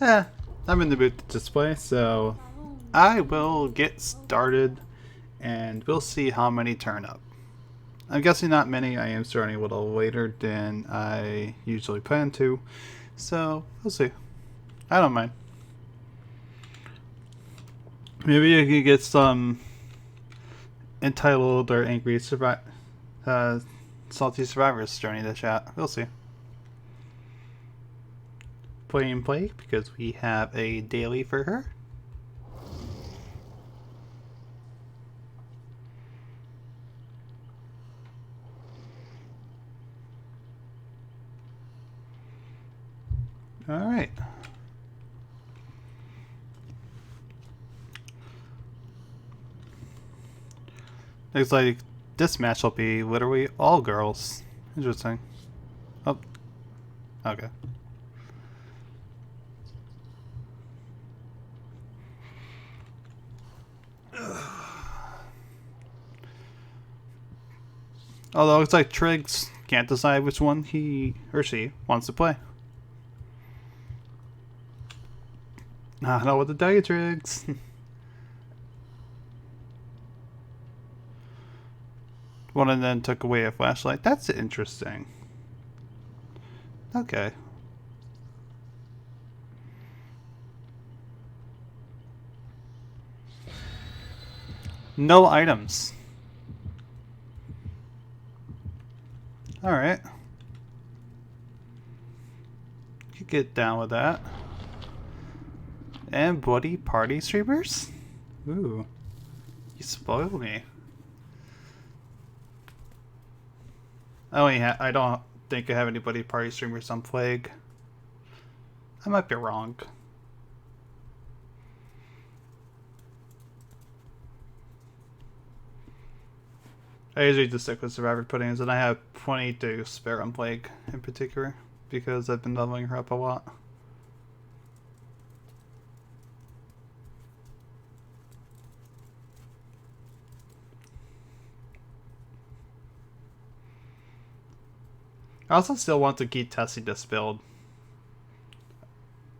I'm in the mood to display, so I will get started and we'll see how many turn up. I'm guessing not many. I am starting a little later than I usually plan to, so we'll see. I don't mind. Maybe I could get some entitled or angry salty survivors joining the chat. We'll see. Play because we have a daily for her. All right. Looks like this match will be literally all girls. Interesting. Oh, okay. Although it looks like Triggs can't decide which one he or she wants to play. I don't know what to tell you, Triggs. One of them took away a flashlight. That's interesting. Okay. No items. Alright. You get down with that. And bloody party streamers? Ooh. You spoiled me. I don't think I have anybody party streamers on Plague. I might be wrong. I usually just stick with Survivor Puddings, and I have plenty to spare on Plague in particular, because I've been leveling her up a lot. I also still want to keep testing this build.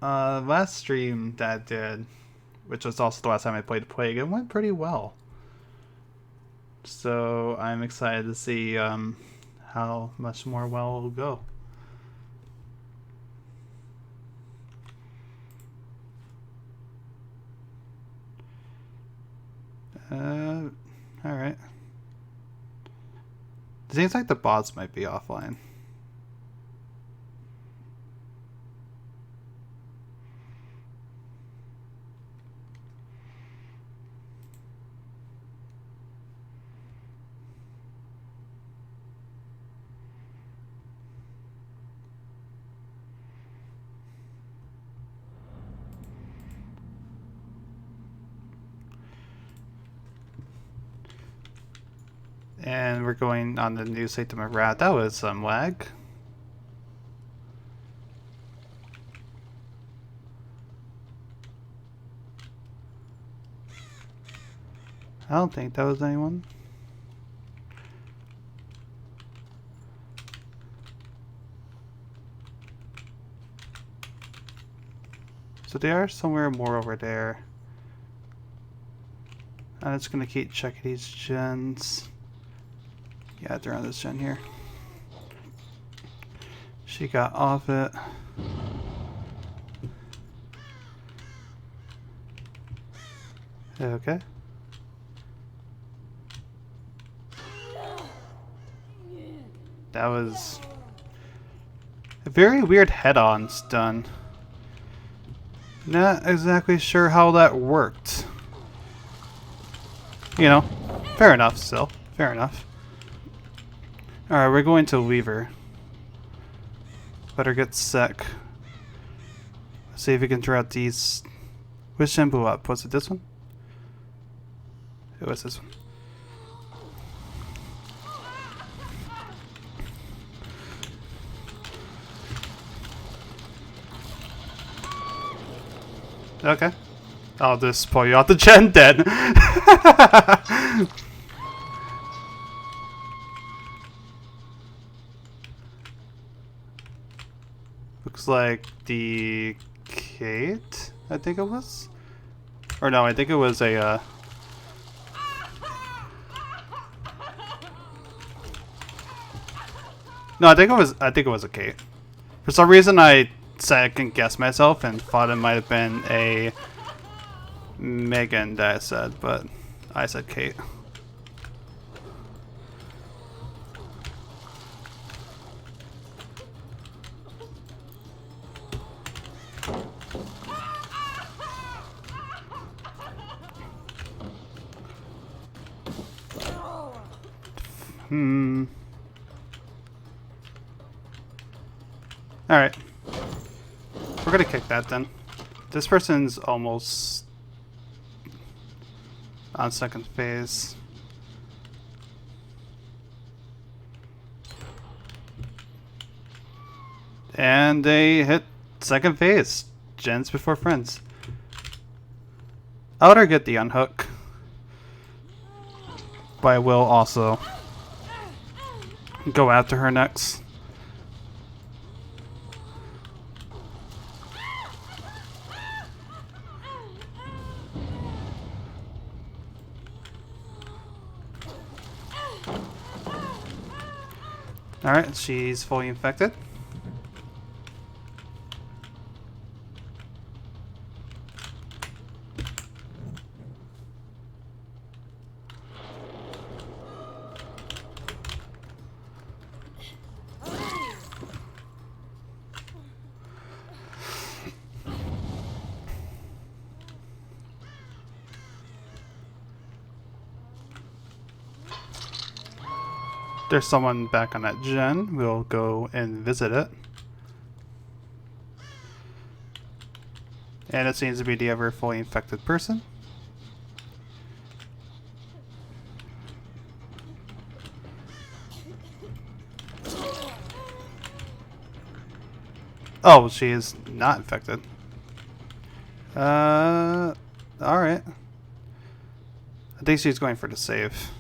Last stream that I did, which was also the last time I played Plague, it went pretty well. So I'm excited to see how much more well it'll go. Alright. It seems like the bots might be offline. And we're going on the new Sanctum of Rat. That was some lag. I don't think that was anyone. So they are somewhere more over there. I'm just gonna keep checking these gens. Yeah, they're on this gen here. She got off it. Okay. That was a very weird head-on stun. Not exactly sure how that worked. You know, fair enough still. Fair enough. Alright, we're going to Weaver. Better get sec. See if we can draw out these. Which gen blew up? Was it this one? It was this one. Okay. I'll just pull you out the gen then. Looks like the Kate, I think it was. Or no, I think it was a, no, I think it was a Kate. For some reason, I second guessed myself and thought it might have been a Megan that I said, but I said Kate. Alright. We're gonna kick that then. This person's almost on second phase. And they hit second phase. Gens before friends. I'll let her get the unhook. But I will also go after her next. Alright, she's fully infected. There's someone back on that gen. We'll go and visit it. And it seems to be the ever fully infected person. Oh, she is not infected. Alright. I think she's going for the save.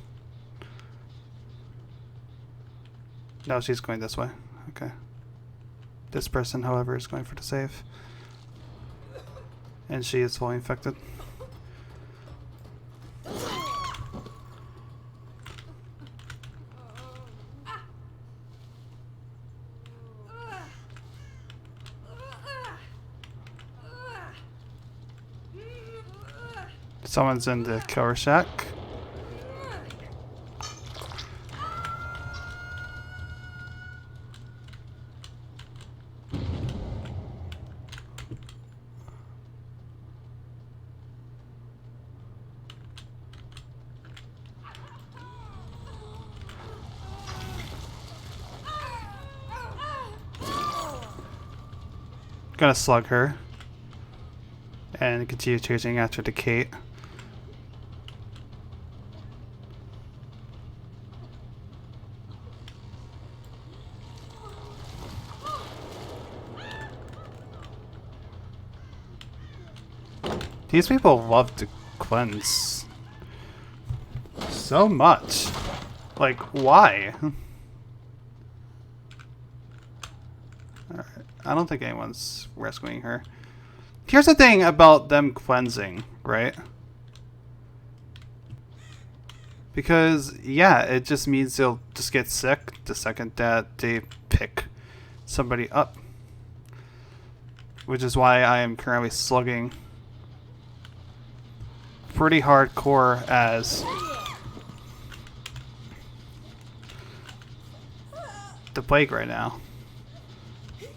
No, she's going this way. Okay. This person, however, is going for the save. And she is fully infected. Someone's in the killer shack. Gonna slug her and continue chasing after the Kate. These people love to cleanse so much. Like, why? Alright. I don't think anyone's rescuing her. Here's the thing about them cleansing, right? Because, yeah, it just means they'll just get sick the second that they pick somebody up. Which is why I am currently slugging pretty hardcore as the plague right now.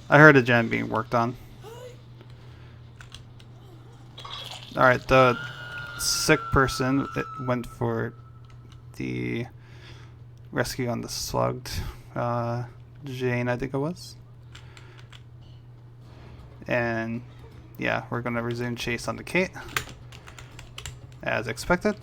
I heard a gen being worked on. Alright, the sick person went for the rescue on the slugged Jane, I think it was. And yeah, we're gonna resume chase on the Kate as expected.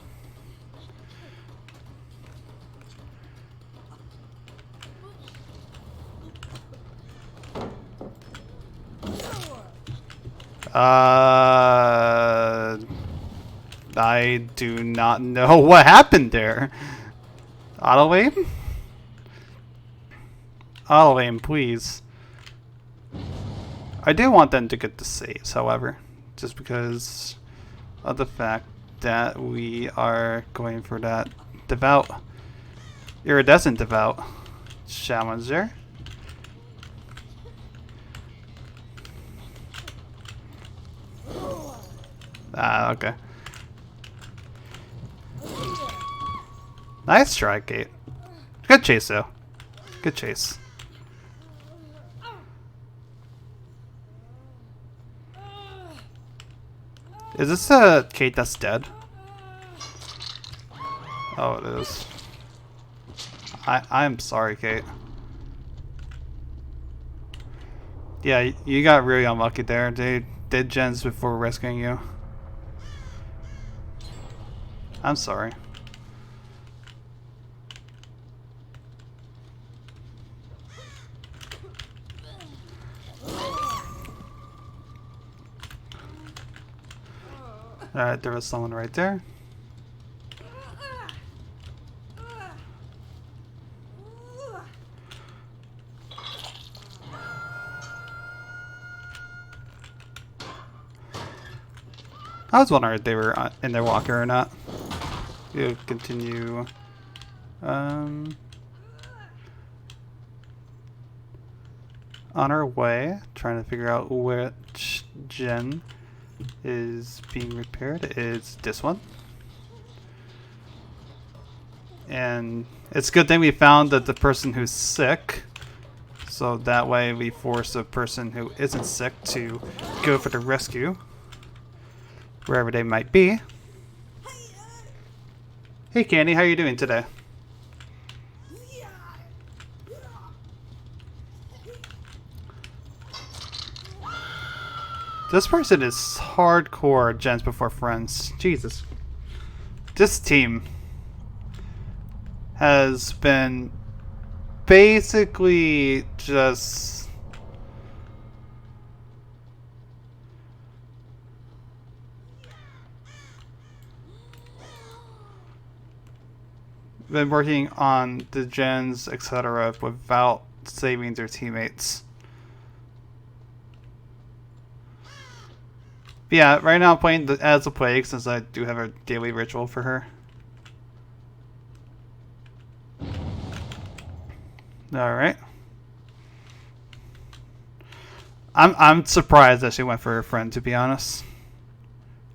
I do not know what happened there. Auto aim? Auto aim, please. I do want them to get the saves, however, just because of the fact that we are going for that devout, iridescent devout challenger. Ah, okay. Nice try, Kate. Good chase, though. Good chase. Is this a Kate that's dead? Oh, it is. I'm sorry, Kate. Yeah, you got really unlucky there. They did gens before rescuing you. I'm sorry. Alright, there was someone right there. I was wondering if they were in their walker or not. We'll continue. On our way, trying to figure out which gen is being repaired. It's this one. And it's a good thing we found that the person who's sick, so that way we force a person who isn't sick to go for the rescue, wherever they might be. Hey Candy, how are you doing today? This person is hardcore gens before friends. Jesus. This team has been basically just been working on the gens, etc. without saving their teammates. But yeah, right now I'm playing as a plague since I do have a daily ritual for her. Alright. I'm surprised that she went for her friend, to be honest.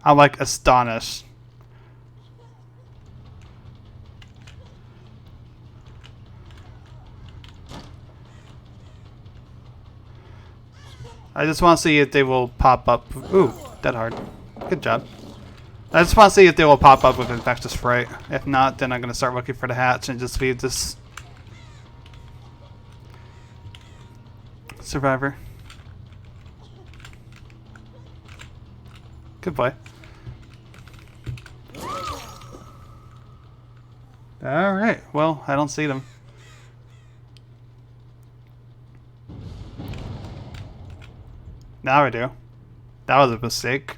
I'm like astonished. I just want to see if they will pop up. Ooh, that hard. Good job. I just want to see if they will pop up with Infectious Fright. If not, then I'm going to start looking for the hatch and just leave this survivor. Good boy. Alright, well, I don't see them. Now I do. That was a mistake.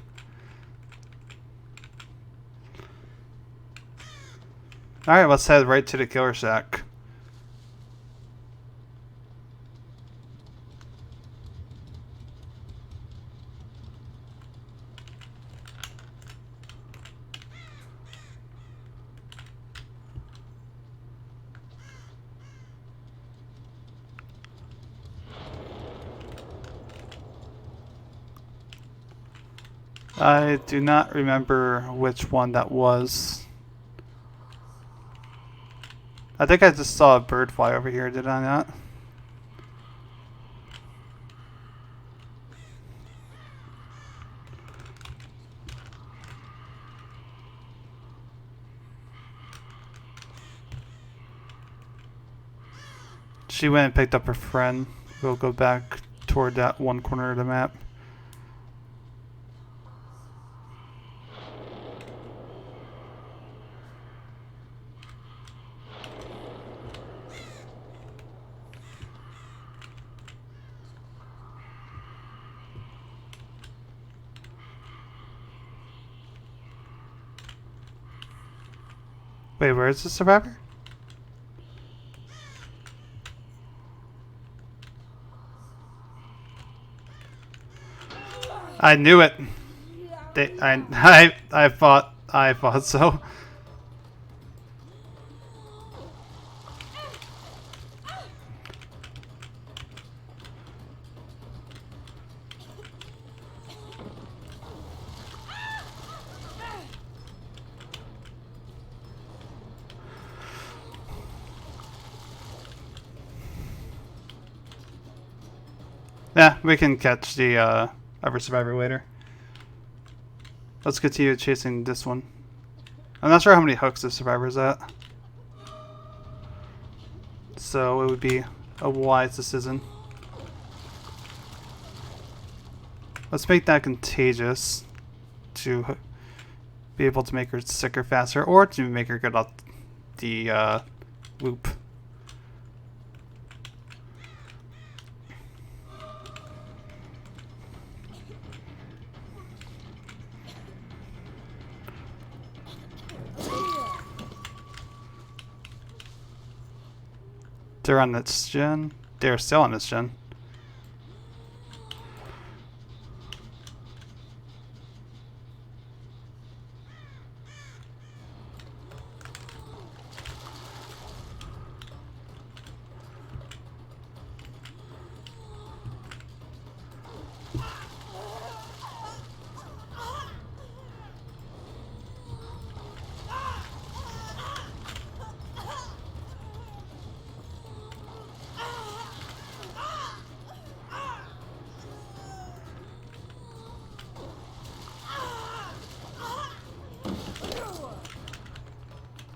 Alright, let's head right to the killer shack. I do not remember which one that was. I think I just saw a bird fly over here, did I not? She went and picked up her friend. We'll go back toward that one corner of the map. Wait, where is the survivor? I knew it. I thought so. Yeah, we can catch the other survivor later. Let's continue chasing this one. I'm not sure how many hooks the survivor's at. So it would be a wise decision. Let's make that contagious to be able to make her sicker faster, or to make her get off the loop. They're on this gen. They're still on this gen.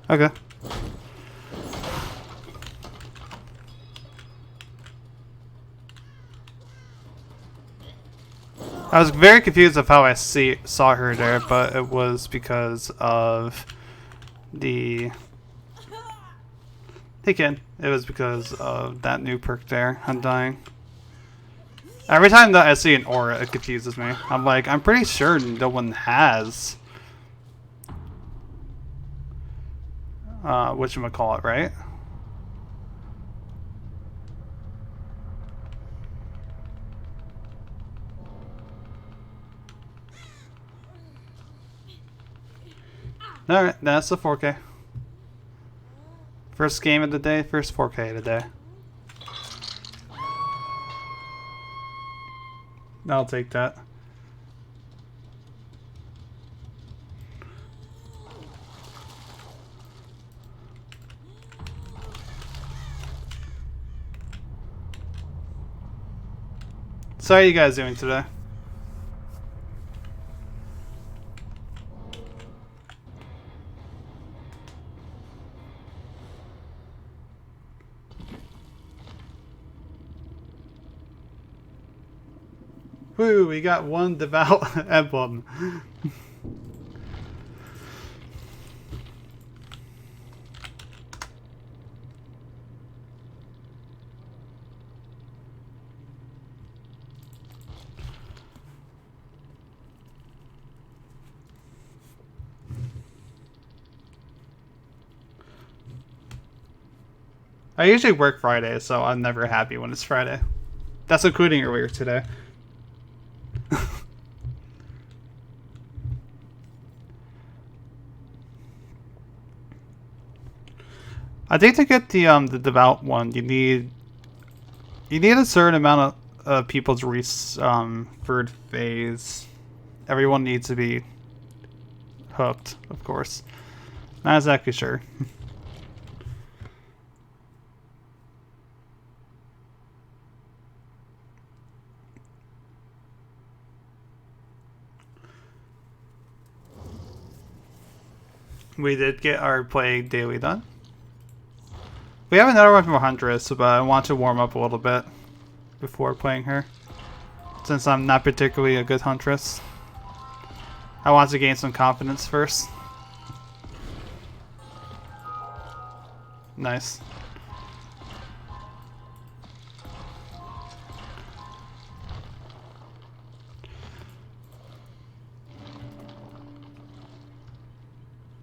Okay. I was very confused of how I saw her there, but it was because of the... Hey kid. It was because of that new perk there, Undying. Every time that I see an aura, it confuses me. I'm like, I'm pretty sure no one has... whatchamacallit, right? Alright, that's the 4K. First game of the day, first 4K of the day. I'll take that. So how are you guys doing today? Woo, we got one devout emblem. I usually work Friday, so I'm never happy when it's Friday. That's including earlier today. I think to get the devout one, you need a certain amount of people to reach third phase. Everyone needs to be hooked, of course. Not exactly sure. We did get our play daily done. We have another one from Huntress, but I want to warm up a little bit before playing her. Since I'm not particularly a good Huntress. I want to gain some confidence first. Nice.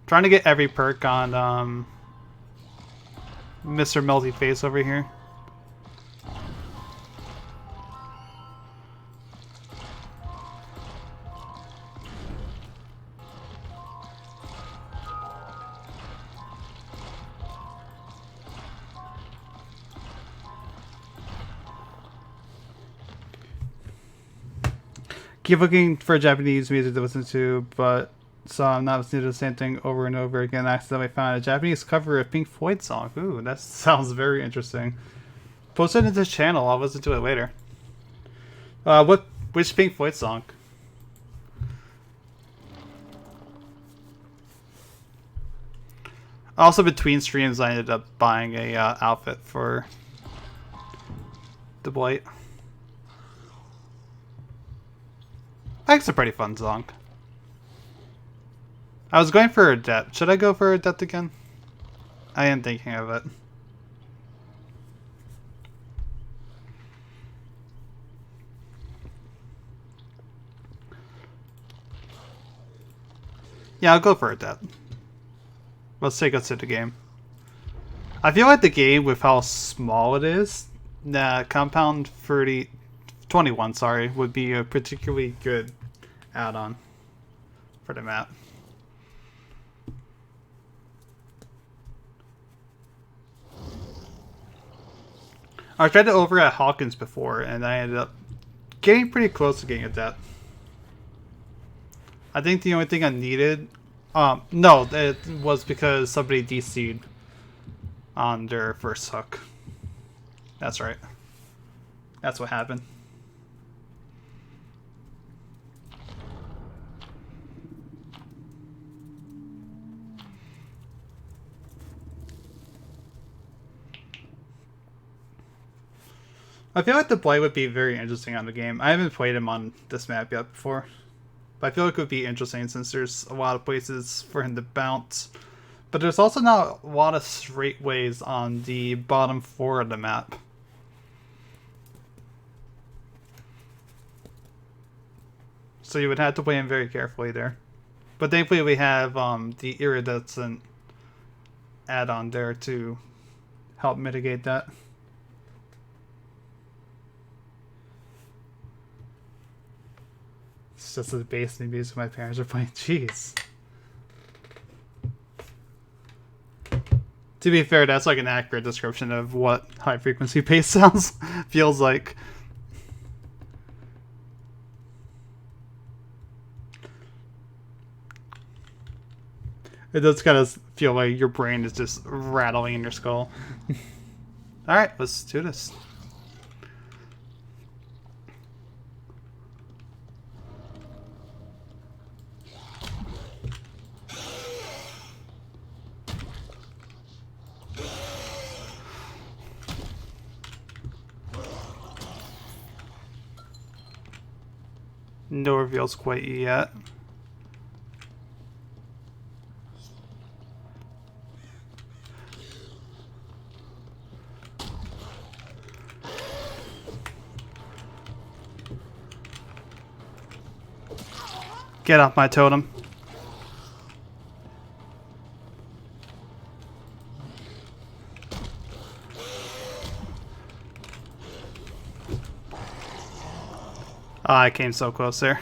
Trying to get every perk on Mr. Melty Face over here. keep looking for Japanese music to listen to, but so I'm not listening to the same thing over and over again. I accidentally found a Japanese cover of Pink Floyd song. Ooh, that sounds very interesting. Post it into this channel. I'll listen to it later. Which Pink Floyd song? Also, between streams, I ended up buying a outfit for the Blight. I think it's a pretty fun song. I was going for adept. Should I go for adept again? I am thinking of it. Yeah, I'll go for adept. Let's take us to the game. I feel like the game, with how small it is, Compound 21, sorry, would be a particularly good add-on for the map. I tried to over at Hawkins before, and I ended up getting pretty close to getting adept. I think the only thing I needed... no, it was because somebody DC'd on their first hook. That's right. That's what happened. I feel like the Blight would be very interesting on the game. I haven't played him on this map yet before. But I feel like it would be interesting since there's a lot of places for him to bounce. But there's also not a lot of straight ways on the bottom floor of the map. So you would have to play him very carefully there. But thankfully we have the iridescent add-on there to help mitigate that. It's just the bass music my parents are playing. Jeez. To be fair, that's like an accurate description of what high frequency bass sounds feels like. It does kind of feel like your brain is just rattling in your skull. Alright, let's do this. No reveals quite yet. Get off my totem. Oh, I came so close there.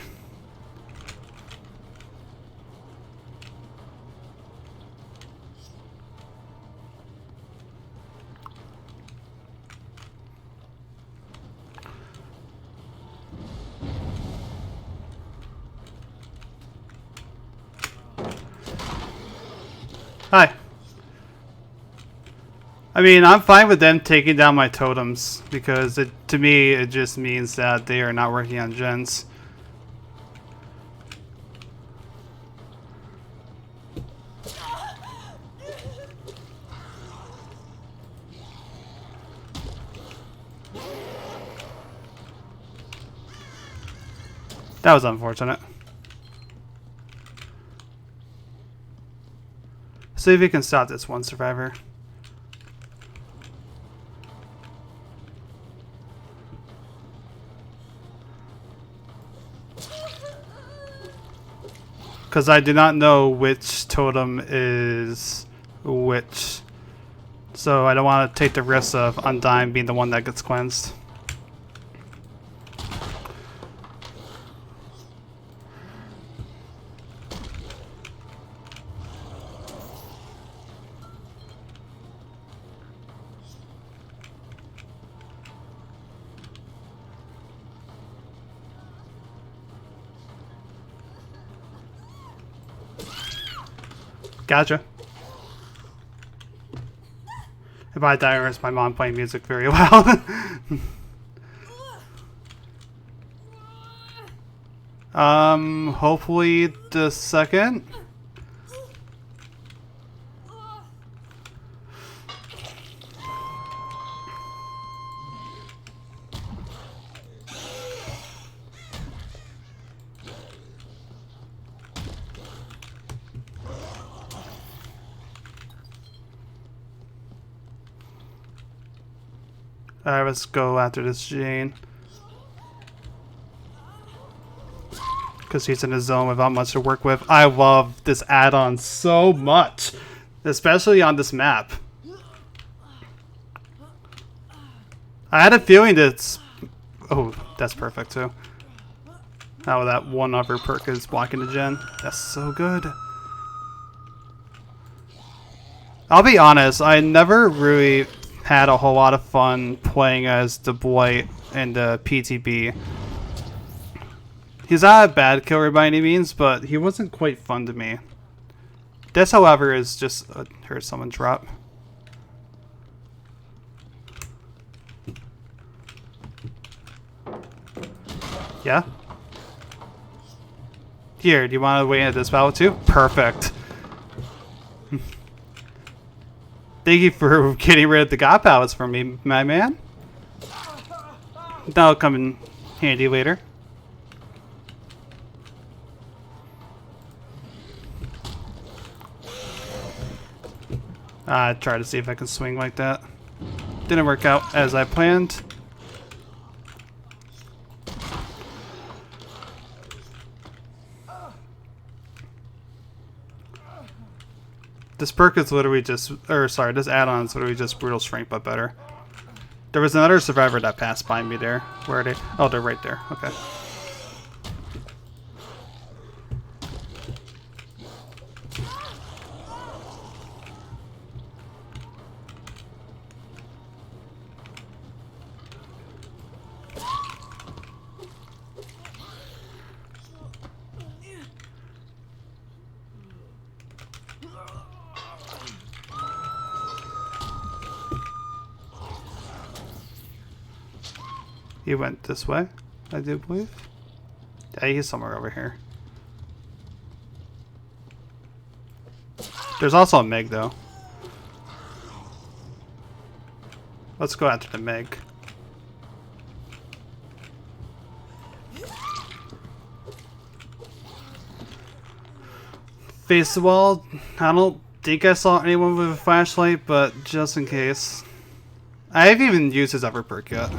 Hi. I mean, I'm fine with them taking down my totems because to me it just means that they are not working on gens. That was unfortunate. See if we can stop this one survivor. Because I do not know which totem is which. So I don't want to take the risk of Undyne being the one that gets cleansed. Gotcha. If I die, it's my mom playing music very loud. Hopefully the second. Alright, let's go after this Jane. Because he's in his zone without much to work with. I love this add-on so much. Especially on this map. I had a feeling that's... Oh, that's perfect too. Oh, that one other perk is blocking the gen. That's so good. I'll be honest, I never really had a whole lot of fun playing as the Blight and the PTB. He's not a bad killer by any means, but he wasn't quite fun to me. This, however, is just... heard someone drop. Yeah? Here, do you want to wait at this battle too? Perfect. Thank you for getting rid of the god pallets for me, my man. That'll come in handy later. I tried to see if I can swing like that. Didn't work out as I planned. This perk is literally just, or sorry, this add-on is literally just brutal strength, but better. There was another survivor that passed by me there. Where are they? Oh, they're right there. Okay. He went this way, I do believe. Yeah, he's somewhere over here. There's also a Meg, though. Let's go after the Meg. Face the wall. I don't think I saw anyone with a flashlight, but just in case. I haven't even used his upper perk yet.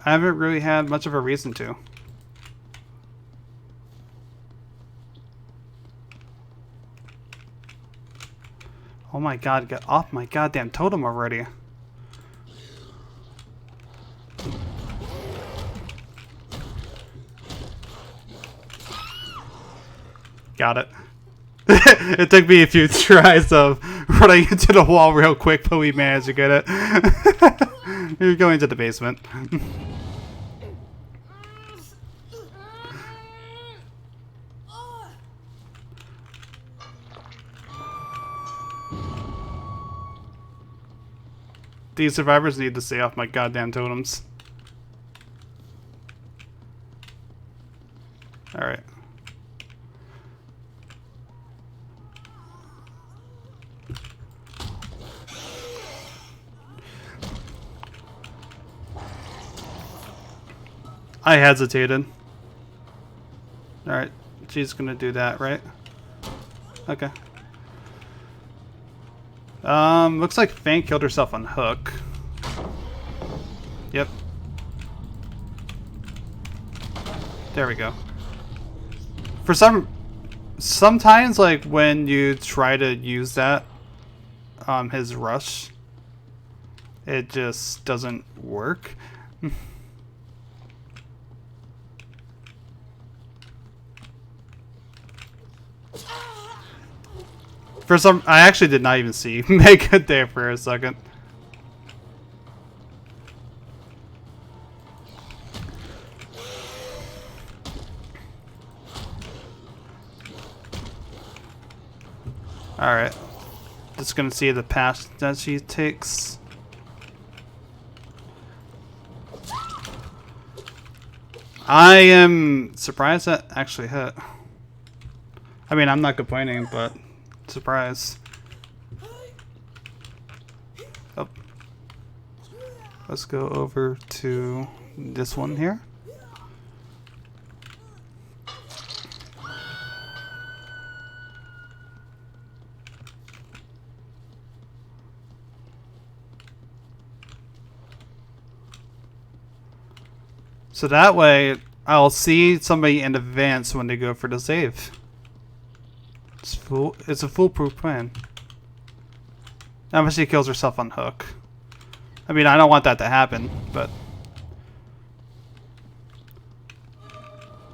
I haven't really had much of a reason to. Oh my god, get off my goddamn totem already. Got it. It took me a few tries of running into the wall real quick, but we managed to get it. You're going to the basement. These survivors need to stay off my goddamn totems. Alright. I hesitated. Alright, she's gonna do that, right? Okay. Looks like Fang killed herself on Hook. Yep. There we go. For sometimes, like, when you try to use that, his rush, it just doesn't work. I actually did not even see Meg there for a second. Alright. Just gonna see the path that she takes. I am surprised that actually hit. I mean, I'm not complaining, but surprise. Oh. Let's go over to this one here. So that way, I'll see somebody in advance when they go for the save. It's a foolproof plan. Unless she kills herself on hook. I mean, I don't want that to happen, but...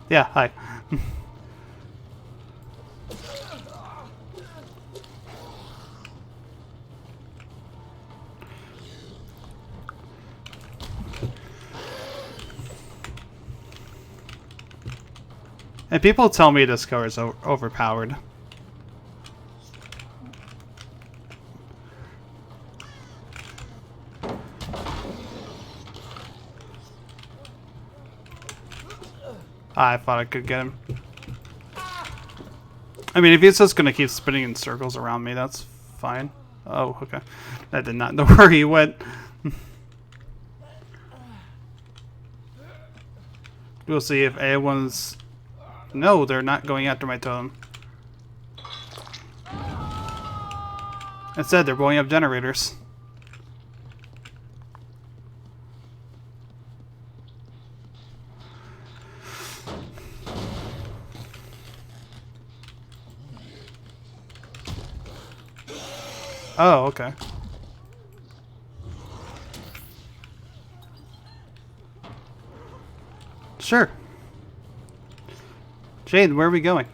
Yeah, hi. And people tell me this color is overpowered. I thought I could get him. I mean, if he's just gonna keep spinning in circles around me, that's fine. Oh, okay. I did not know where he went. We'll see if anyone's... No, they're not going after my totem. Instead, they're blowing up generators. Oh, okay. Sure. Jade, where are we going?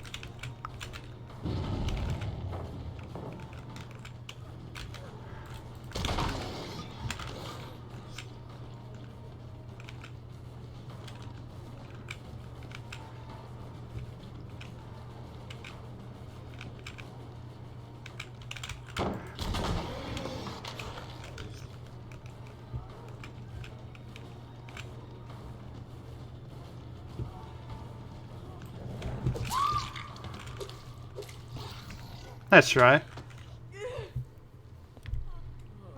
Nice try.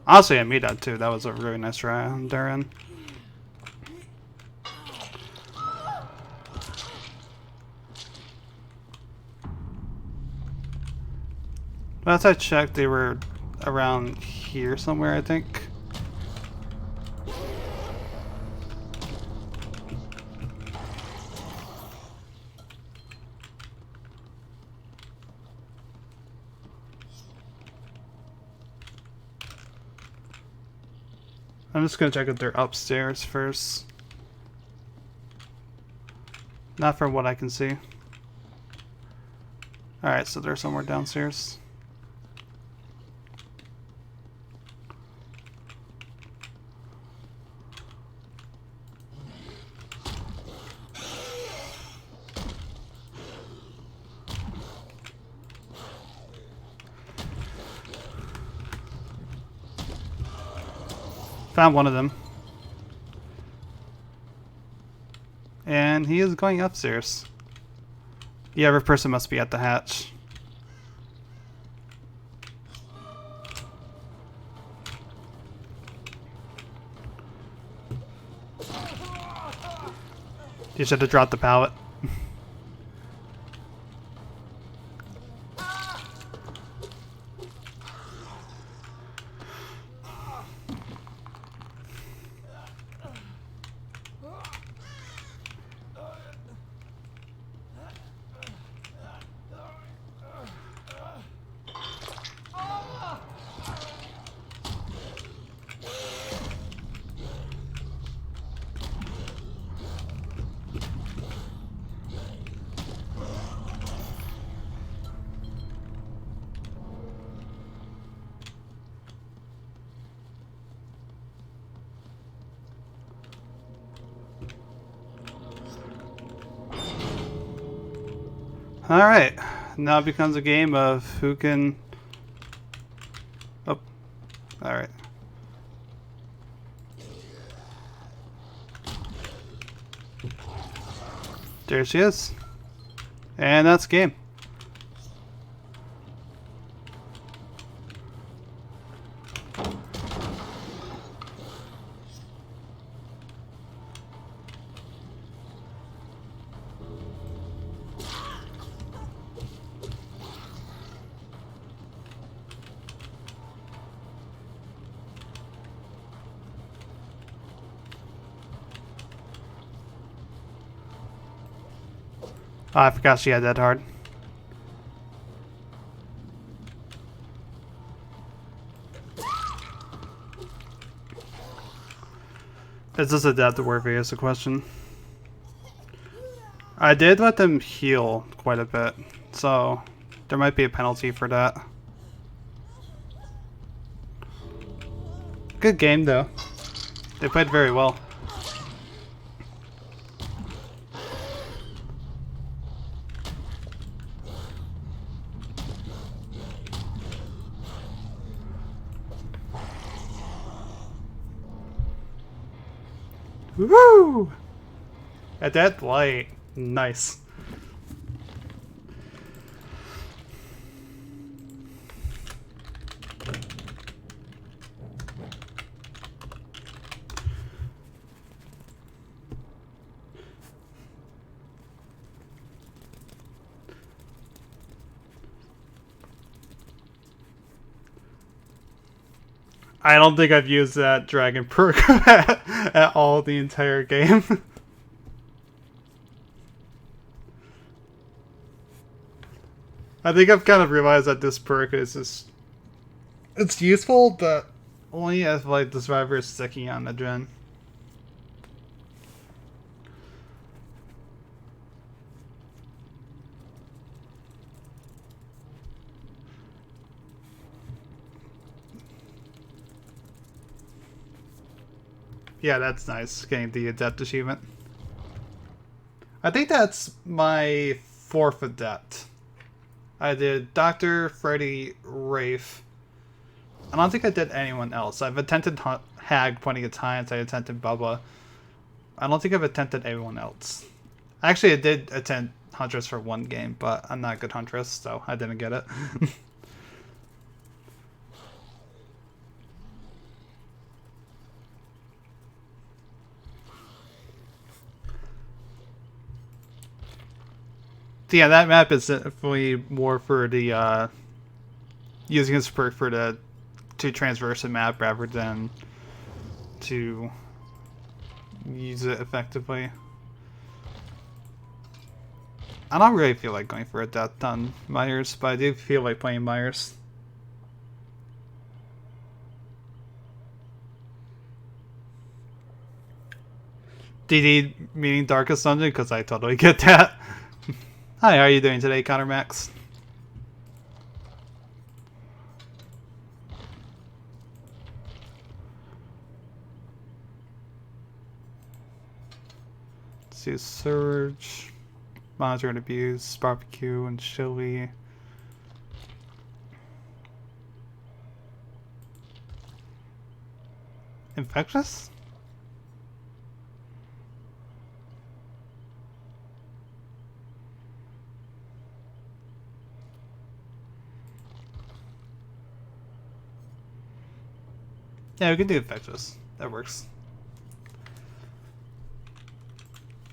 Honestly, I made that too. That was a really nice try on Darren. Last I checked, they were around here somewhere, I think. I'm just gonna check if they're upstairs first. Not from what I can see. Alright, so they're somewhere downstairs. Found one of them. And he is going upstairs. The other person must be at the hatch. You should have dropped the pallet. Alright, now it becomes a game of who can There she is. And that's game. Oh, I forgot she had that hard. Is this adept worthy is the question. I did let them heal quite a bit, so there might be a penalty for that. Good game though. They played very well. Woo! At that Blight. Nice. I don't think I've used that dragon perk at all the entire game. I think I've kind of realized that this perk is just... It's useful, but only if like the survivor is sticking on the gen. Yeah, that's nice, getting the adept achievement. I think that's my 4th adept. I did Dr. Freddy Rafe. I don't think I did anyone else. I've attempted Hag plenty of times. I attempted Bubba. I don't think I've attempted anyone else. Actually, I did attempt Huntress for one game, but I'm not a good Huntress, so I didn't get it. So yeah, that map is definitely more for the using this perk for the to transverse a map rather than to use it effectively. I don't really feel like going for a death on Myers, but I do feel like playing Myers. DD meaning Darkest Dungeon, because I totally get that. Hi, how are you doing today, Connor Max? Let's see, Surge, Monitor and Abuse, Barbecue, and Chili. Infectious? Yeah, we can do Infectious. That works.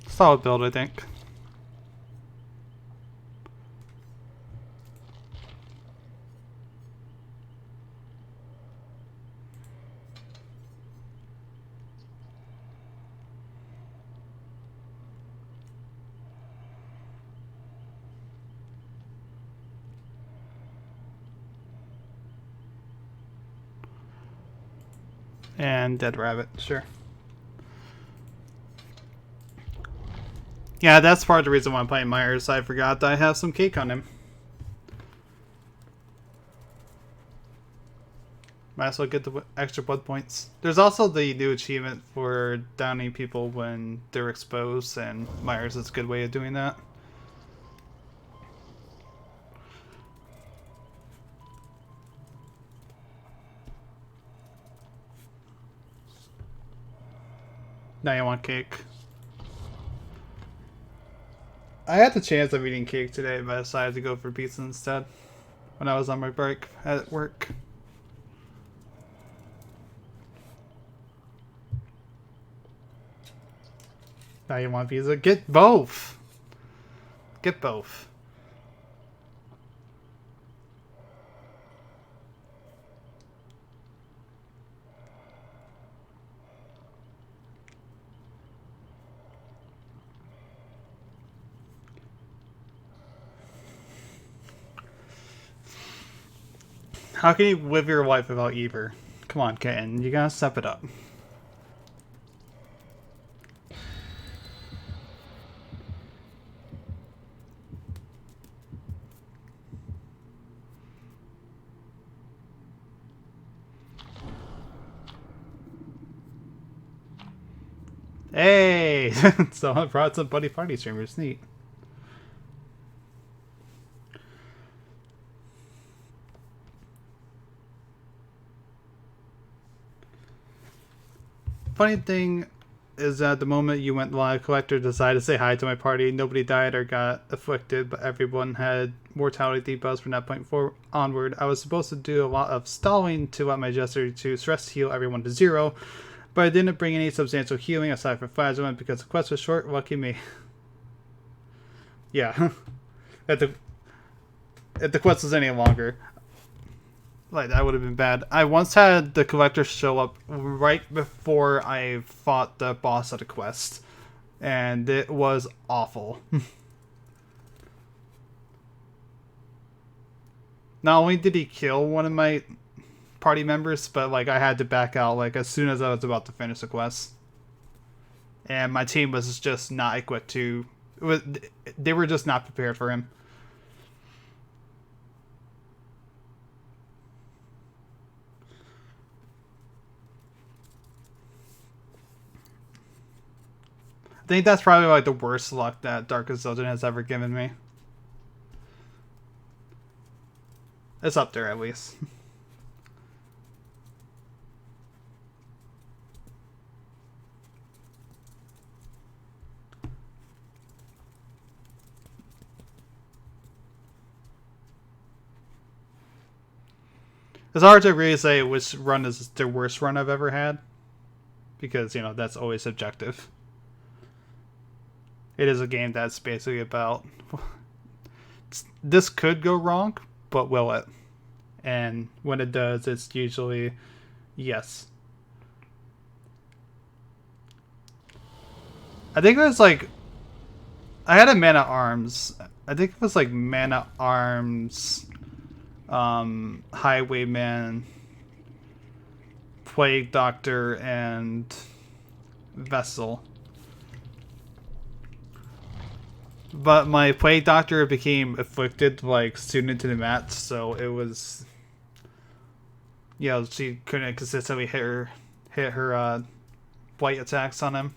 Solid build, I think. And Dead Rabbit, sure. Yeah, that's part of the reason why I'm playing Myers. I forgot that I have some cake on him. Might as well get the extra blood points. There's also the new achievement for downing people when they're exposed, and Myers is a good way of doing that. Now you want cake. I had the chance of eating cake today, but I decided to go for pizza instead when I was on my break at work. Now you want pizza? Get both! Get both. How can you live your life without Eber? Come on, kitten. You gotta step it up. Hey! Someone brought some Buddy Party streamers. Neat. Funny thing is that the moment you went live, Collector decided to say hi to my party. Nobody died or got afflicted, but everyone had mortality debuffs from that point forward onward. I was supposed to do a lot of stalling to let my jester to stress heal everyone to 0, but I didn't bring any substantial healing aside from Plasma because the quest was short. Lucky me. Yeah. if the quest was any longer, like, that would have been bad. I once had the Collector show up right before I fought the boss of the quest, and it was awful. Not only did he kill one of my party members, but like I had to back out like as soon as I was about to finish the quest, and my team was just not equipped to. They were just not prepared for him. I think that's probably like the worst luck that Darkest Dungeon has ever given me. It's up there at least. It's hard to really say which run is the worst run I've ever had, because, you know, that's always subjective. It is a game that's basically about this could go wrong, but will it? And when it does, it's usually yes. I think it was like I had a Man at Arms. I think it was like Man at Arms, Highwayman, Plague Doctor, and Vessel. But my Plague Doctor became afflicted like soon into the match, so it was, you know, she couldn't consistently hit her Blight attacks on him.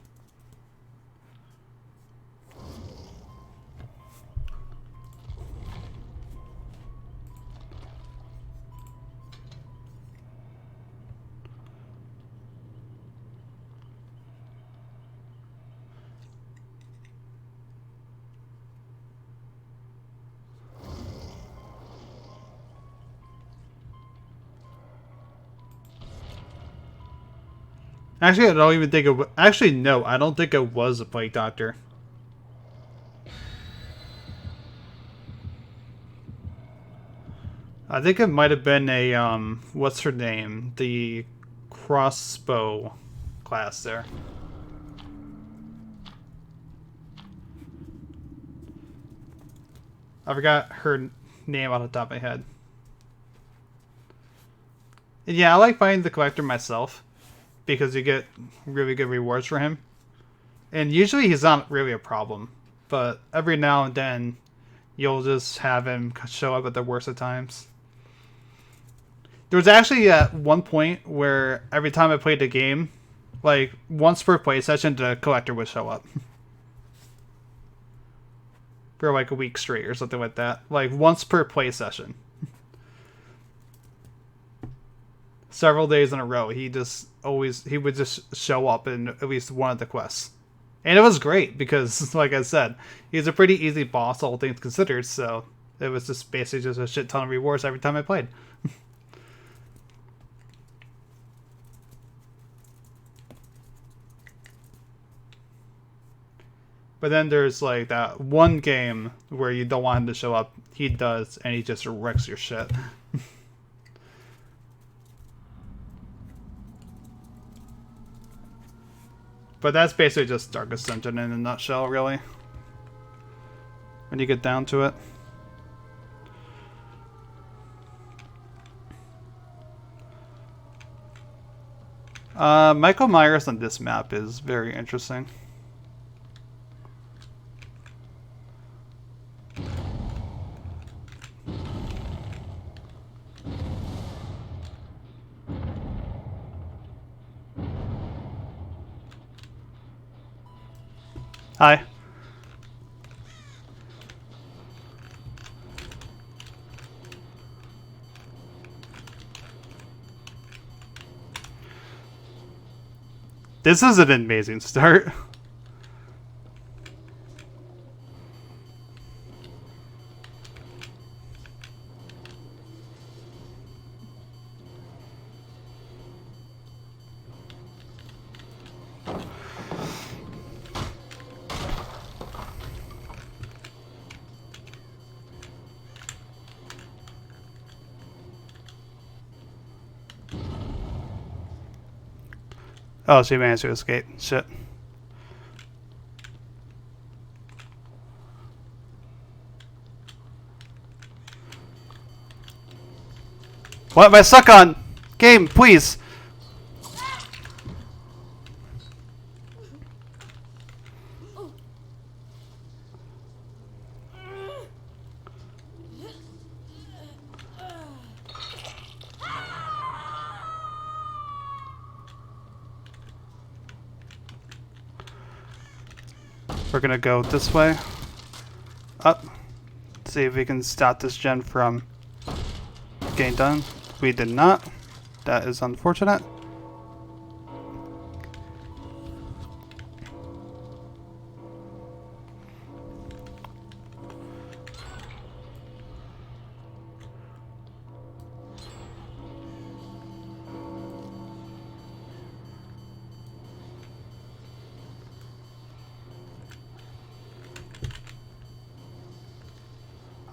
Actually, I don't even think it. Actually, no, I don't think it was a Plague Doctor. I think it might have been a what's her name? The crossbow class there. I forgot her name off the top of my head. And yeah, I like finding the Collector myself, because you get really good rewards for him. And usually he's not really a problem, but every now and then you'll just have him show up at the worst of times. There was actually at one point where every time I played the game, like once per play session, the Collector would show up. For like a week straight or something like that. Like once per play session. Several days in a row, he would just show up in at least one of the quests. And it was great because, like I said, he's a pretty easy boss, all things considered. So it was just basically just a shit ton of rewards every time I played. But then there's like that one game where you don't want him to show up. He does, and he just wrecks your shit. But that's basically just Darkest Dungeon in a nutshell, really. When you get down to it. Michael Myers on this map is very interesting. Hi. This is an amazing start. Oh, she managed to escape. Shit. What am I stuck on? Game, please. We're gonna go this way. Up. See if we can stop this gen from getting done. We did not. That is unfortunate.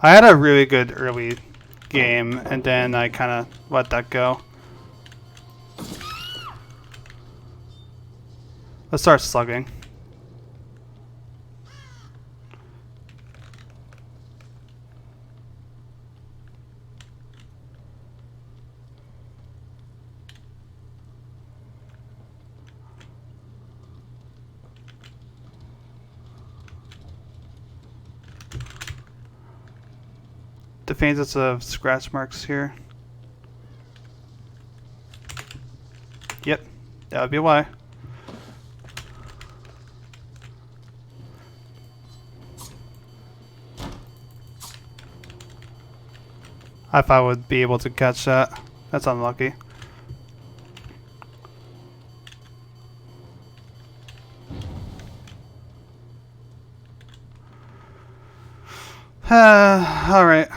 I had a really good early game, and then I kind of let that go. Let's start slugging. The phases of scratch marks here. Yep, that would be why. I thought I would be able to catch that. That's unlucky. Alright.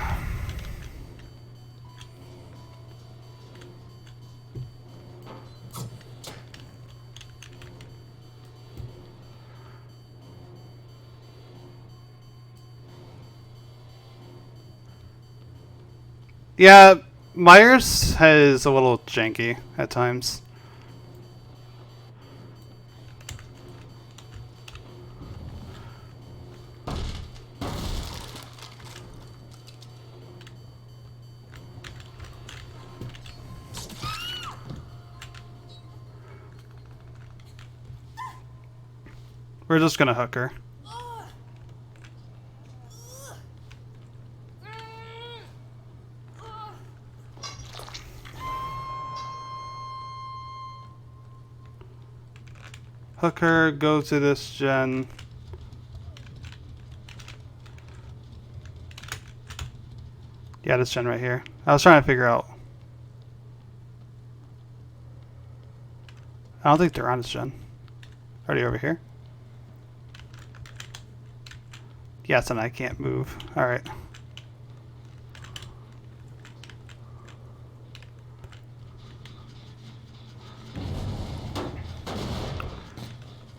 Yeah, Myers is a little janky at times. We're just gonna hook her. Hook her, go to this gen. Yeah, this gen right here. I was trying to figure out. I don't think they're on this gen. Are they over here? Yes, and I can't move. Alright.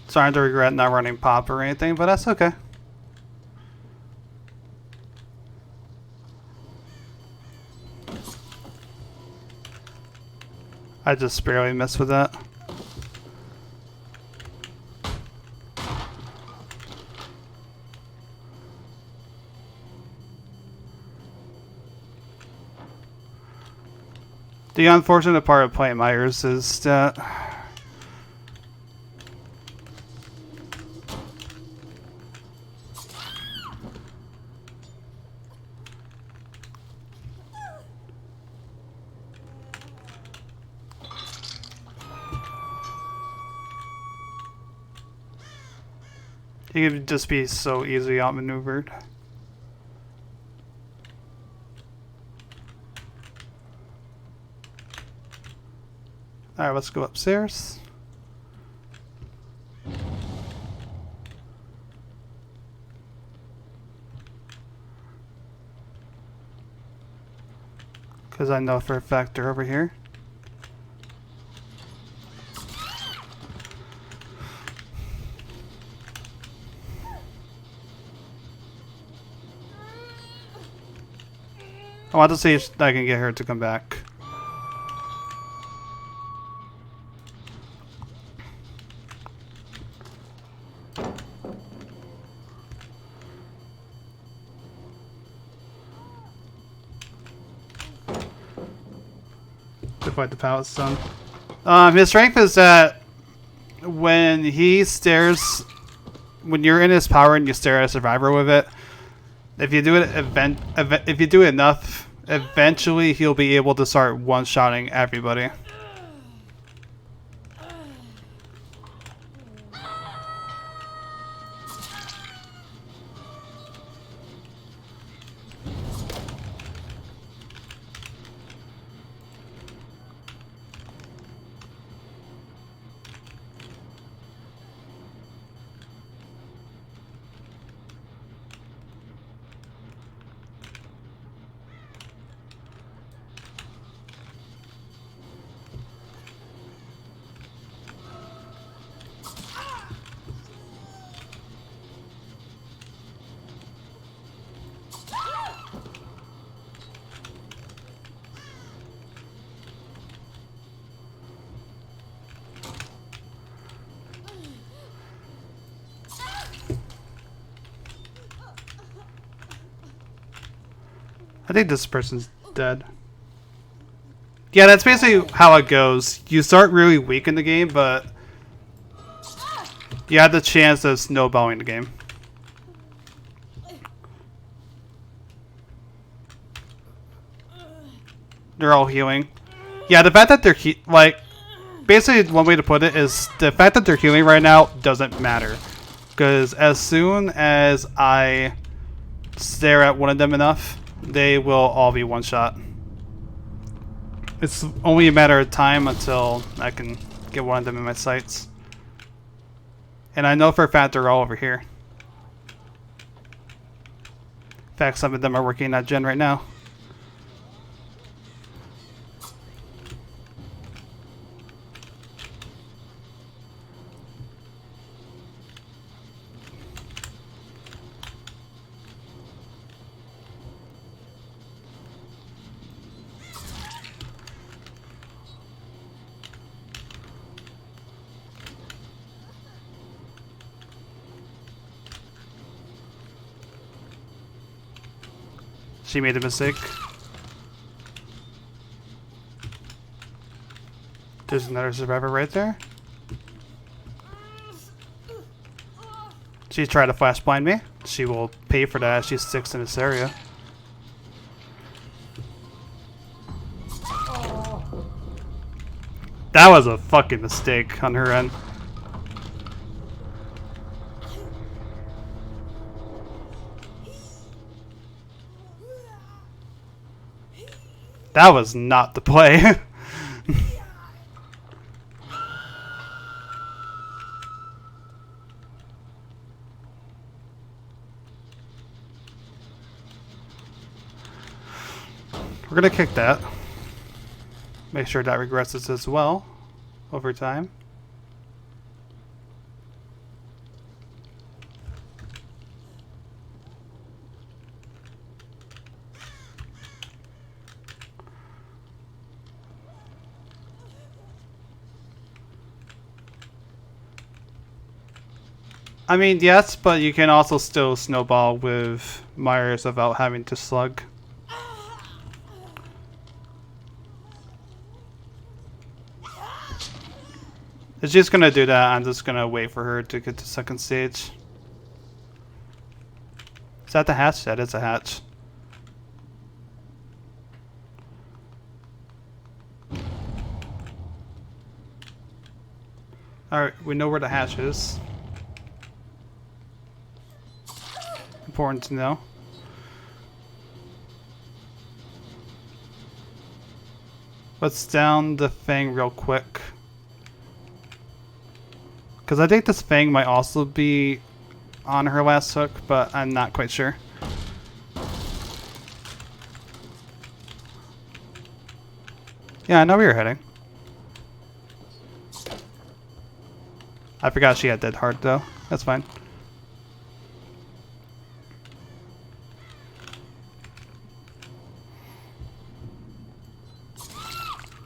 Starting to regret not running pop or anything, but that's okay. I just barely missed with that. The unfortunate part of playing Myers is that he could just be so easily outmaneuvered. Alright, let's go upstairs. Because I know for a fact they're over here. I want to see if I can get her to come back. To fight the pallet stone. His strength is that when he stares, when you're in his power and you stare at a survivor with it, if you do it if you do it enough, eventually he'll be able to start one-shotting everybody. I think this person's dead. Yeah, that's basically how it goes. You start really weak in the game, but you have the chance of snowballing the game. They're all healing. Yeah, the fact that they're like, basically one way to put it is the fact that they're healing right now doesn't matter. Because as soon as I stare at one of them enough, they will all be one shot. It's only a matter of time until I can get one of them in my sights. And I know for a fact they're all over here. In fact, some of them are working at gen right now. She made a mistake. There's another survivor right there. She tried to flash blind me. She will pay for that as she sticks in this area. That was a fucking mistake on her end. That was not the play. We're gonna kick that. Make sure that regresses as well over time. I mean, yes, but you can also still snowball with Myers without having to slug. If she's gonna do that, I'm just gonna wait for her to get to second stage. Is that the hatch? That is a hatch. Alright, we know where the hatch is. Important to know. Let's down the thing real quick. Because I think this thing might also be on her last hook, but I'm not quite sure. Yeah, I know where you're heading. I forgot she had dead heart though. That's fine.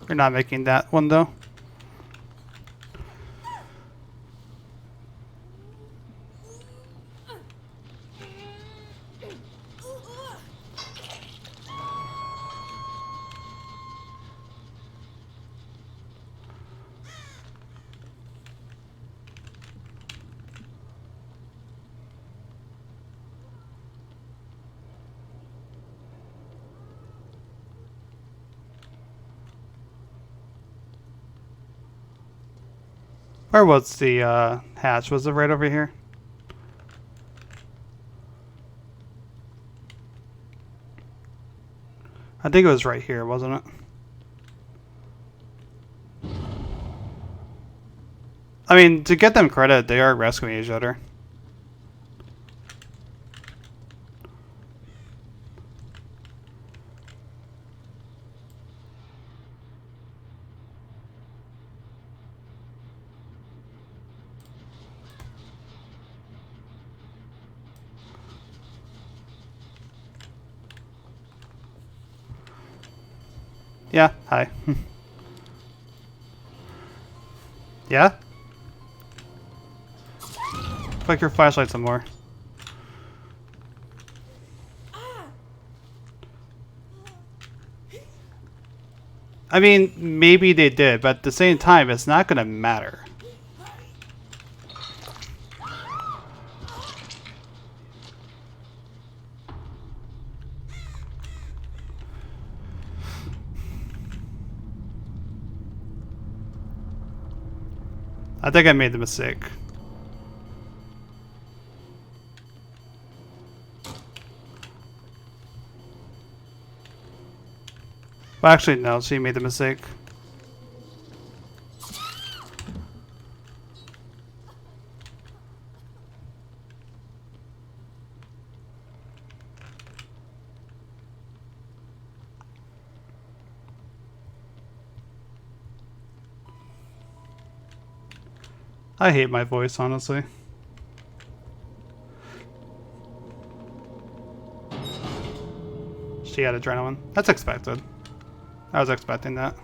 We're not making that one though. Where was the hatch? Was it right over here? I think it was right here, wasn't it? I mean, to get them credit, they are rescuing each other. Yeah, hi. Yeah? Flick your flashlight some more. I mean, maybe they did, but at the same time, it's not gonna matter. I think I made the mistake. Well, actually, no, she made the mistake. I hate my voice, honestly. She had adrenaline. That's expected. I was expecting that.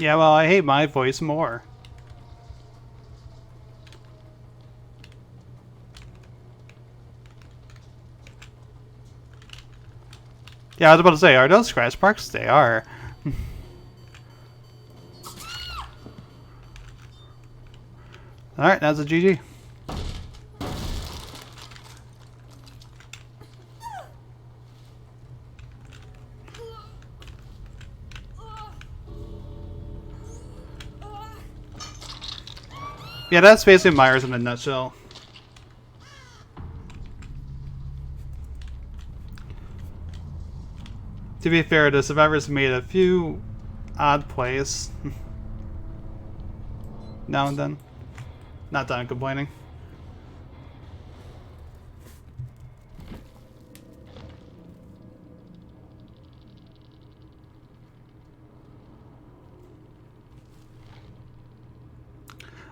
Yeah, well, I hate my voice more. Yeah, I was about to say, are those scratch marks? They are. Alright, that's a GG. Yeah, that's basically Myers in a nutshell. To be fair, the survivors made a few odd plays now and then. Not that I'm complaining.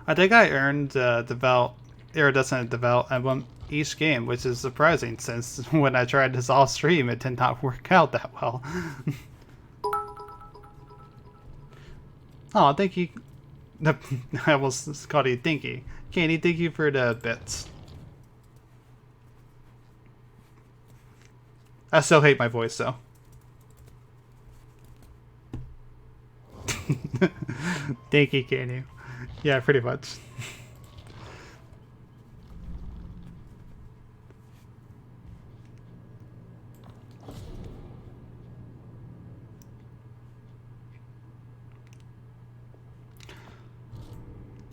I think I earned iridescent devout emblem each game, which is surprising since when I tried this off stream, it did not work out that well. Oh, thank you. I almost called you Dinky. Candy, thank you for the bits. I still hate my voice though. Thank you, Candy. Yeah, pretty much.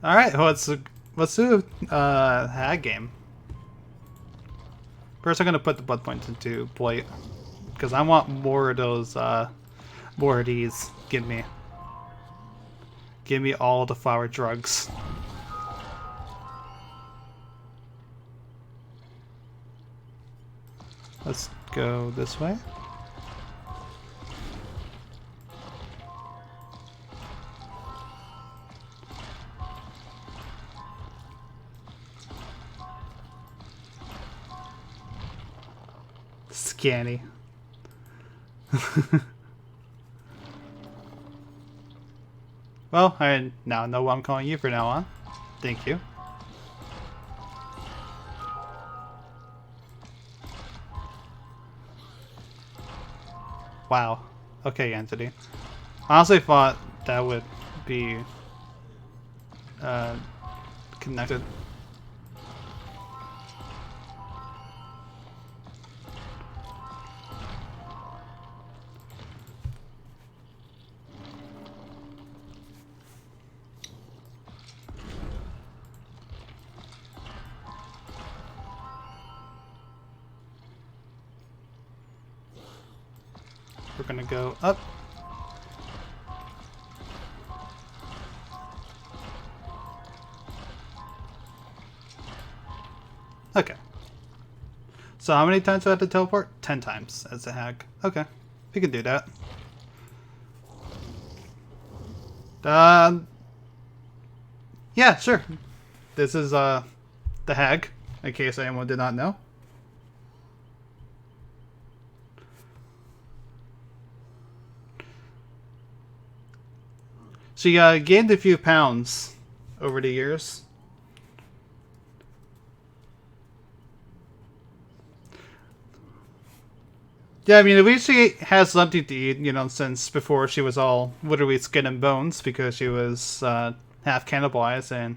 All right, well, let's do a hag game. First, I'm gonna put the blood points into Blight because I want more of those. More of these. Give me all the flower drugs. Let's go this way. Scanny. Well, I now know what I'm calling you from now on. Thank you. Wow. Okay, Anthony. I honestly thought that would be connected. We're gonna go up. Okay. So how many times do I have to teleport? 10 times as a hag. Okay. We can do that. Yeah, sure. This is the hag, in case anyone did not know. She gained a few pounds over the years. Yeah, I mean, at least she has something to eat, you know, since before she was all literally skin and bones because she was half cannibalized and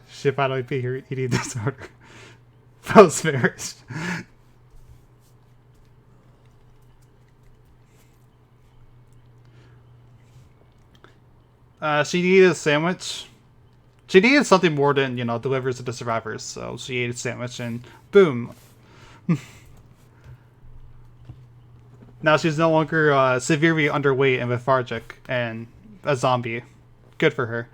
she probably be her eating disorder. Post-marriage. She needed a sandwich. She needed something more than, you know, delivers to the survivors, so she ate a sandwich and boom. Now she's no longer severely underweight and lethargic and a zombie. Good for her.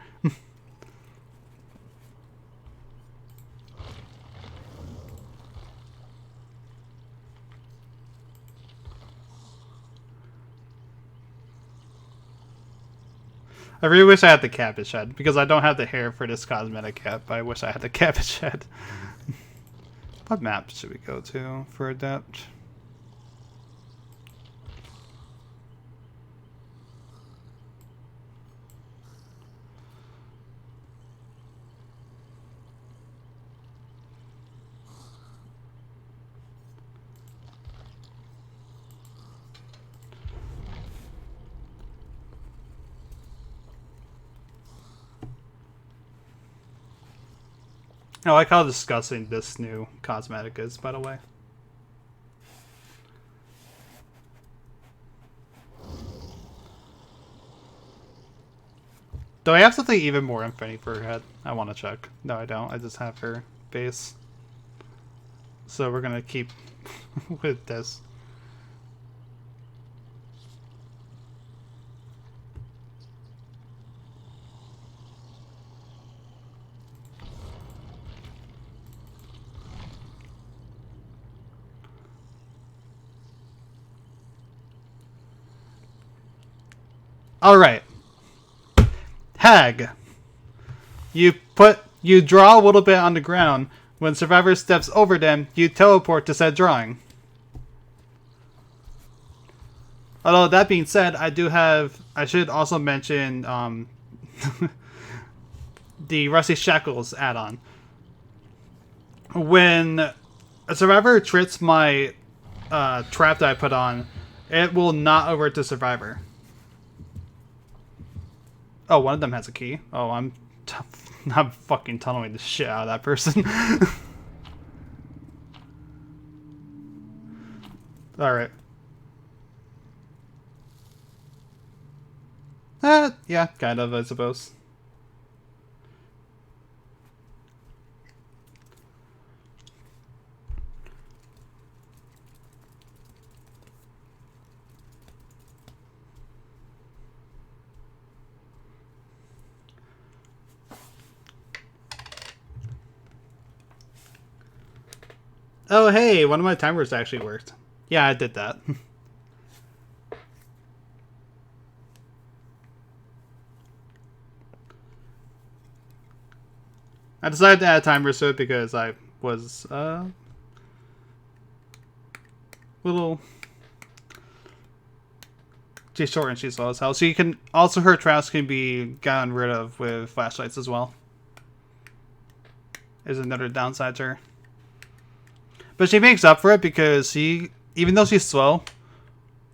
I really wish I had the cabbage head, because I don't have the hair for this cosmetic yet, but I wish I had the cabbage head. What map should we go to for adept? I like how disgusting this new cosmetic is, by the way. Do I have something even more infinity for her head? I want to check. No, I don't. I just have her face. So we're gonna keep with this. Alright. Hag. You draw a little bit on the ground. When survivor steps over them, you teleport to said drawing. Although that being said, I should also mention the Rusty Shackles add-on. When a survivor trips my trap that I put on, it will not avert the survivor. Oh, one of them has a key. Oh, I'm fucking tunneling the shit out of that person. Alright. Yeah, kind of, I suppose. Oh, hey, one of my timers actually worked. Yeah, I did that. I decided to add timers to it because I was little she's short and she's slow as hell. So you can also, her traps can be gotten rid of with flashlights as well. Is another downside to her. But she makes up for it because even though she's slow,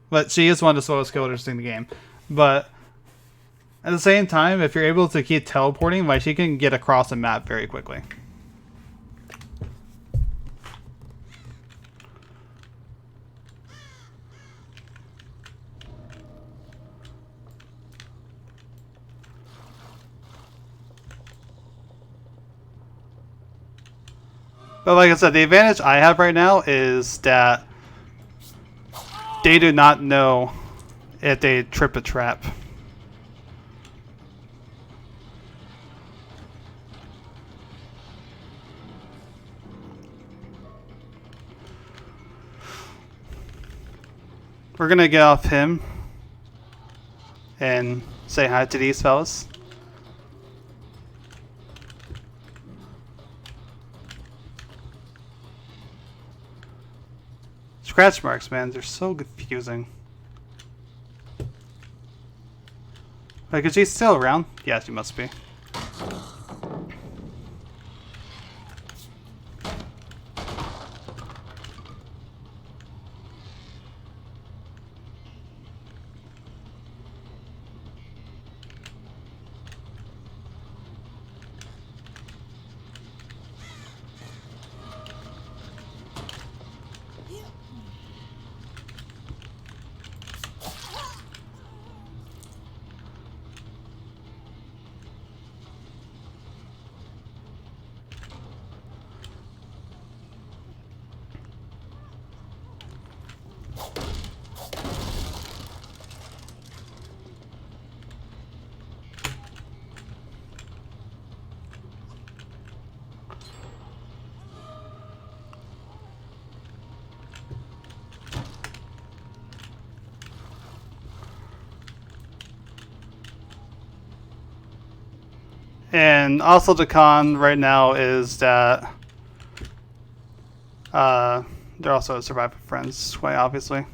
but she is one of the slowest killers in the game. But at the same time, if you're able to keep teleporting, like, she can get across the map very quickly. But like I said, the advantage I have right now is that they do not know if they trip a trap. We're gonna get off him and say hi to these fellas. Scratch marks, man, they're so confusing. Like, is she still around? Yeah, she must be. And also the con right now is that they're also survivor friends, quite obviously.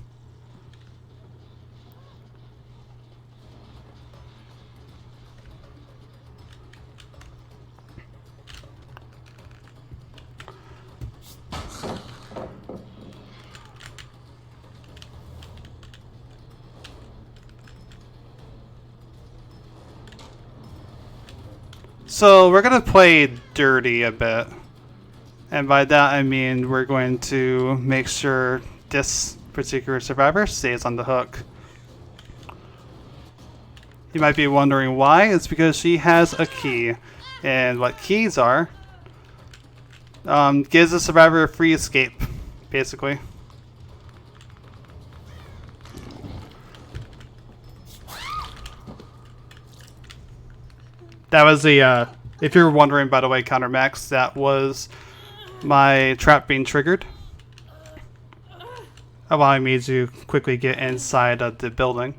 So we're gonna play dirty a bit, and by that I mean we're going to make sure this particular survivor stays on the hook. You might be wondering why. It's because she has a key. And what keys are, gives the survivor a free escape, basically. That was the, if you're wondering, by the way, Counter Max, that was my trap being triggered, allowing me to quickly get inside of the building.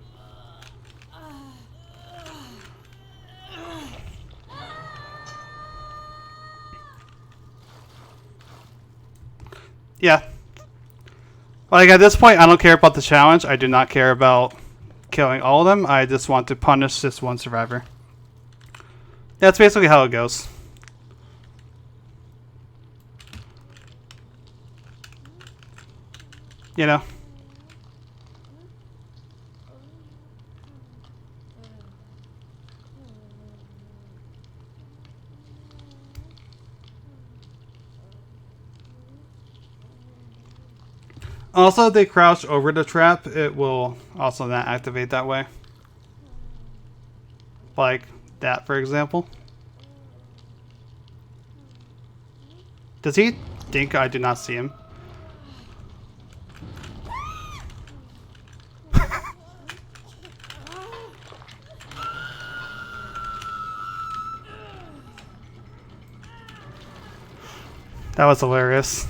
Yeah. Like, at this point, I don't care about the challenge. I do not care about killing all of them. I just want to punish this one survivor. That's basically how it goes. You know? Also, if they crouch over the trap, it will also not activate that way. Like that, for example. Does he think I do not see him? That was hilarious.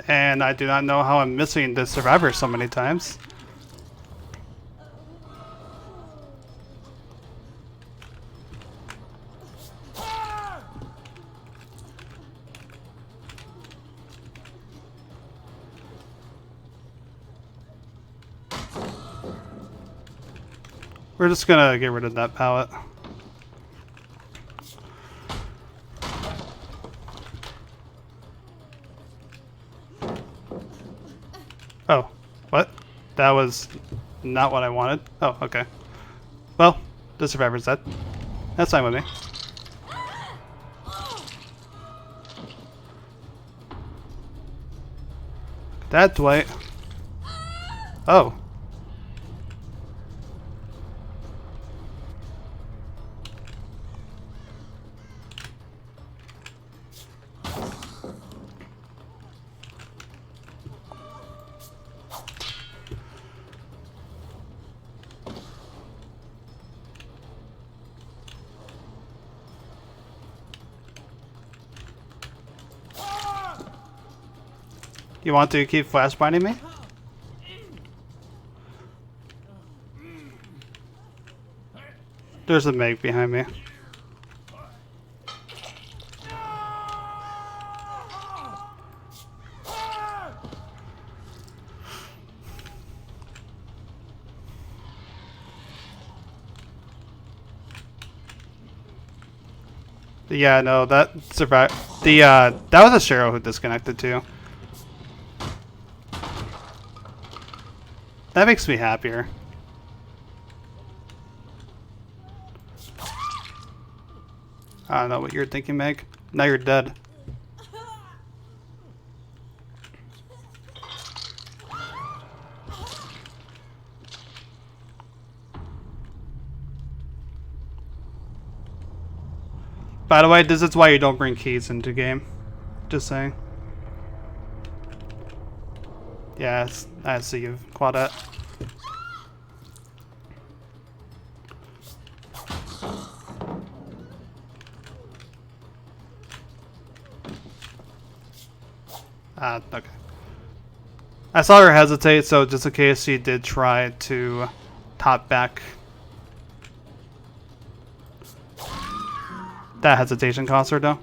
And I do not know how I'm missing this survivor so many times. We're just gonna get rid of that pallet. Oh, what? That was not what I wanted. Oh, okay. Well, the survivor's dead. That's fine with me. That Dwight. Oh. You want to keep flashbinding me? There's a Meg behind me. Yeah, no, that survived. That was a Cheryl who disconnected too. That makes me happier. I don't know what you're thinking, Meg. Now you're dead. By the way, this is why you don't bring keys into game. Just saying. Yes, I see you, Claudette. Okay. I saw her hesitate, so just in case she did try to top back. That hesitation cost her, though.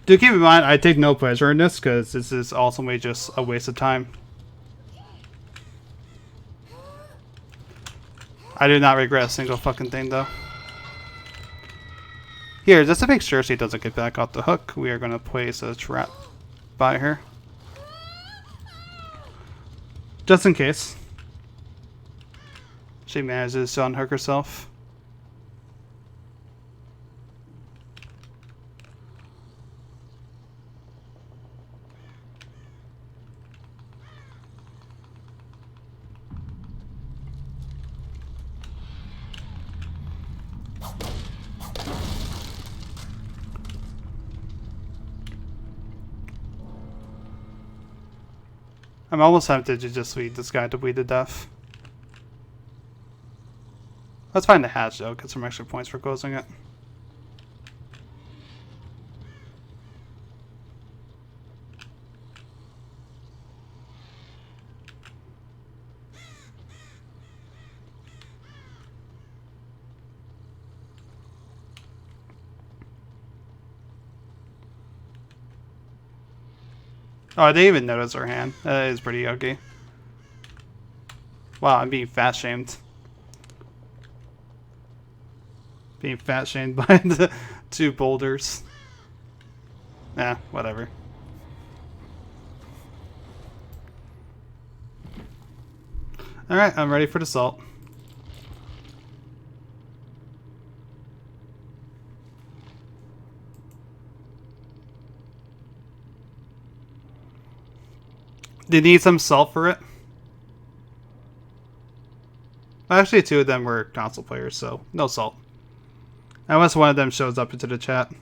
Do keep in mind, I take no pleasure in this, because this is ultimately just a waste of time. I do not regret a single fucking thing, though. Here, just to make sure she doesn't get back off the hook, we are going to place a trap by her. Just in case she manages to unhook herself. I'm almost tempted to just lead this guy to bleed to death. Let's find the hatch, though, get some extra points for closing it. Oh, I didn't even notice her hand. That is pretty ugly. Wow, I'm being fat shamed. Being fat shamed by the 2 boulders. Yeah, whatever. Alright, I'm ready for the salt. Do you need some salt for it? Actually, 2 of them were console players, so no salt. Unless one of them shows up into the chat.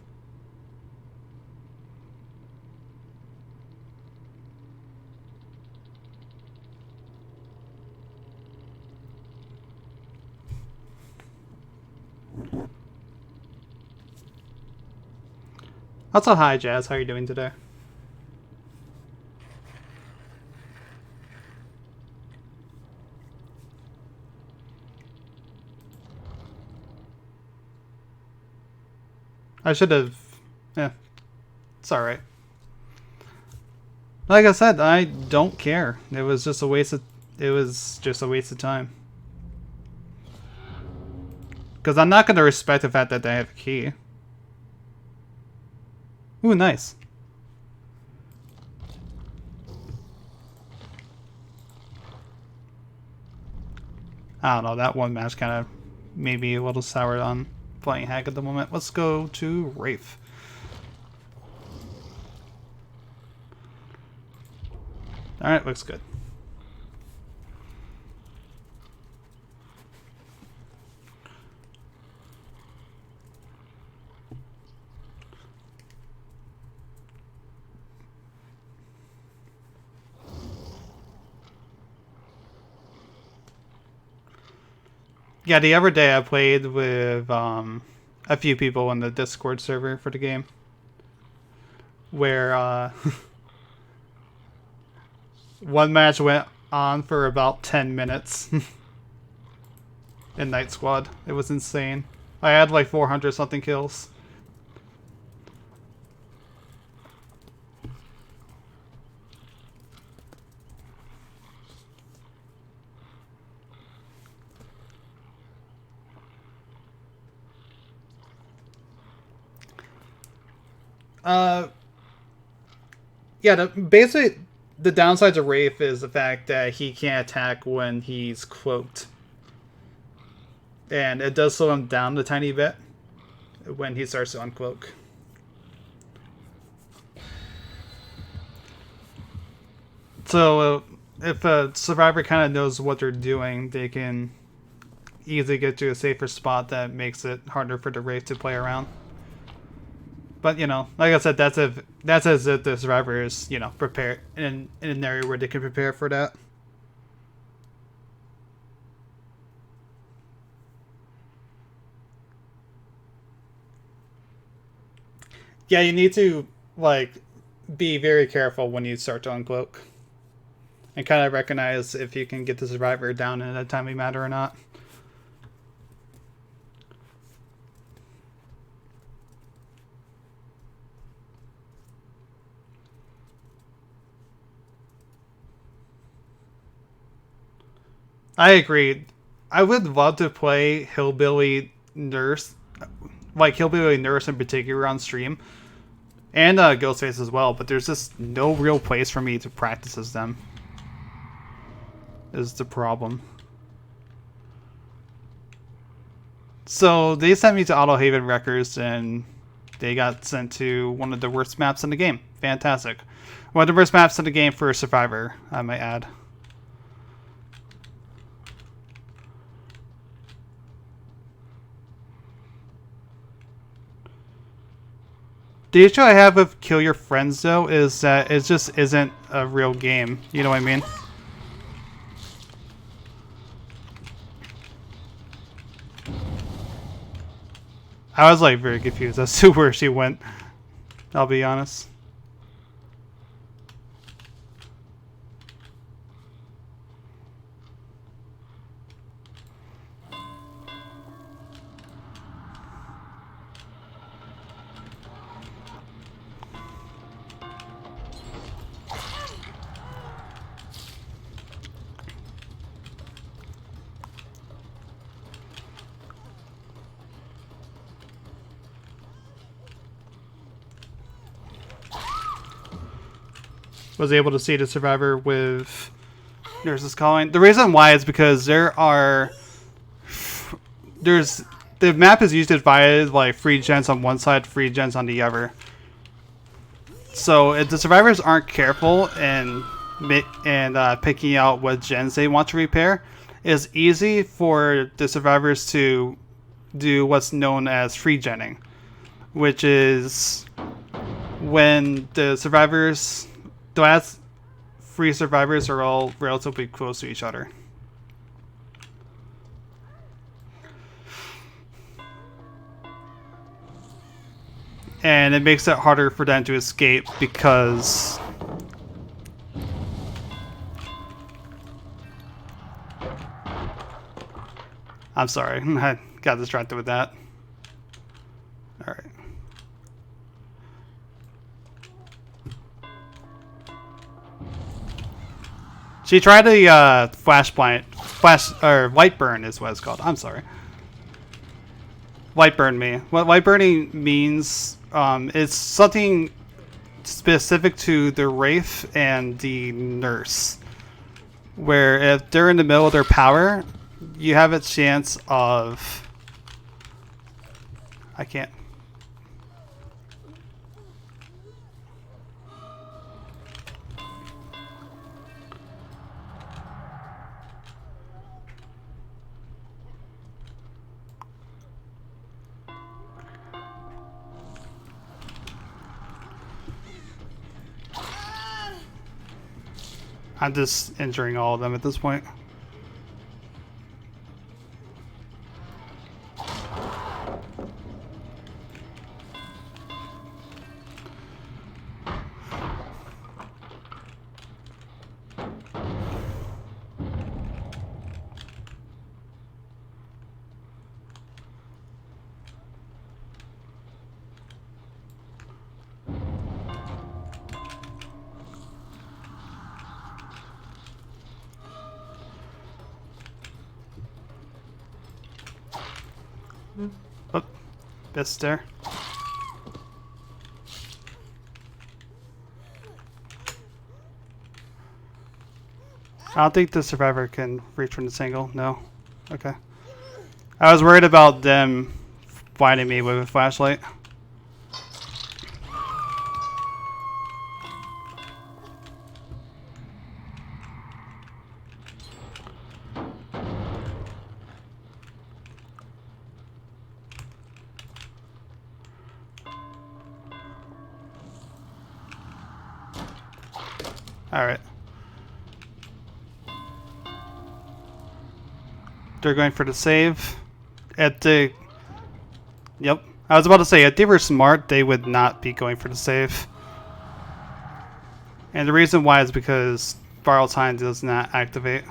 Also, hi Jazz, how are you doing today? I should have... Yeah. It's alright. Like I said, I don't care. It was just a waste of... It was just a waste of time. Because I'm not going to respect the fact that they have a key. Ooh, nice. I don't know, that one match kind of made me a little sour on playing Hack at the moment. Let's go to Wraith. Alright, looks good. Yeah, the other day I played with a few people on the Discord server for the game. Where one match went on for about 10 minutes. In Night Squad. It was insane. I had like 400 something kills. Yeah, basically, the downside to Wraith is the fact that he can't attack when he's cloaked. And it does slow him down a tiny bit when he starts to uncloak. So, if a survivor kind of knows what they're doing, they can easily get to a safer spot that makes it harder for the Wraith to play around. But, you know, like I said, that's as if the survivor is, you know, prepared in an area where they can prepare for that. Yeah, you need to like be very careful when you start to uncloak, and kind of recognize if you can get the survivor down in a timely manner or not. I agree. I would love to play Hillbilly Nurse, like Hillbilly Nurse in particular, on stream, and Ghostface as well. But there's just no real place for me to practice as them. Is the problem. So they sent me to Auto Haven Records, and they got sent to one of the worst maps in the game. Fantastic. One of the worst maps in the game for a survivor, I might add. The issue I have with Kill Your Friends, though, is that it just isn't a real game. You know what I mean? I was like very confused as to where she went. I'll be honest. Was able to see the survivor with Nurses Calling. The reason why is because the map is used to divide like free gens on one side, free gens on the other. So if the survivors aren't careful and picking out what gens they want to repair, it's easy for the survivors to do what's known as free genning, which is when the survivors, the last free survivors are all relatively close to each other. And it makes it harder for them to escape because I'm sorry, I got distracted with that. Alright. She tried a light burn is what it's called. I'm sorry. Light burn me. What light burning means, it's something specific to the Wraith and the Nurse, where if they're in the middle of their power, you have a chance of... I can't... I'm just injuring all of them at this point. Oh, that's there. I don't think the survivor can reach from this angle. No. Okay. I was worried about them finding me with a flashlight. Alright. They're going for the save. At the... Yep. I was about to say, if they were smart, they would not be going for the save. And the reason why is because Borrow Time does not activate.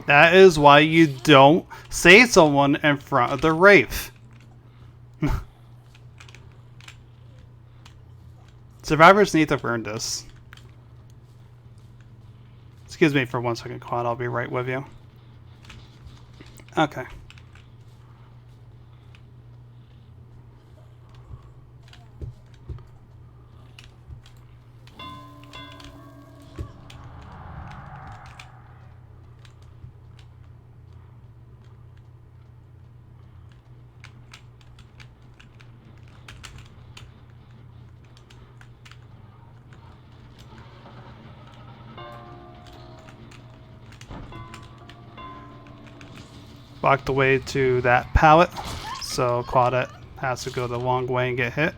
That is why you don't save someone in front of the Wraith. Survivors need to learn this. Excuse me for 1 second, Quad. I'll be right with you. Okay. Block the way to that pallet, so Claudette has to go the long way and get hit.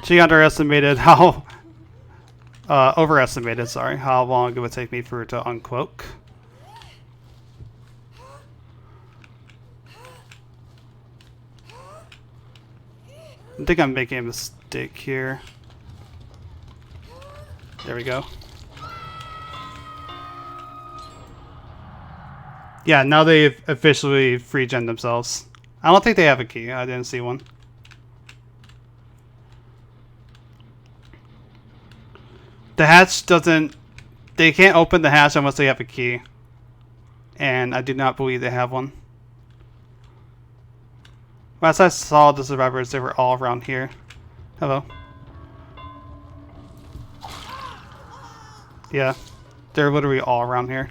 She underestimated how, overestimated, sorry, how long it would take me for her to uncloak. I think I'm making a mistake here. There we go. Yeah, now they've officially free-gen themselves. I don't think they have a key. I didn't see one. The hatch doesn't... They can't open the hatch unless they have a key. And I do not believe they have one. Last I saw the survivors, they were all around here. Hello. Yeah. They're literally all around here.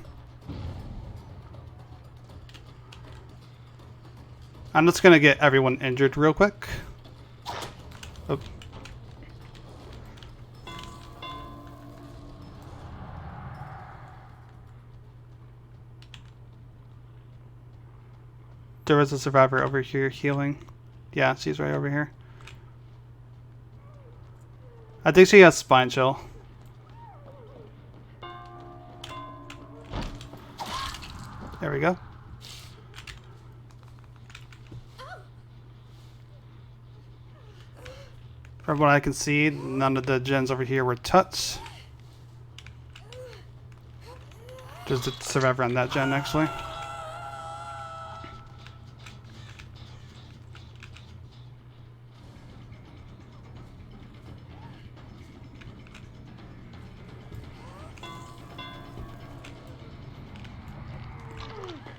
I'm just gonna get everyone injured real quick. Oh. There was a survivor over here healing. Yeah, she's right over here. I think she has spine chill. There we go. From what I can see, none of the gens over here were touched. There's a survivor on that gen, actually.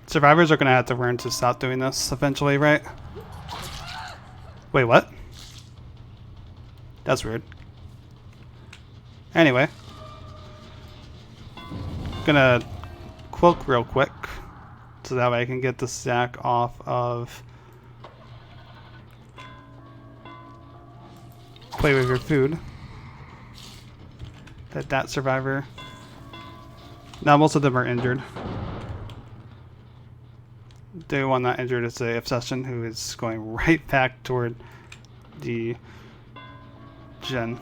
Survivors are going to have to learn to stop doing this eventually, right? Wait, what? That's weird. Anyway. Gonna cloak real quick. So that way I can get the sack off of... Play with your food. That survivor. Now most of them are injured. The one not injured is the Obsession, who is going right back toward the gen.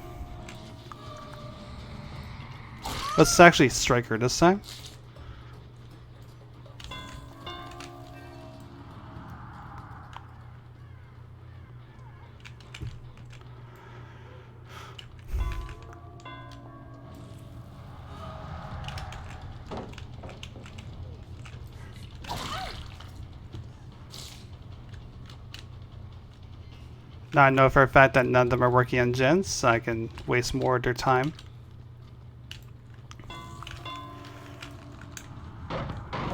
Let's actually strike her this time. Now I know for a fact that none of them are working on gens, so I can waste more of their time.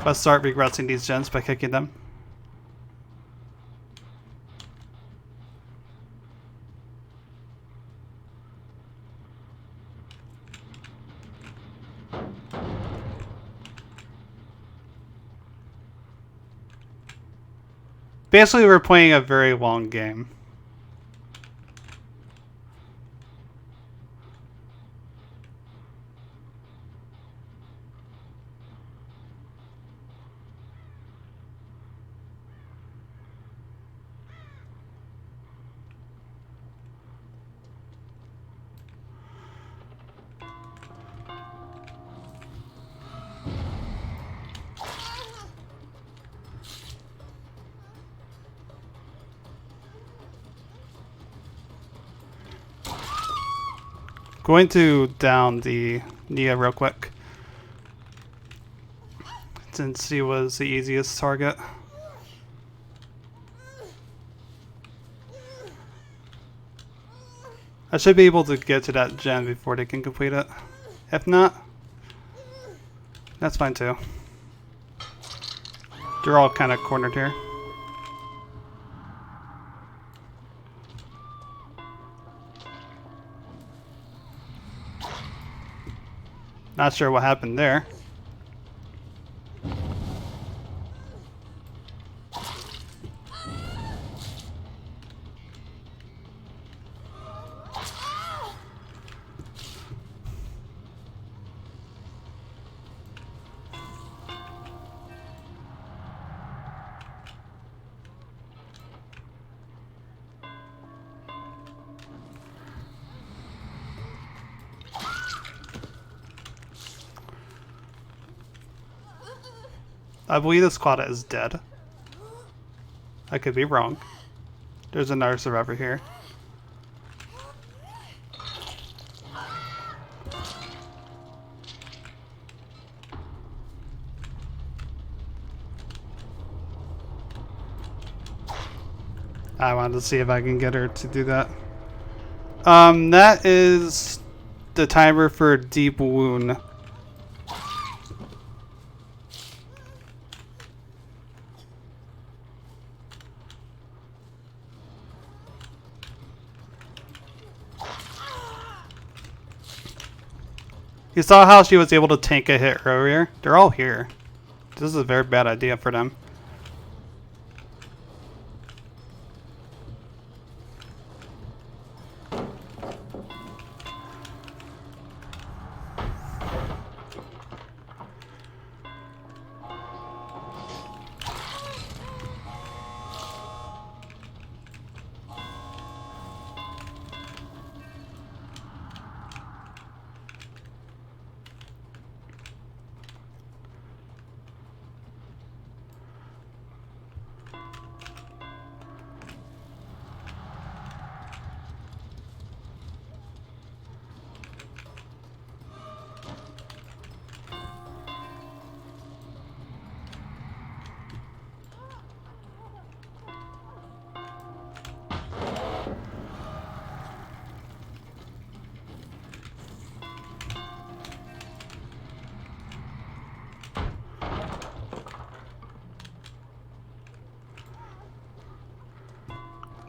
Let's start regressing these gens by kicking them. Basically, we're playing a very long game. Going to down the Nia real quick. Since he was the easiest target. I should be able to get to that gen before they can complete it. If not, that's fine too. They're all kind of cornered here. Not sure what happened there. I believe this Quada is dead. I could be wrong. There's another survivor here. I wanted to see if I can get her to do that. That is the timer for Deep Wound. You saw how she was able to tank a hit earlier? They're all here. This is a very bad idea for them.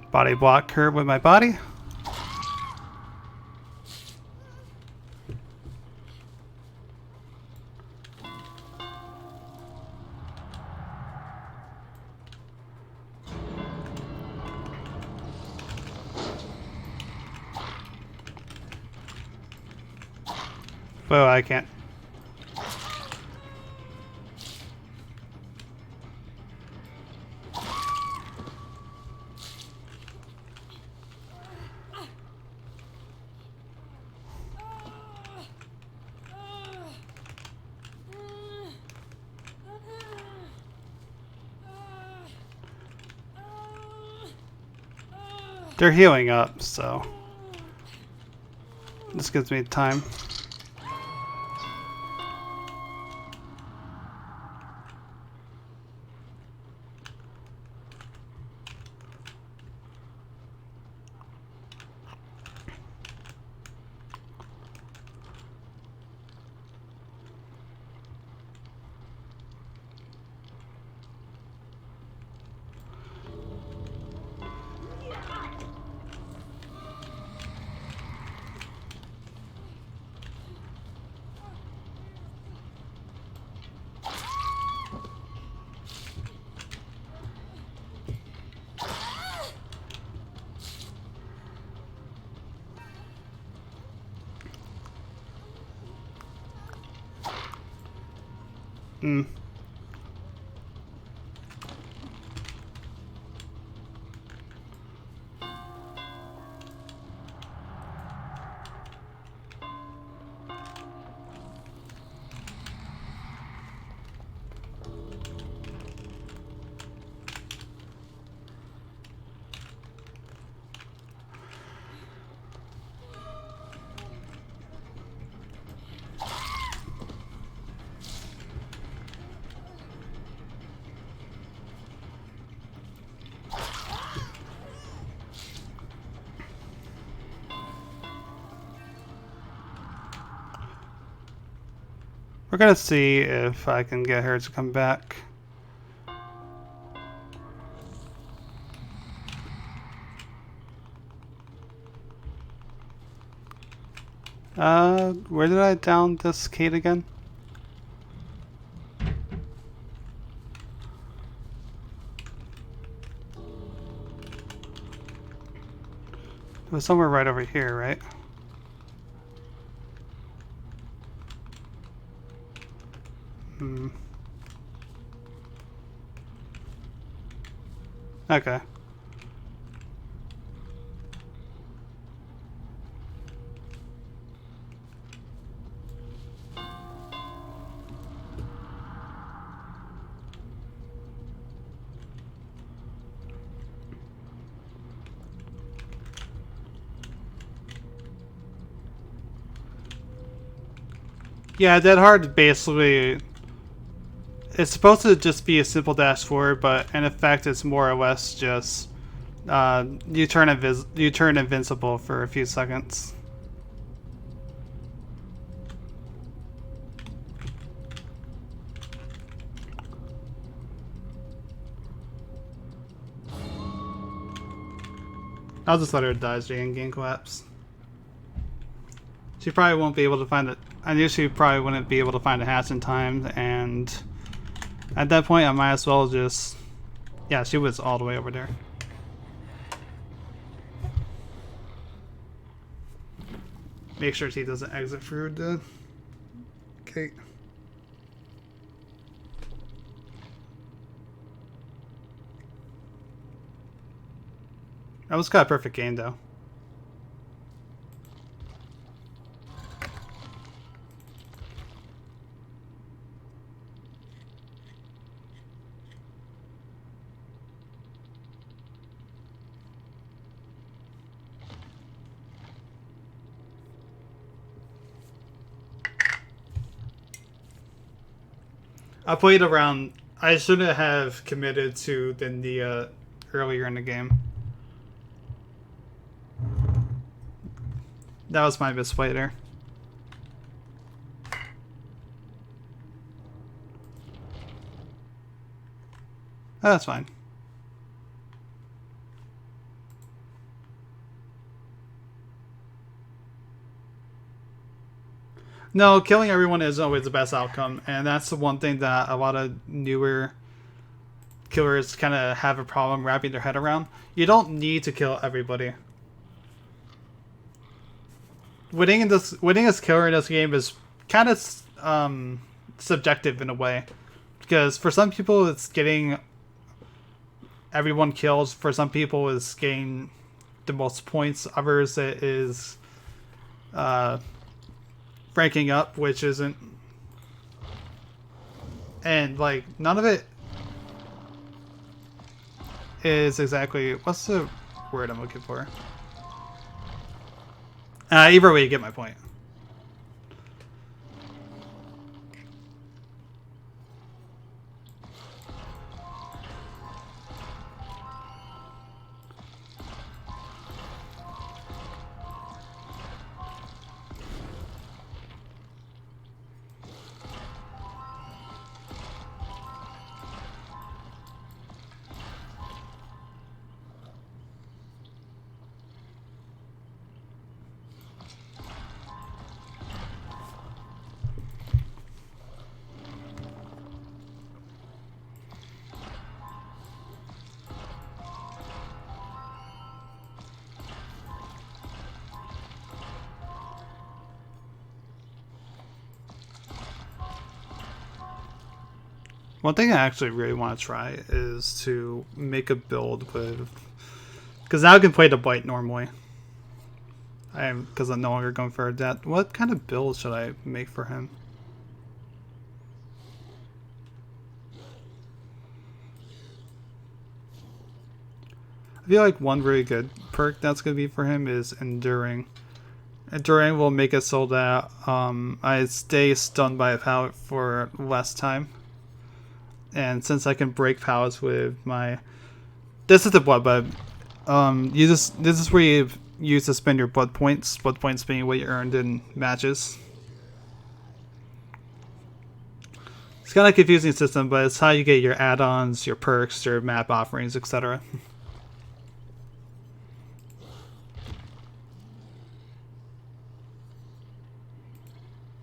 Body block her with my body. Whoa, I can't. They're healing up, so this gives me time. Hmm. We're gonna see if I can get her to come back. Where did I down this Kate again? It was somewhere right over here, right? Hmm. Okay. Yeah, Dead Hard basically, it's supposed to just be a simple dash forward, but in effect it's more or less just you turn invincible for a few seconds. I'll just let her die so you can game collapse. She probably won't be able to find it. I knew she probably wouldn't be able to find a hatch in time, and at that point I might as well just... Yeah, she was all the way over there. Make sure she doesn't exit through the gate. That was kind of a perfect game though. I played around. I shouldn't have committed to the Nia earlier in the game. That was my misplay there. Oh, that's fine. No, killing everyone is always the best outcome, and that's the one thing that a lot of newer killers kind of have a problem wrapping their head around. You don't need to kill everybody. Winning as killer in this game is kind of subjective in a way, because for some people it's getting everyone kills. For some people it's getting the most points. Others it is ranking up, which isn't, and like none of it is exactly, what's the word I'm looking for? Either way, you get my point. One thing I actually really want to try is to make a build with, because now I can play the Blight normally. Because I'm no longer going for adept. What kind of build should I make for him? I feel like one really good perk that's going to be for him is enduring. Enduring will make it so that I stay stunned by a pallet for less time. And since I can break pallets with my, this is the blood, but this is where you use to spend your blood points. Blood points being what you earned in matches. It's kind of a confusing system, but it's how you get your add-ons, your perks, your map offerings, etc.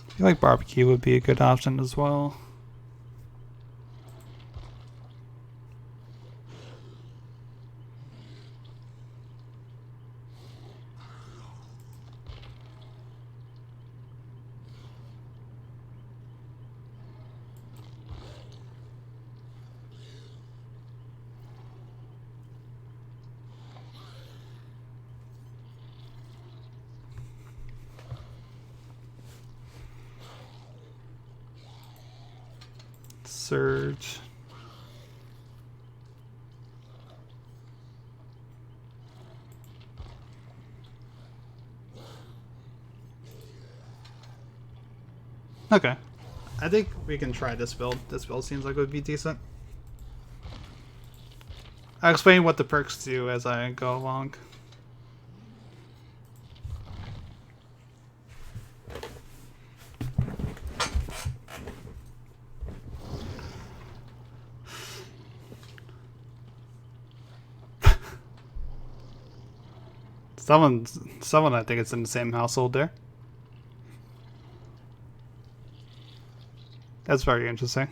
I feel like barbecue would be a good option as well. Surge. Okay. I think we can try this build. This build seems like it would be decent. I'll explain what the perks do as I go along. Someone I think it's in the same household there. That's very interesting.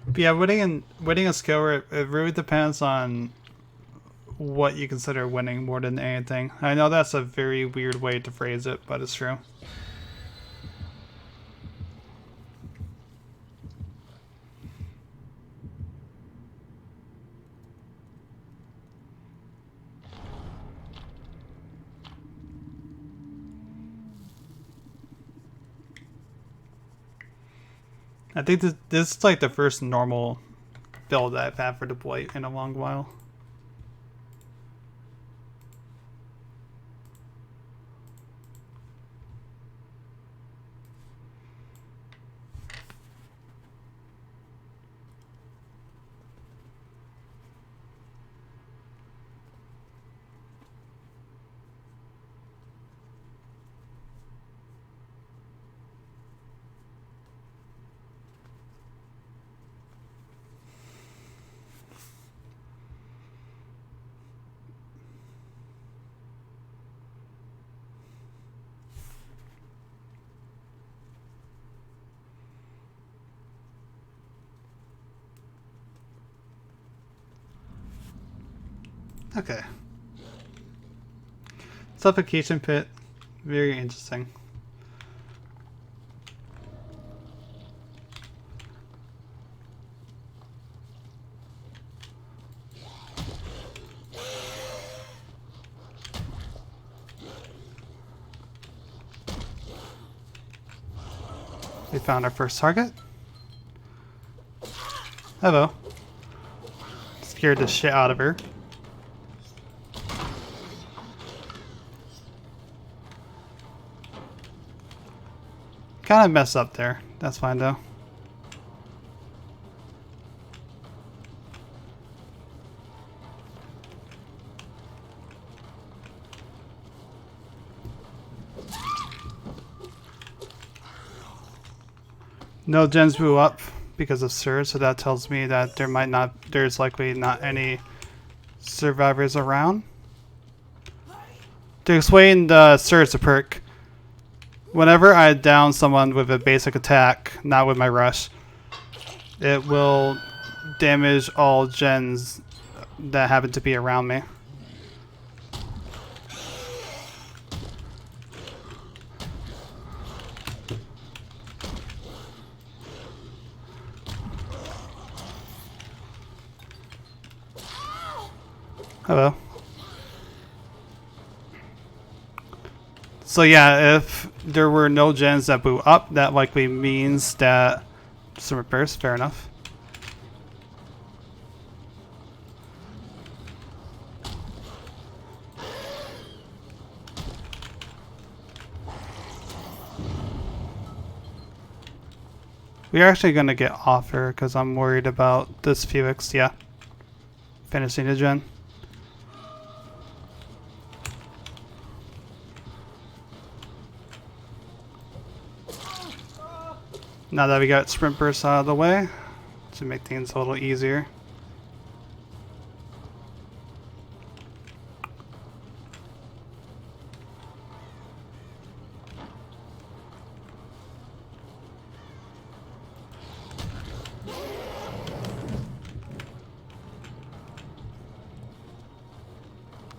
But yeah, winning a skill, it really depends on what you consider winning more than anything. I know that's a very weird way to phrase it, but it's true. I think this is like the first normal build that I've had for the Blight in a long while. Okay. Suffocation pit. Very interesting. We found our first target. Hello. Scared the shit out of her. Kind of messed up there. That's fine though. No gens blew up because of Surge, so that tells me that there's likely not any survivors around. To explain the Surge perk, whenever I down someone with a basic attack, not with my rush, it will damage all gens that happen to be around me. Hello. So yeah, if there were no gens that blew up, that likely means that some repairs, fair enough. We're actually going to get off her because I'm worried about this Felix, yeah. Finishing the gen. Now that we got sprint bursts out of the way, to make things a little easier.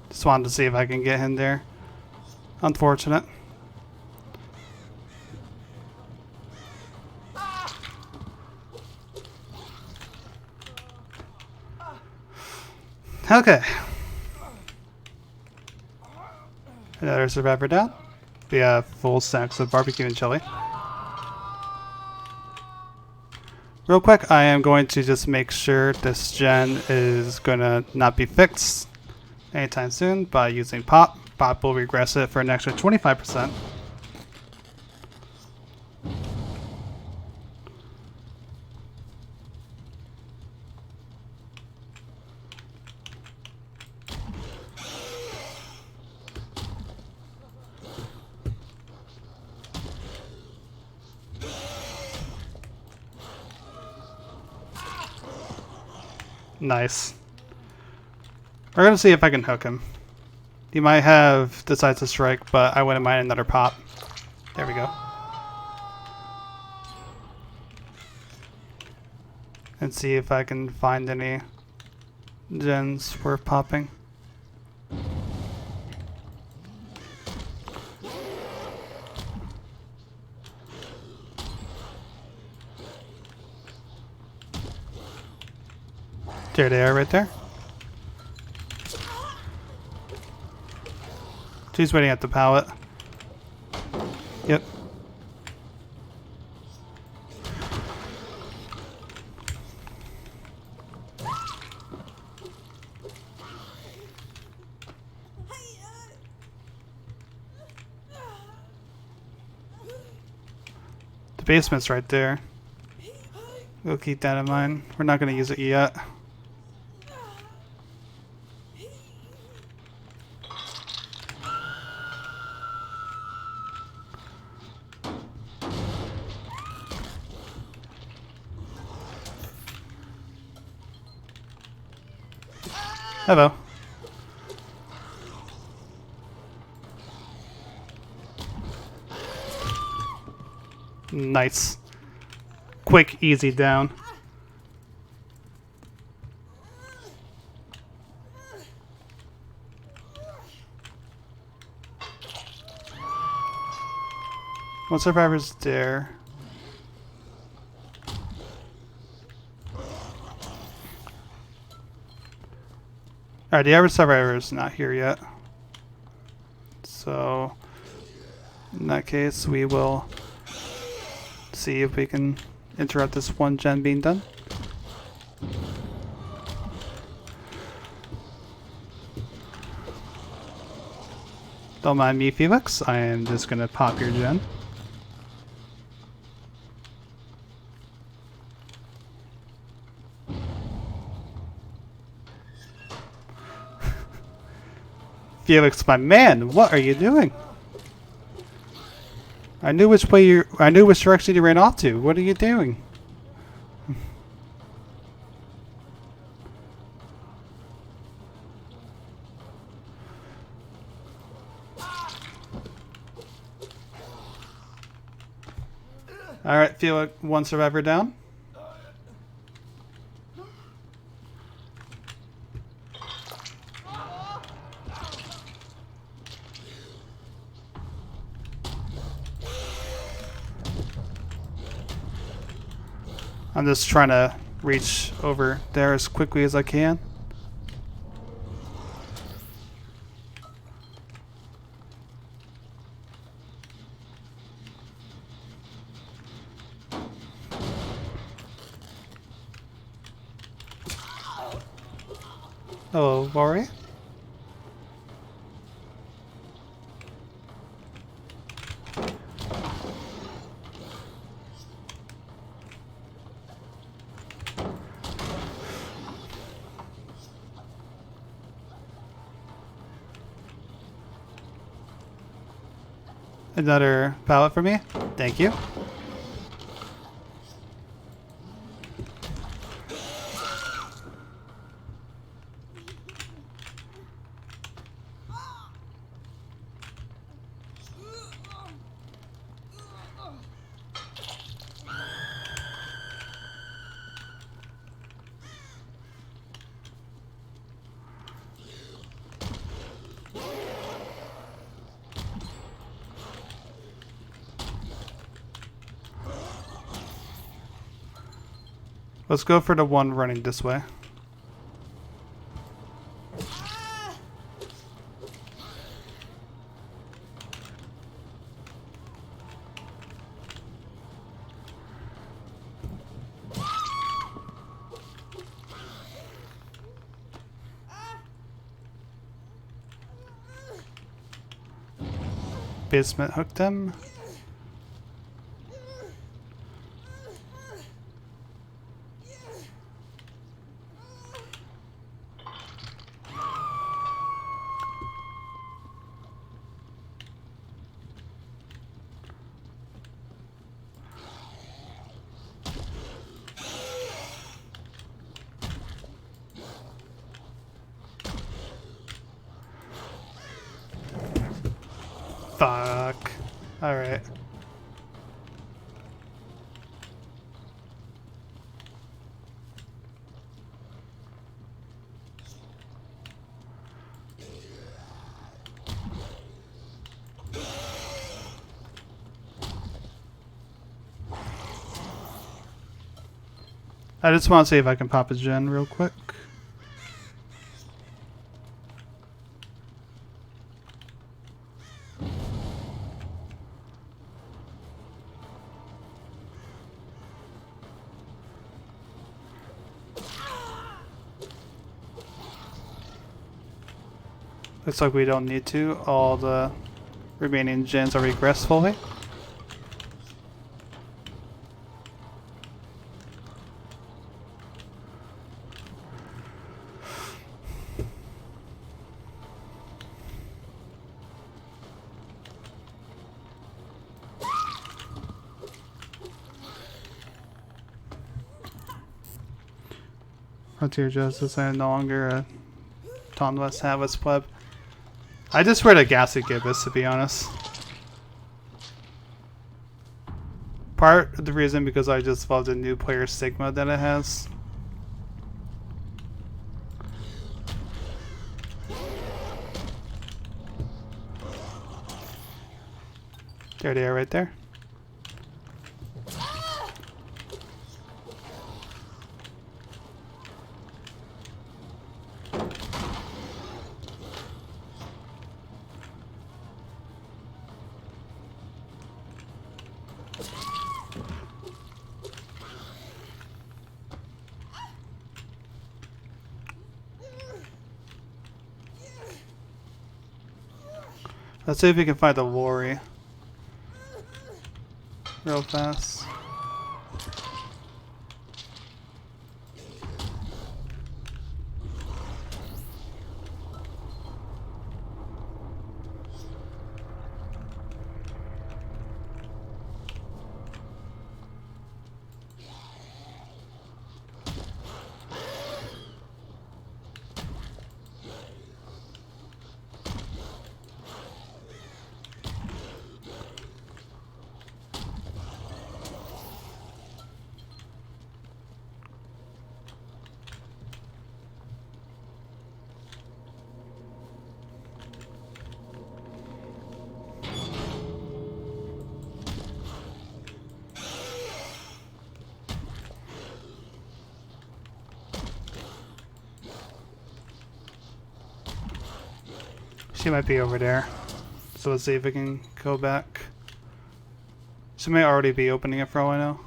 Just wanted to see if I can get him there. Unfortunate. Okay. Another survivor down. We have full stacks of barbecue and chili. Real quick, I am going to just make sure this gen is going to not be fixed anytime soon by using Pop. Pop will regress it for an extra 25%. Nice. We're gonna see if I can hook him. He might have decided to strike, but I wouldn't mind another pop. There we go. And see if I can find any gens worth popping. There they are right there. She's waiting at the pallet. Yep. The basement's right there. We'll keep that in mind. We're not going to use it yet. Hello. Nice. Quick, easy down. One survivor's there. Alright, the average survivor is not here yet. So, in that case, we will see if we can interrupt this one gen being done. Don't mind me, Felix. I am just gonna pop your gen. Felix, my man, what are you doing? I knew which direction you ran off to. What are you doing? Alright, Felix, one survivor down. I'm just trying to reach over there as quickly as I can. Hello, Lori. Another pallet for me. Thank you. Let's go for the one running this way. Basement hooked him. Fuck. Alright. I just want to see if I can pop a gen real quick. Looks like we don't need to. All the remaining gens are regressed fully. Frontier Justice, I am no longer a Tonless Havas pleb. I just read a Ghastly Gibbous, to be honest. Part of the reason because I just love the new player stigma that it has. There they are right there. Let's see if we can find the Lori real fast. She might be over there. So let's see if we can go back. She may already be opening it for all I know.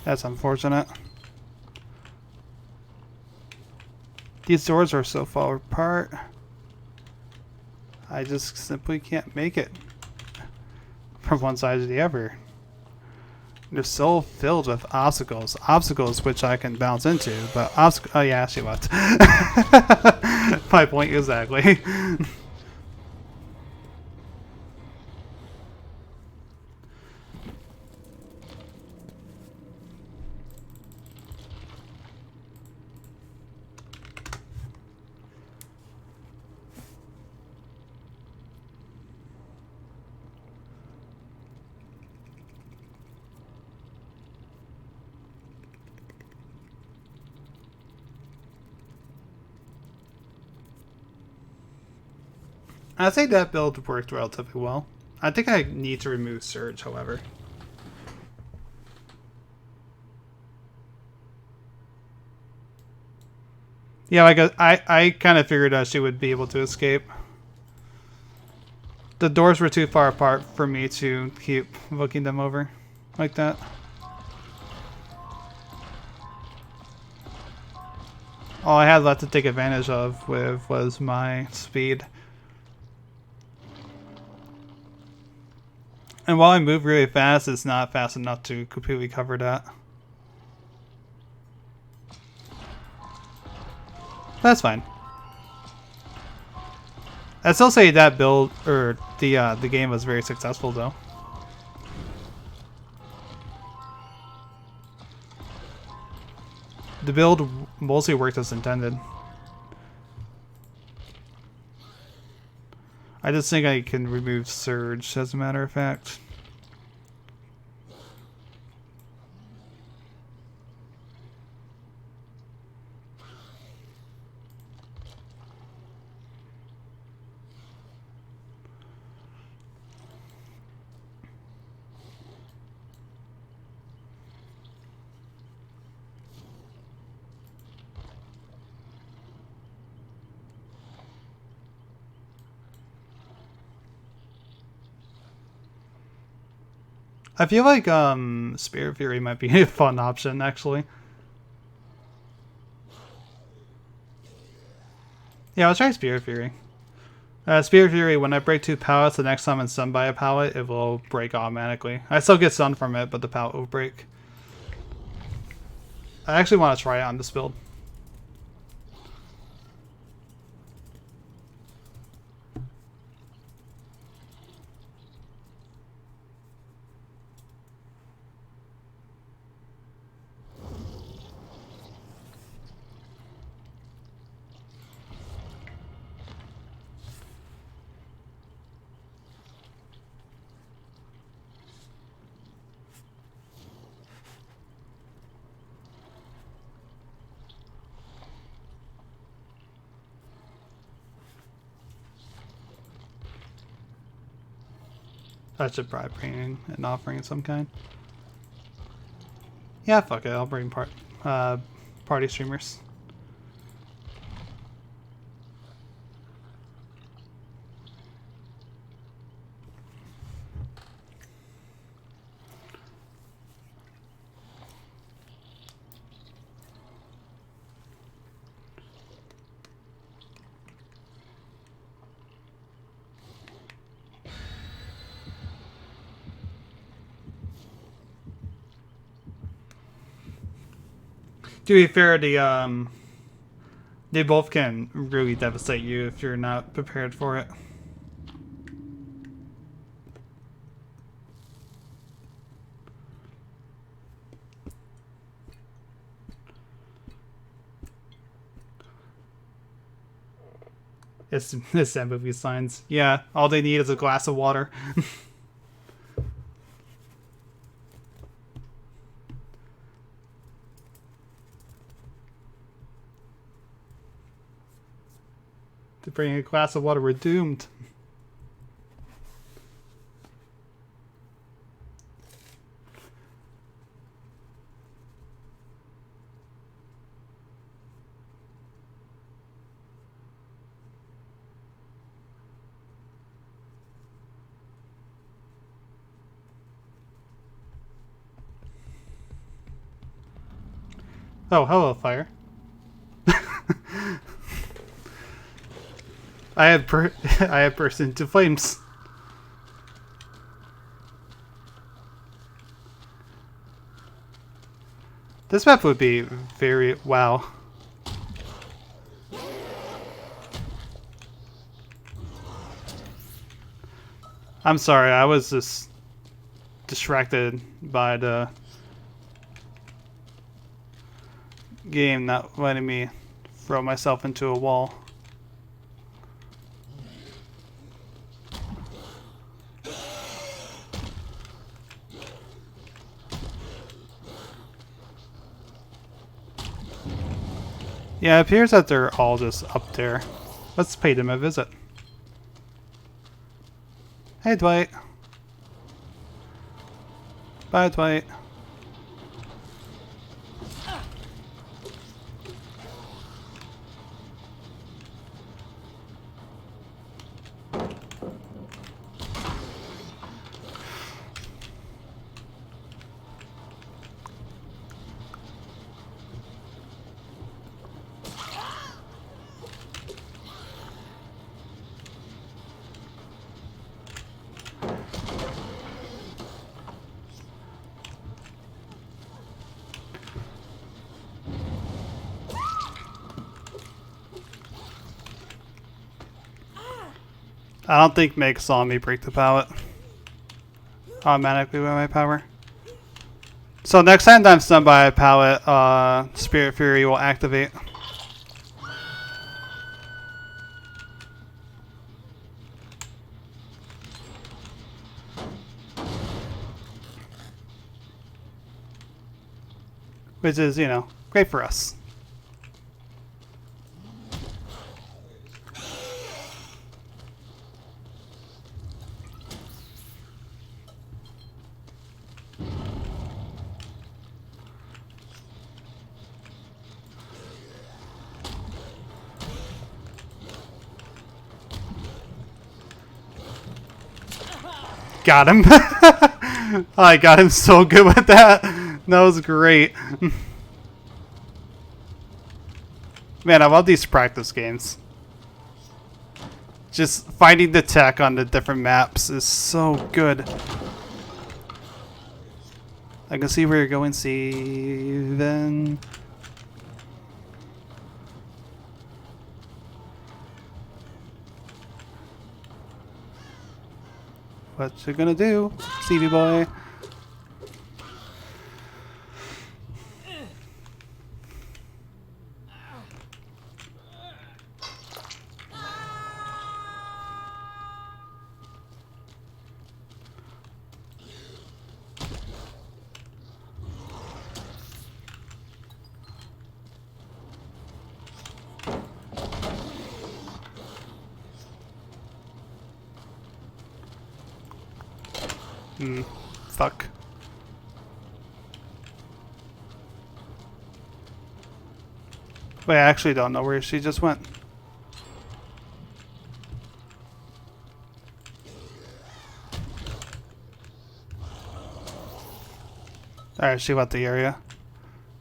That's unfortunate. These doors are so far apart. I just simply can't make it from one side to the other. They're so filled with obstacles. Obstacles which I can bounce into, but oh yeah, she left. My point exactly. I think that build worked relatively well. I think I need to remove Surge, however. Yeah, like I kind of figured that she would be able to escape. The doors were too far apart for me to keep looking them over like that. All I had left to take advantage of was my speed. And while I move really fast, it's not fast enough to completely cover that. That's fine. I'd still say that build, or the game was very successful though. The build mostly worked as intended. I just think I can remove Surge, as a matter of fact. I feel like Spirit Fury might be a fun option, actually. Yeah, I'll try Spirit Fury. Spirit Fury, when I break 2 pallets, the next time I'm stunned by a pallet, it will break automatically. I still get stunned from it, but the pallet will break. I actually want to try it on this build. I should probably bring an offering of some kind. Yeah, fuck it. I'll bring party streamers. To be fair, they both can really devastate you if you're not prepared for it. It's that movie signs. Yeah, all they need is a glass of water. To bring a glass of water, we're doomed. Oh, hello, fire. I have burst into flames. This map would be very wow. I'm sorry, I was just distracted by the game not letting me throw myself into a wall. Yeah, it appears that they're all just up there. Let's pay them a visit. Hey, Dwight. Bye, Dwight. I don't think Meg saw me break the pallet automatically with my power. So next time I'm stunned by a pallet, Spirit Fury will activate. Which is, you know, great for us. Got him. I got him so good with that. That was great. Man, I love these practice games. Just finding the tech on the different maps is so good. I can see where you're going, Steven. What you gonna do, Stevie boy? Fuck. Wait, I actually don't know where she just went. Alright, she left the area.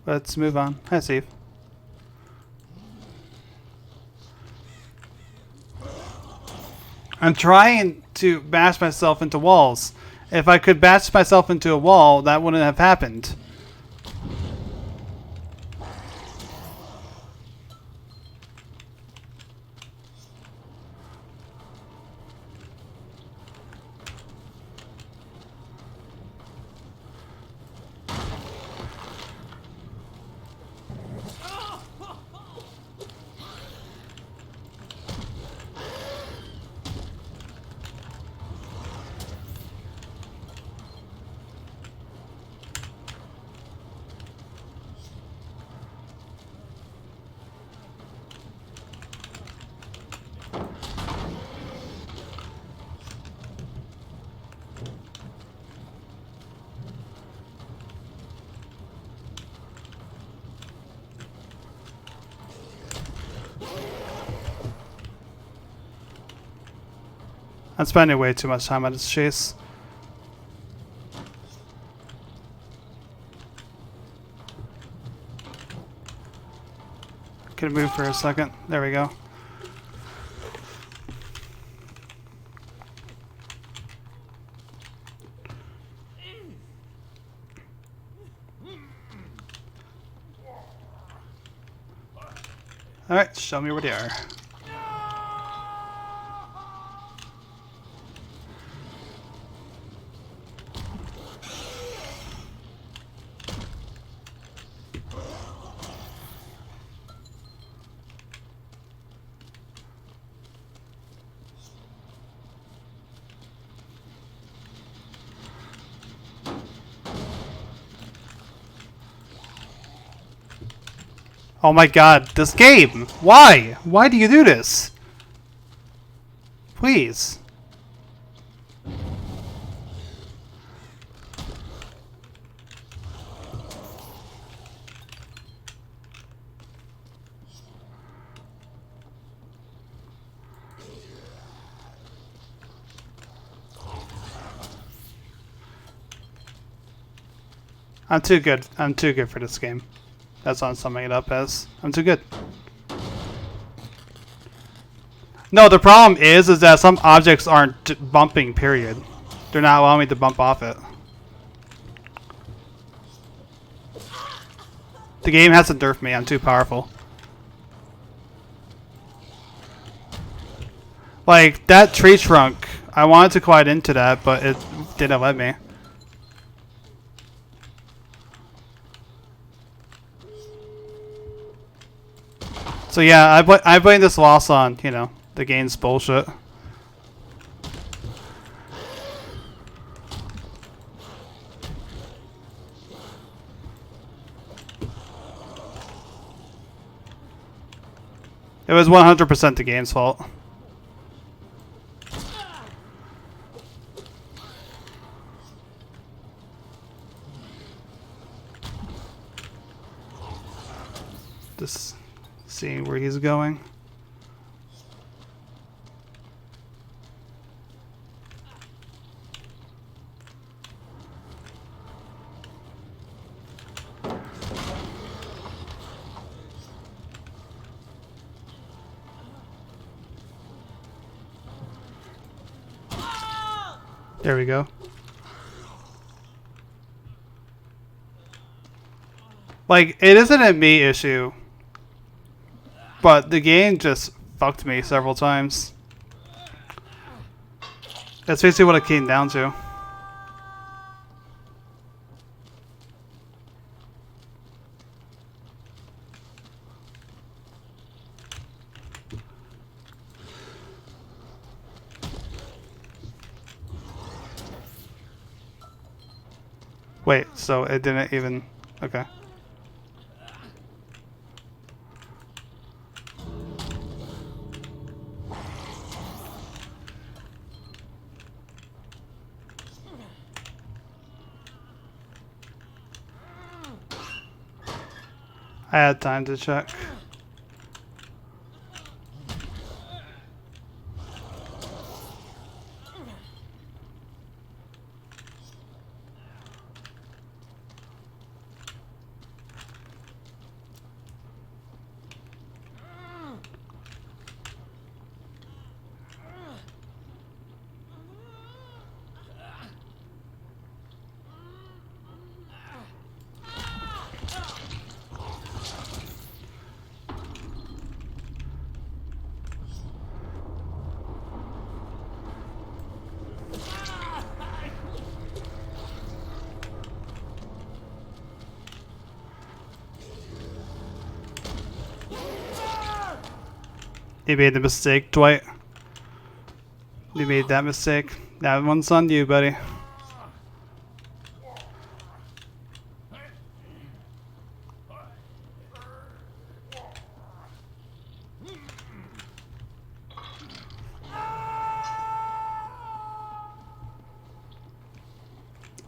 Let's move on. Hi, Steve. I'm trying to bash myself into walls. If I could bash myself into a wall, that wouldn't have happened. I'm spending way too much time on this chase. Can I move for a second? There we go. Alright, show me where they are. Oh my god, this game! Why? Why do you do this? Please. I'm too good. I'm too good for this game. That's what I'm summing it up as. I'm too good. No, the problem is that some objects aren't bumping, period. They're not allowing me to bump off it. The game hasn't nerfed me. I'm too powerful. Like, that tree trunk, I wanted to glide into that, but it didn't let me. So yeah, I blame this loss on, you know, the game's bullshit. It was 100% the game's fault. Just seeing where he's going. There we go. Like, it isn't a me issue, but the game just fucked me several times. That's basically what it came down to. Wait, so it didn't even... Okay. I had time to check. You made the mistake, Dwight. You made that mistake. That one's on you, buddy.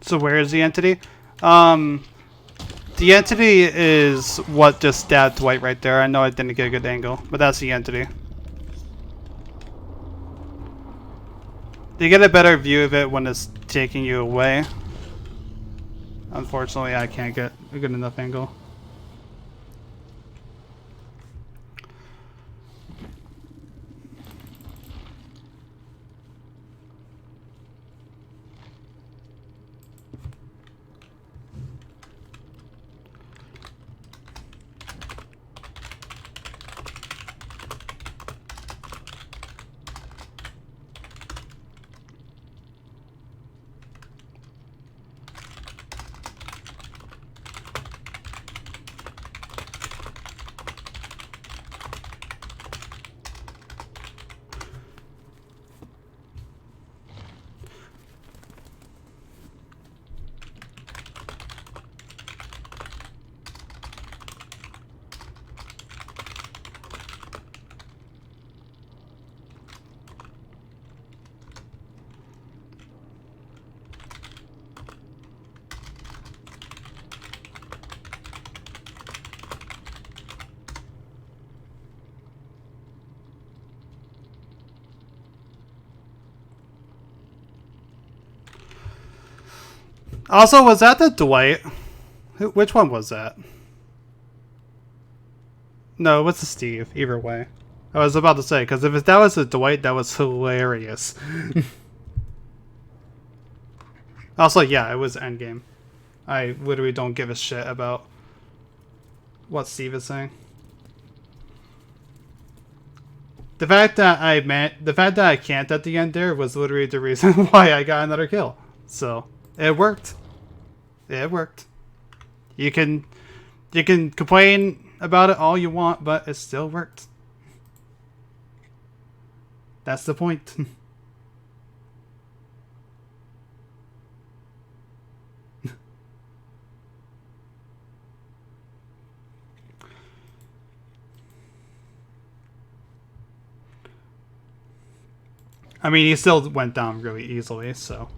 So where is the entity? The entity is what just stabbed Dwight right there. I know I didn't get a good angle, but that's the entity. You get a better view of it when it's taking you away. Unfortunately, I can't get a good enough angle. Also, was that the Dwight? Which one was that? No, it was the Steve. Either way. I was about to say, because if that was the Dwight, that was hilarious. Also, yeah, it was Endgame. I literally don't give a shit about what Steve is saying. The fact that I can't at the end there was literally the reason why I got another kill. So it worked. It worked. You can complain about it all you want, but it still worked. That's the point. I mean, he still went down really easily, so.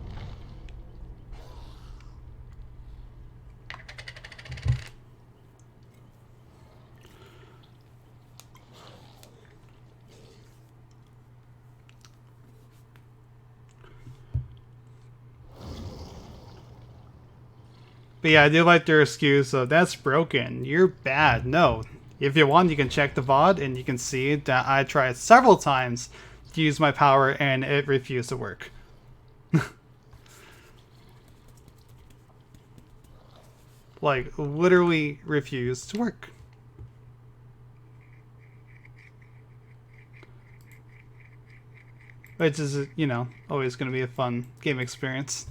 But yeah, I do like their excuse of, that's broken, you're bad. No. If you want, you can check the VOD and you can see that I tried several times to use my power and it refused to work. Like, literally refused to work. Which is, you know, always going to be a fun game experience.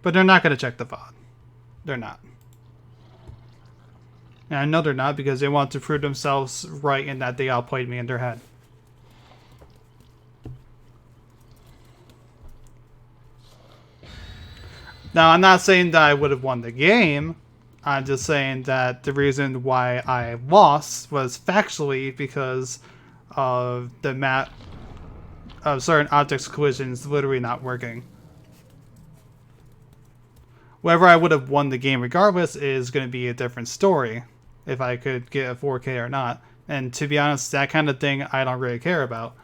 But they're not going to check the VOD. They're not. And I know they're not because they want to prove themselves right in that they outplayed me in their head. Now, I'm not saying that I would have won the game. I'm just saying that the reason why I lost was factually because of the map of certain objects collisions literally not working. Whether I would have won the game regardless is going to be a different story, if I could get a 4K or not. And to be honest, that kind of thing I don't really care about.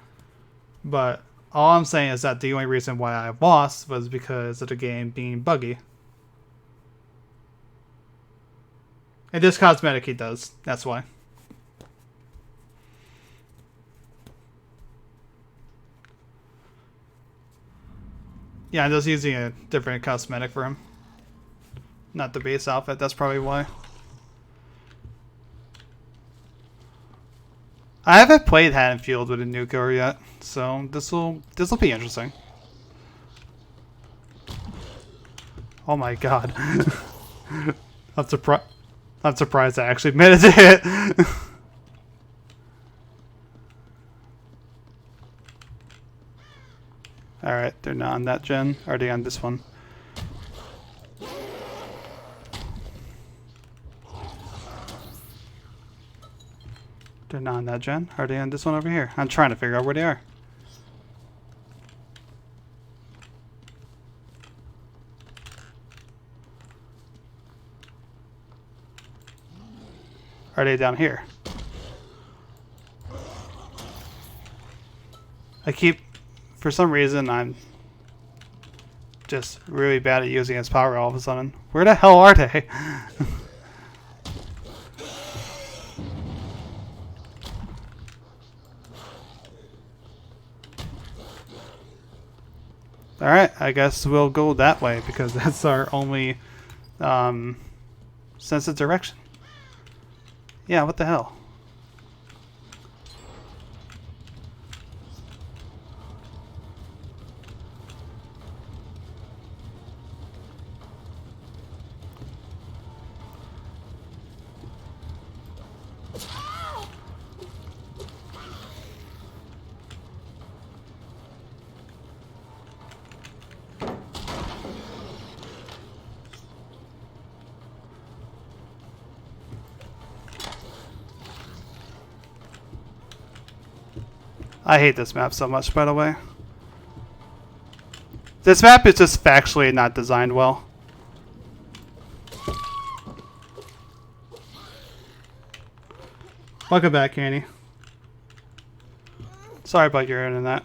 But all I'm saying is that the only reason why I lost was because of the game being buggy. And this cosmetic he does, that's why. Yeah, I'm just using a different cosmetic for him. Not the base outfit, that's probably why. I haven't played Haddonfield with a Nykky yet, so this'll be interesting. Oh my god. I'm surprised I actually managed to hit. Alright, they're not on that gen. Are they on this one? They're not on that gen. Are they on this one over here? I'm trying to figure out where they are. Are they down here? For some reason, I'm just really bad at using its power all of a sudden. Where the hell are they? Alright, I guess we'll go that way because that's our only sense of direction. Yeah, what the hell? I hate this map so much, by the way. This map is just factually not designed well. Welcome back, Annie. Sorry about your internet.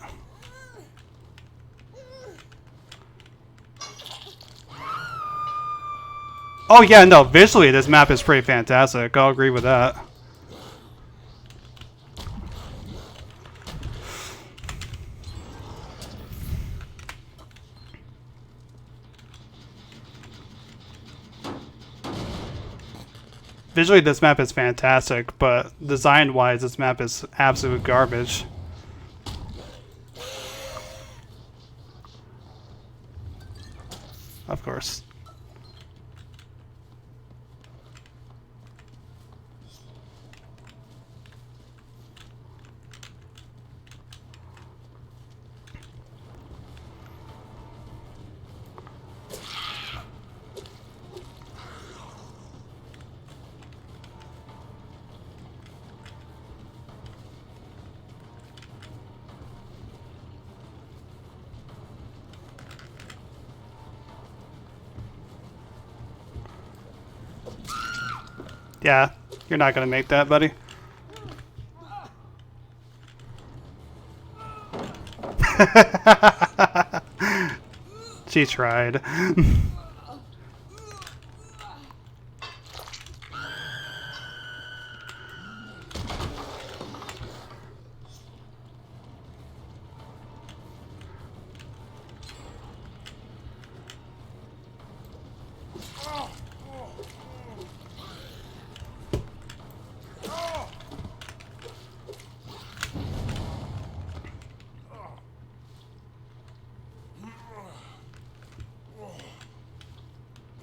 Oh yeah, no, visually this map is pretty fantastic. I'll agree with that. Visually, this map is fantastic, but design-wise, this map is absolute garbage. Of course. Yeah, you're not gonna make that, buddy. She tried.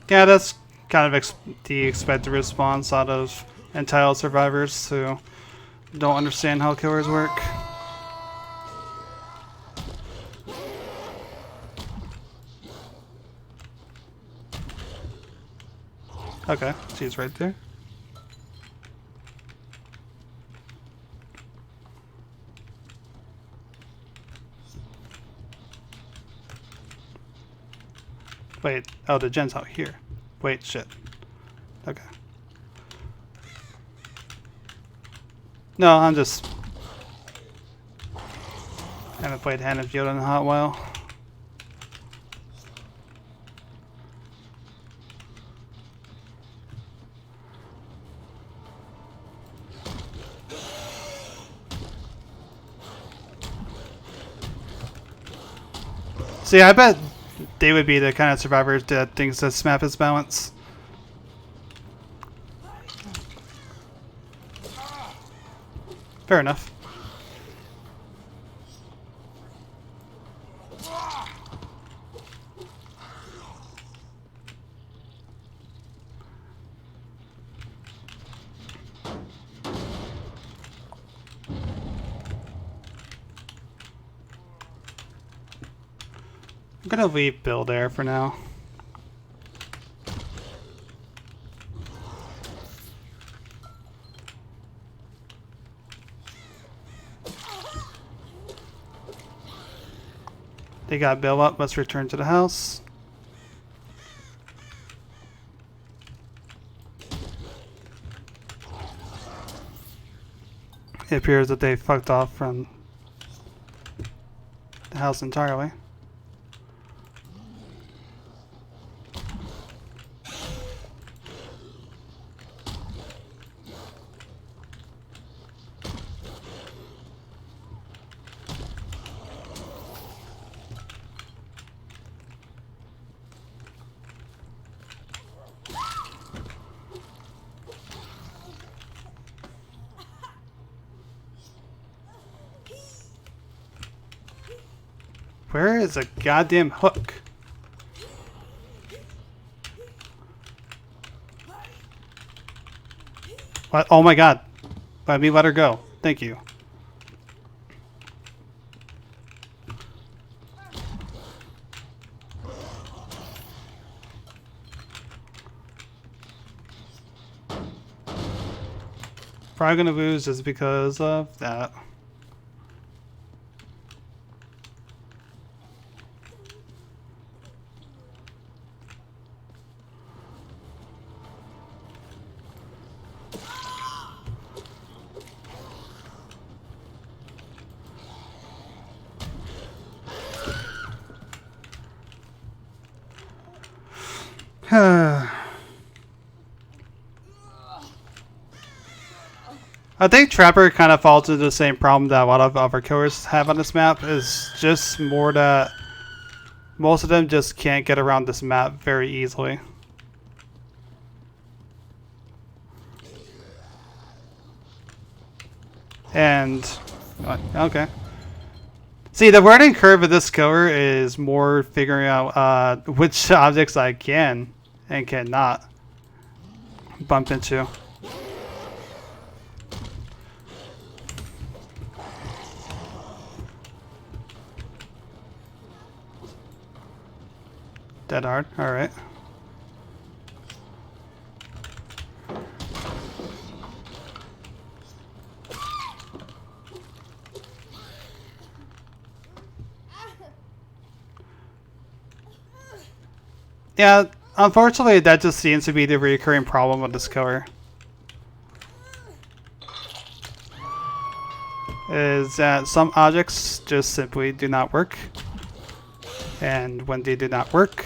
Yeah, that's kind of the expected response out of entitled survivors who don't understand how killers work. Okay, she's right there. Wait, oh, the gen's out here. Wait, shit. Okay. No, I'm just... haven't played Hand of Field in a hot while. See, I bet they would be the kind of survivors that thinks this map is balanced. Fair enough. I'm gonna leave Bill there for now. They got Bill up. Let's return to the house. It appears that they fucked off from the house entirely. Where is a goddamn hook? What? Oh my god. Let me let her go. Thank you. Probably gonna lose just because of that. I think Trapper kind of falls into the same problem that a lot of other killers have on this map. Is just more that most of them just can't get around this map very easily. And okay. See, the learning curve of this killer is more figuring out which objects I can and cannot bump into. Dead hard, alright. Yeah, unfortunately that just seems to be the recurring problem with this killer. Is that some objects just simply do not work. And when they do not work,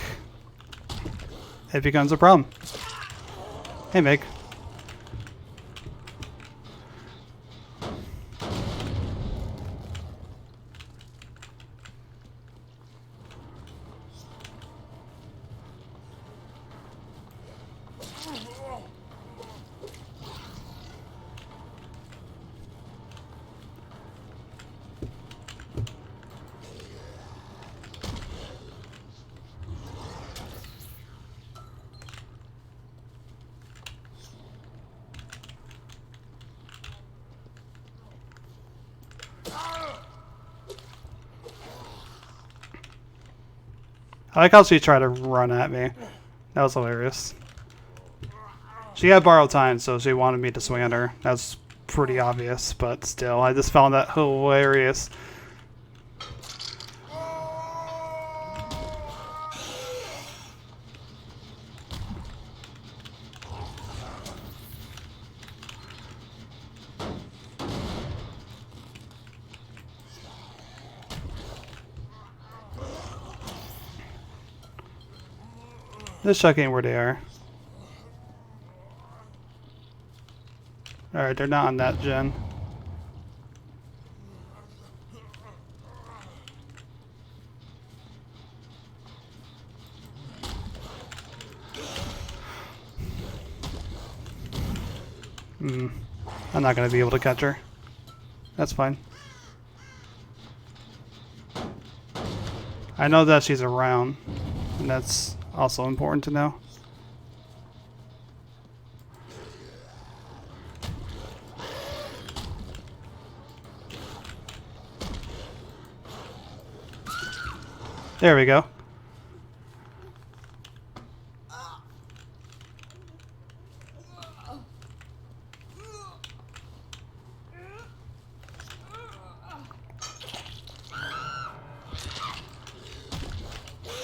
it becomes a problem. Hey Meg. I like how she tried to run at me. That was hilarious. She had borrowed time, so she wanted me to swing at her. That's pretty obvious, but still, I just found that hilarious. Just checking where they are. Alright, they're not on that gen. I'm not gonna be able to catch her. That's fine. I know that she's around, and that's also important to know. There we go.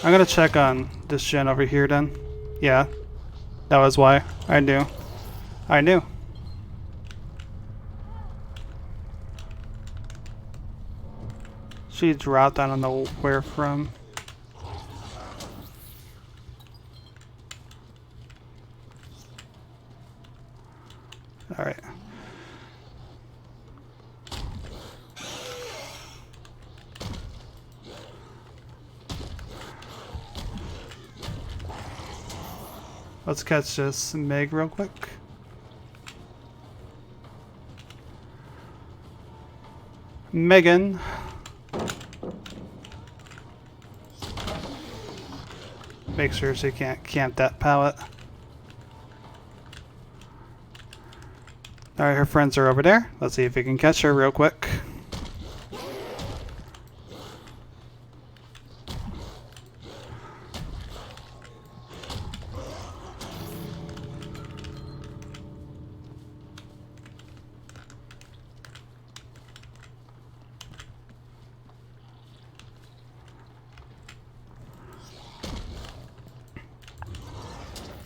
I'm gonna check on this gen over here then. Yeah, that was why. I knew. I knew. She dropped, I don't know where from. Alright. Let's catch this Meg real quick. Megan. Make sure she can't camp that pallet. Alright, her friends are over there. Let's see if we can catch her real quick.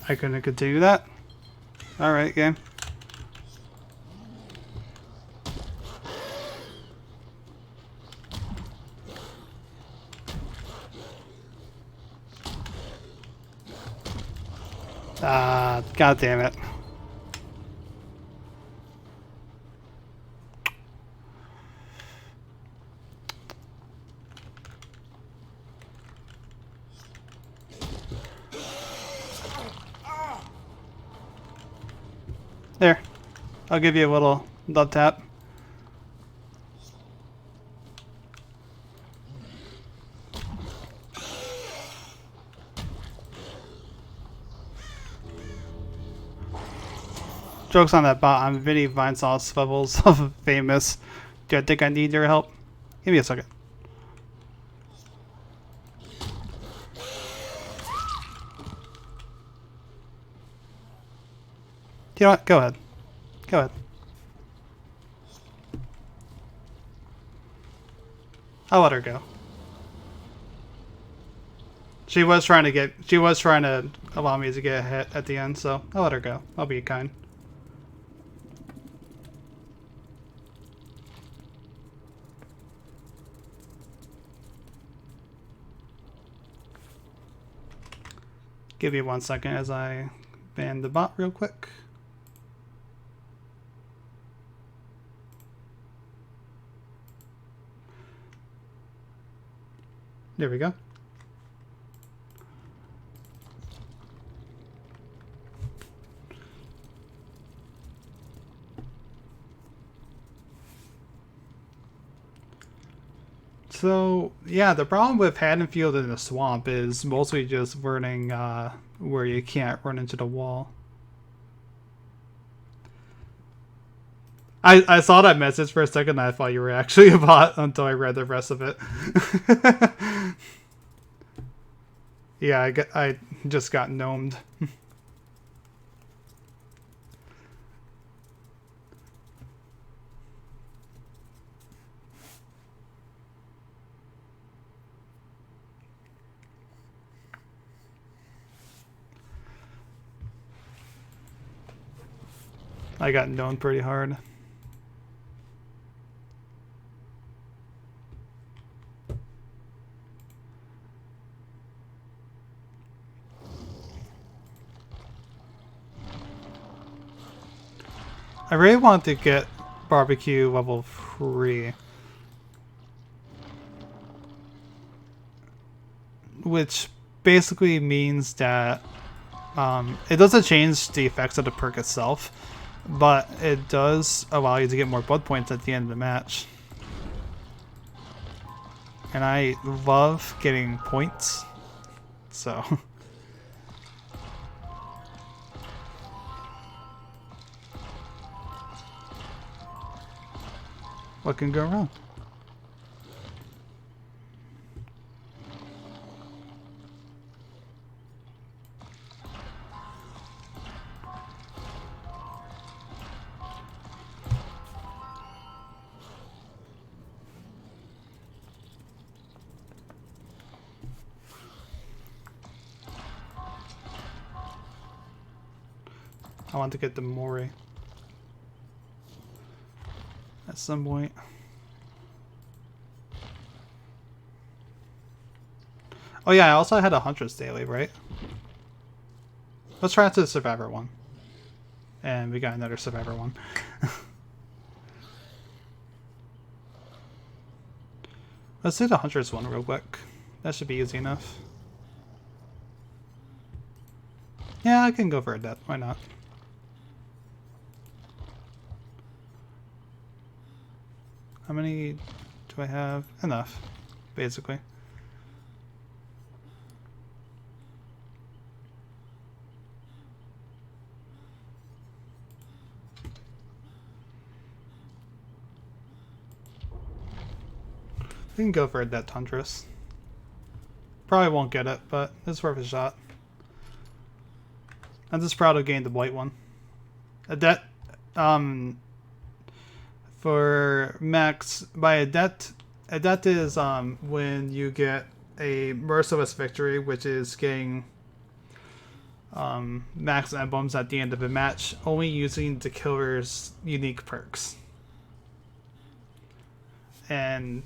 I couldn't continue that. Alright, game. Ah, god damn it. There. I'll give you a little love tap. Jokes on that bot. I'm Vinny Vinesauce levels of famous. Do I think I need your help? Give me a second. You know what? Go ahead. Go ahead. I'll let her go. She was trying to allow me to get a hit at the end, so I'll let her go. I'll be kind. Give me 1 second as I ban the bot real quick. There we go. So, yeah, the problem with Haddonfield in the swamp is mostly just learning where you can't run into the wall. I saw that message for a second and I thought you were actually a bot until I read the rest of it. Yeah, I just got gnomed. I got known pretty hard. I really want to get barbecue level 3. Which basically means that it doesn't change the effects of the perk itself, but it does allow you to get more blood points at the end of the match. And I love getting points, so... What can go wrong? I want to get the Mori at some point. Oh yeah, I also had a Huntress daily, right? Let's try out to the Survivor one. And we got another Survivor one. Let's do the Huntress one real quick. That should be easy enough. Yeah, I can go for a death. Why not? How many do I have? Enough, basically. We can go for a death Huntress. Probably won't get it, but it's worth a shot. I'm just proud of getting the Blight one. Adept, for max, by adept is when you get a merciless victory, which is getting max emblems at the end of a match, only using the killer's unique perks. And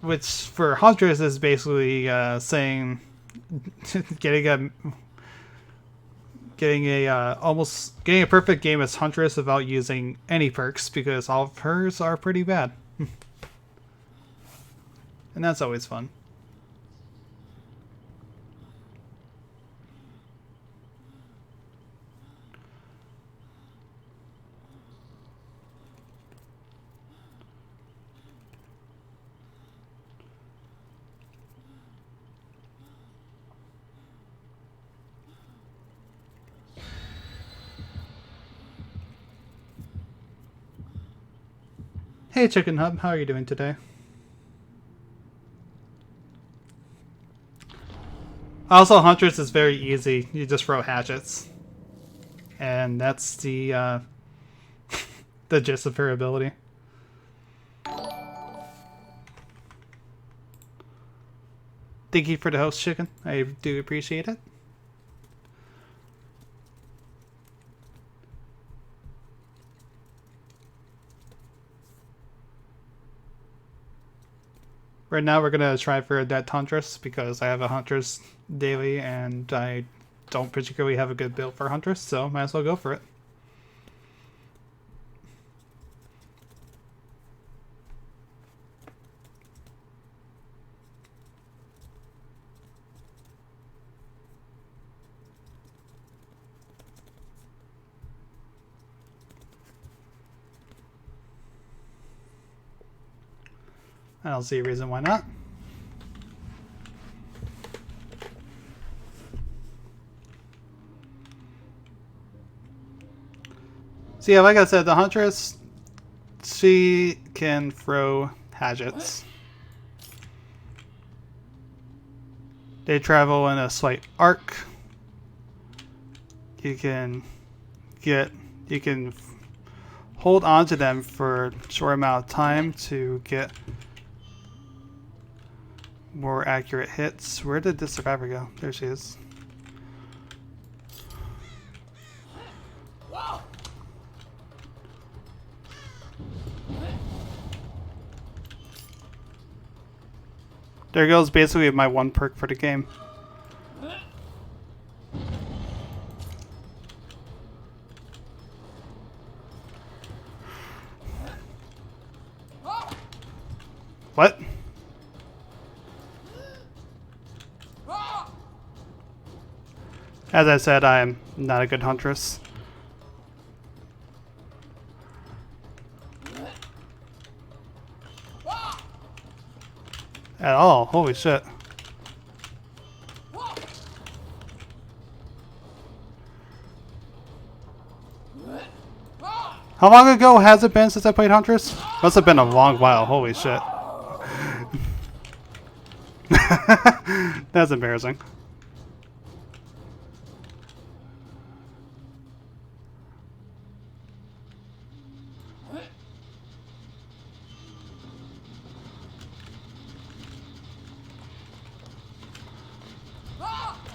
which for Huntress is basically saying getting a perfect game as Huntress without using any perks, because all of hers are pretty bad. And that's always fun. Hey Chicken Hub, how are you doing today? Also, Huntress is very easy. You just throw hatchets. And that's the the gist of her ability. Thank you for the host, Chicken. I do appreciate it. Right now we're going to try for a dead Huntress because I have a Huntress daily and I don't particularly have a good build for Huntress, so might as well go for it. I don't see a reason why not. So yeah, like I said, the Huntress, she can throw hatchets. They travel in a slight arc. You can hold on to them for a short amount of time to get more accurate hits. Where did this survivor go? There she is. There goes basically my one perk for the game. What? As I said, I am not a good Huntress. At all. Holy shit. How long ago has it been since I played Huntress? Must have been a long while. Holy shit. That's embarrassing.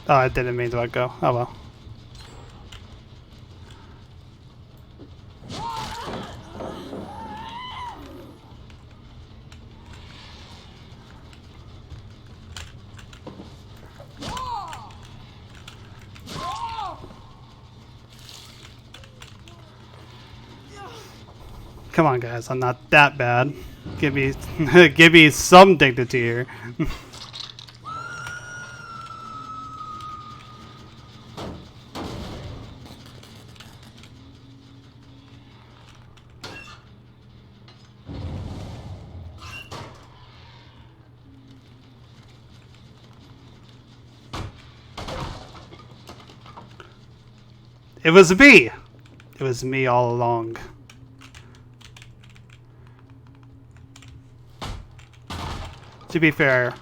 Oh, I didn't mean to let go. Oh well. Come on, guys. I'm not that bad. Give me, give me some dignity here. It was me. It was me all along. To be fair,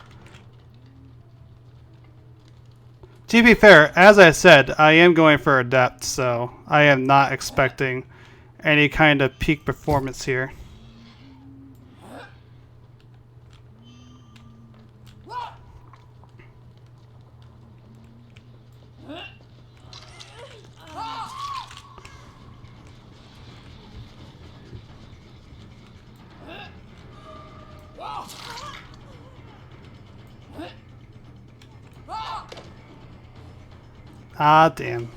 as I said, I am going for adept, so I am not expecting any kind of peak performance here. Ah, damn.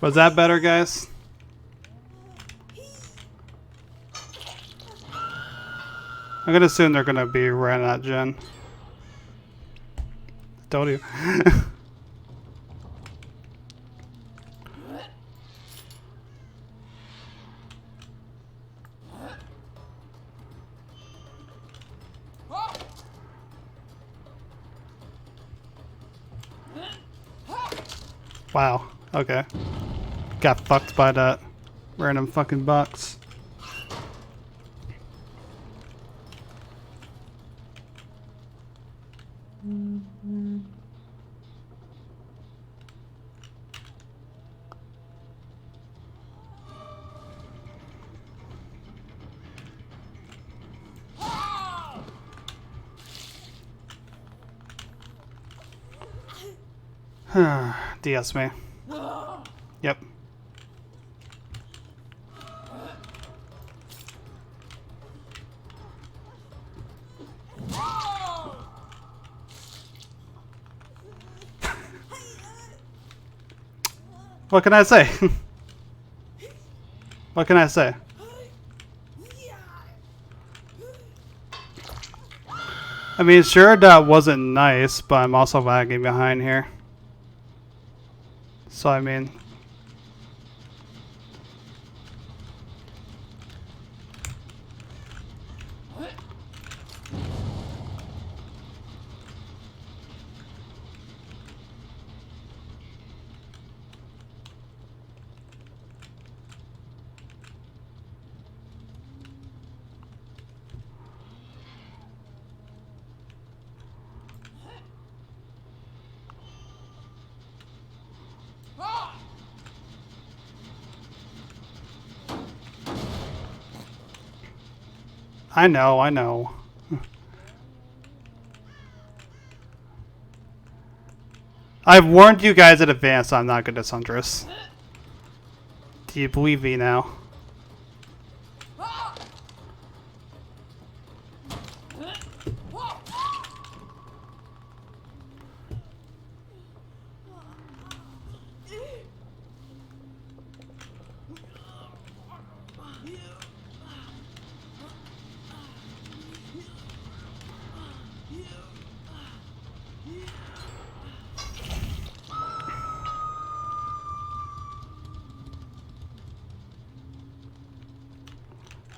Was that better, guys? I'm gonna assume they're gonna be right at Gen. Told you. Wow. Okay. Got fucked by that random fucking box. DS me. Yep. What can I say? What can I say? I mean, sure, that wasn't nice, but I'm also lagging behind here. So, I mean... I know, I know. I've warned you guys in advance I'm not good at Sundress. Do you believe me now?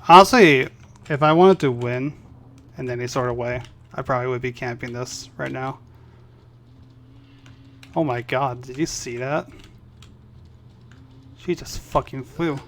Honestly, if I wanted to win in any sort of way, I probably would be camping this right now. Oh my god, did you see that? She just fucking flew.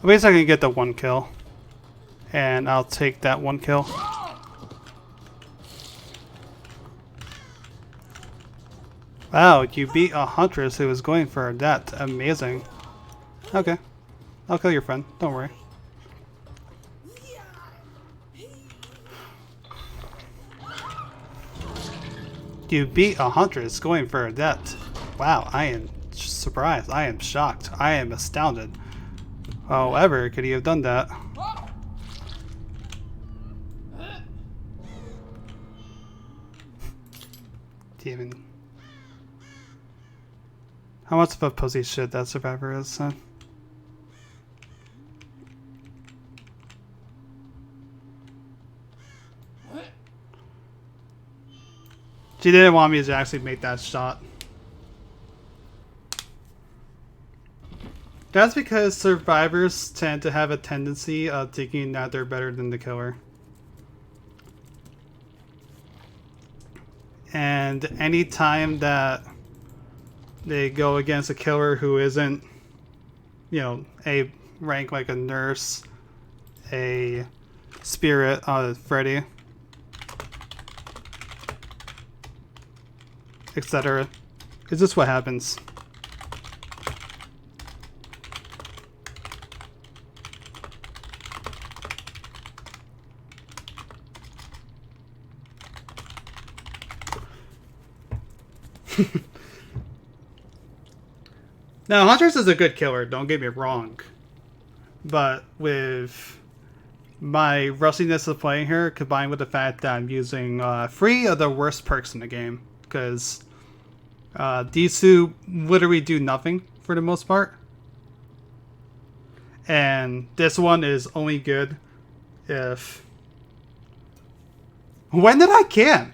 At least I can get the one kill. And I'll take that one kill. Wow, you beat a huntress who was going for a debt. Amazing. Okay. I'll kill your friend. Don't worry. You beat a huntress going for a debt. Wow, I am surprised. I am shocked. I am astounded. However, could he have done that? Demon. How much of a pussy shit that survivor is, huh? She didn't want me to actually make that shot. That's because survivors tend to have a tendency of thinking that they're better than the killer. And any time that they go against a killer who isn't, you know, a rank like a nurse, a spirit, Freddy, etc., it's just what happens. Now, Huntress is a good killer, don't get me wrong. But with my rustiness of playing her, combined with the fact that I'm using 3 of the worst perks in the game, because these two literally do nothing for the most part. And this one is only good if... When did I can?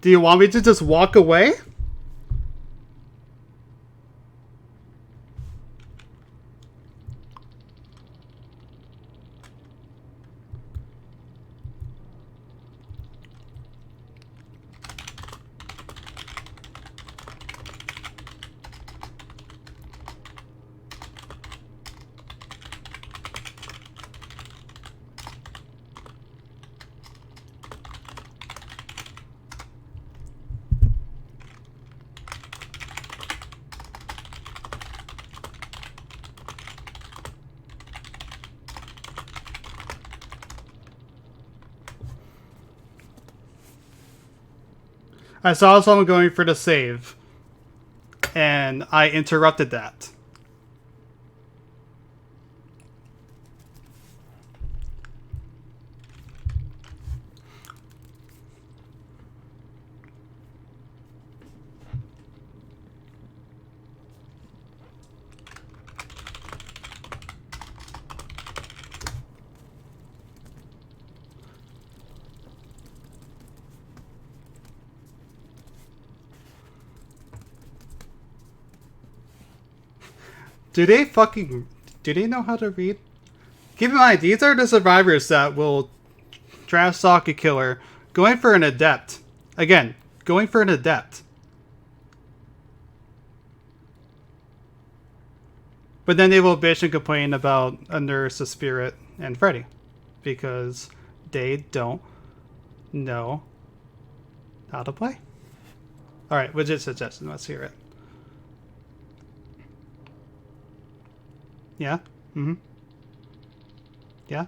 Do you want me to just walk away? I saw someone going for the save, and I interrupted that. Do they know how to read? Keep in mind, these are the survivors that will trash talk a killer, going for an adept. Again, going for an adept. But then they will bitch and complain about a nurse, a spirit, and Freddy. Because they don't know how to play. Alright, widget suggestion, let's hear it. Yeah? Mm-hmm. Yeah?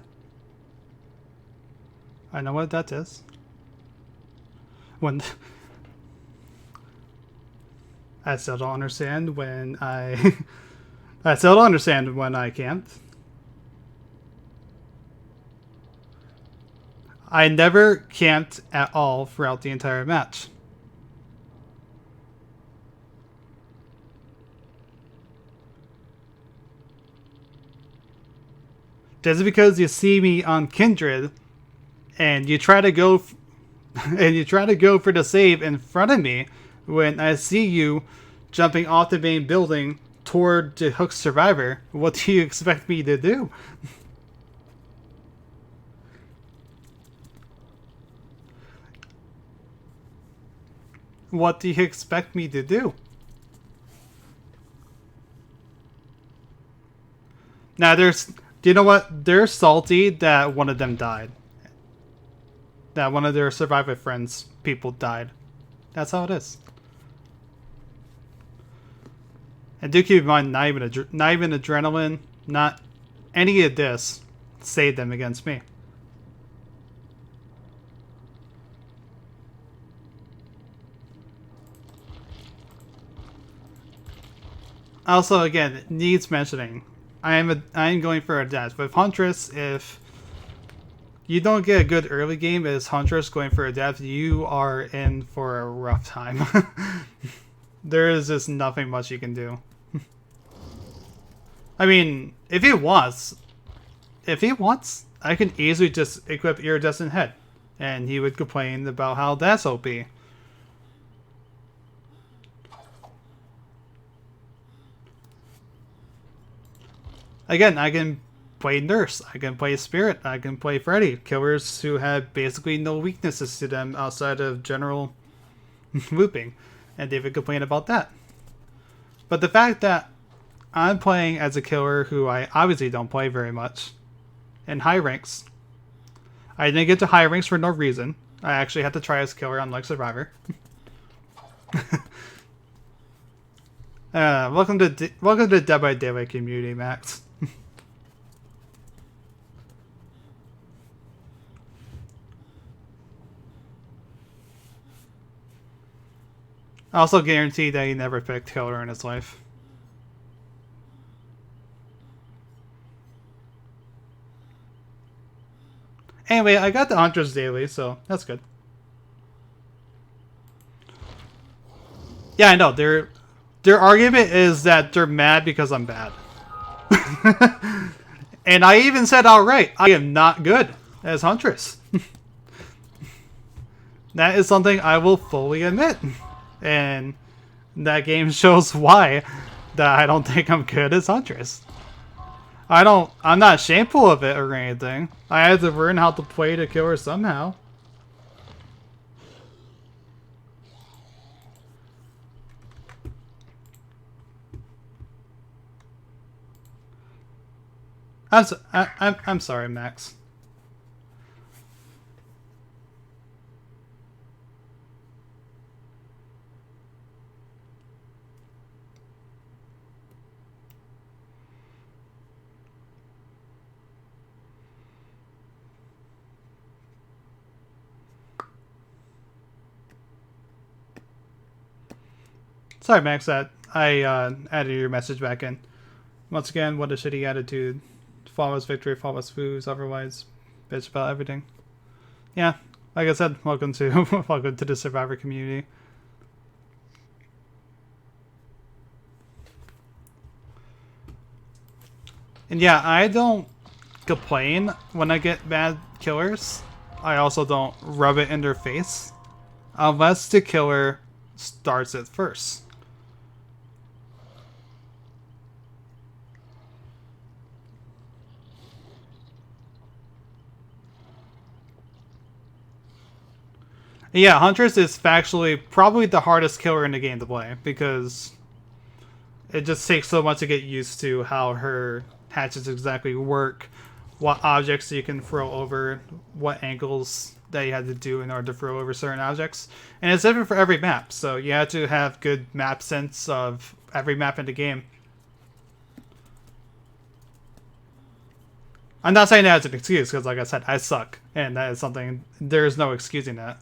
I know what that is. When... I still don't understand when I... I still don't understand when I can't. I never camped at all throughout the entire match. Just because you see me on Kindred and you try to go for the save in front of me when I see you jumping off the main building toward the Hook Survivor, what do you expect me to do? What do you expect me to do? Now do you know what? They're salty that one of them died. That one of their Survivor friends, people died. That's how it is. And do keep in mind, not even adrenaline, not any of this saved them against me. Also, again, it needs mentioning. I am going for a dash with Huntress. If you don't get a good early game as Huntress going for a death, you are in for a rough time. There is just nothing much you can do. I mean, if he wants, I can easily just equip Iridescent Head, and he would complain about how that's OP. Again, I can play Nurse, I can play Spirit, I can play Freddy, killers who have basically no weaknesses to them outside of general looping, and they would complain about that. But the fact that I'm playing as a killer who I obviously don't play very much in high ranks. I didn't get to high ranks for no reason. I actually had to try as killer unlike Survivor. Welcome to Dead by Daylight community, Max. I also guarantee that he never picked killer in his life. Anyway, I got the Huntress daily, so that's good. Yeah, I know. Their argument is that they're mad because I'm bad. And I even said outright, I am not good as Huntress. That is something I will fully admit. And that game shows why that I don't think I'm good as Huntress. I'm not shameful of it or anything. I had to learn how to play the killer somehow. I'm sorry, Max. Sorry, Max, that I added your message back in. Once again, what a shitty attitude. Flawless victory, flawless foods, otherwise bitch about everything. Yeah, like I said, welcome to welcome to the Survivor community. And yeah, I don't complain when I get bad killers. I also don't rub it in their face. Unless the killer starts it first. Yeah, Huntress is factually probably the hardest killer in the game to play because it just takes so much to get used to how her hatchets exactly work, what objects you can throw over, what angles that you had to do in order to throw over certain objects. And it's different for every map, so you have to have good map sense of every map in the game. I'm not saying that as an excuse, because like I said, I suck. And that is something, there is no excusing that.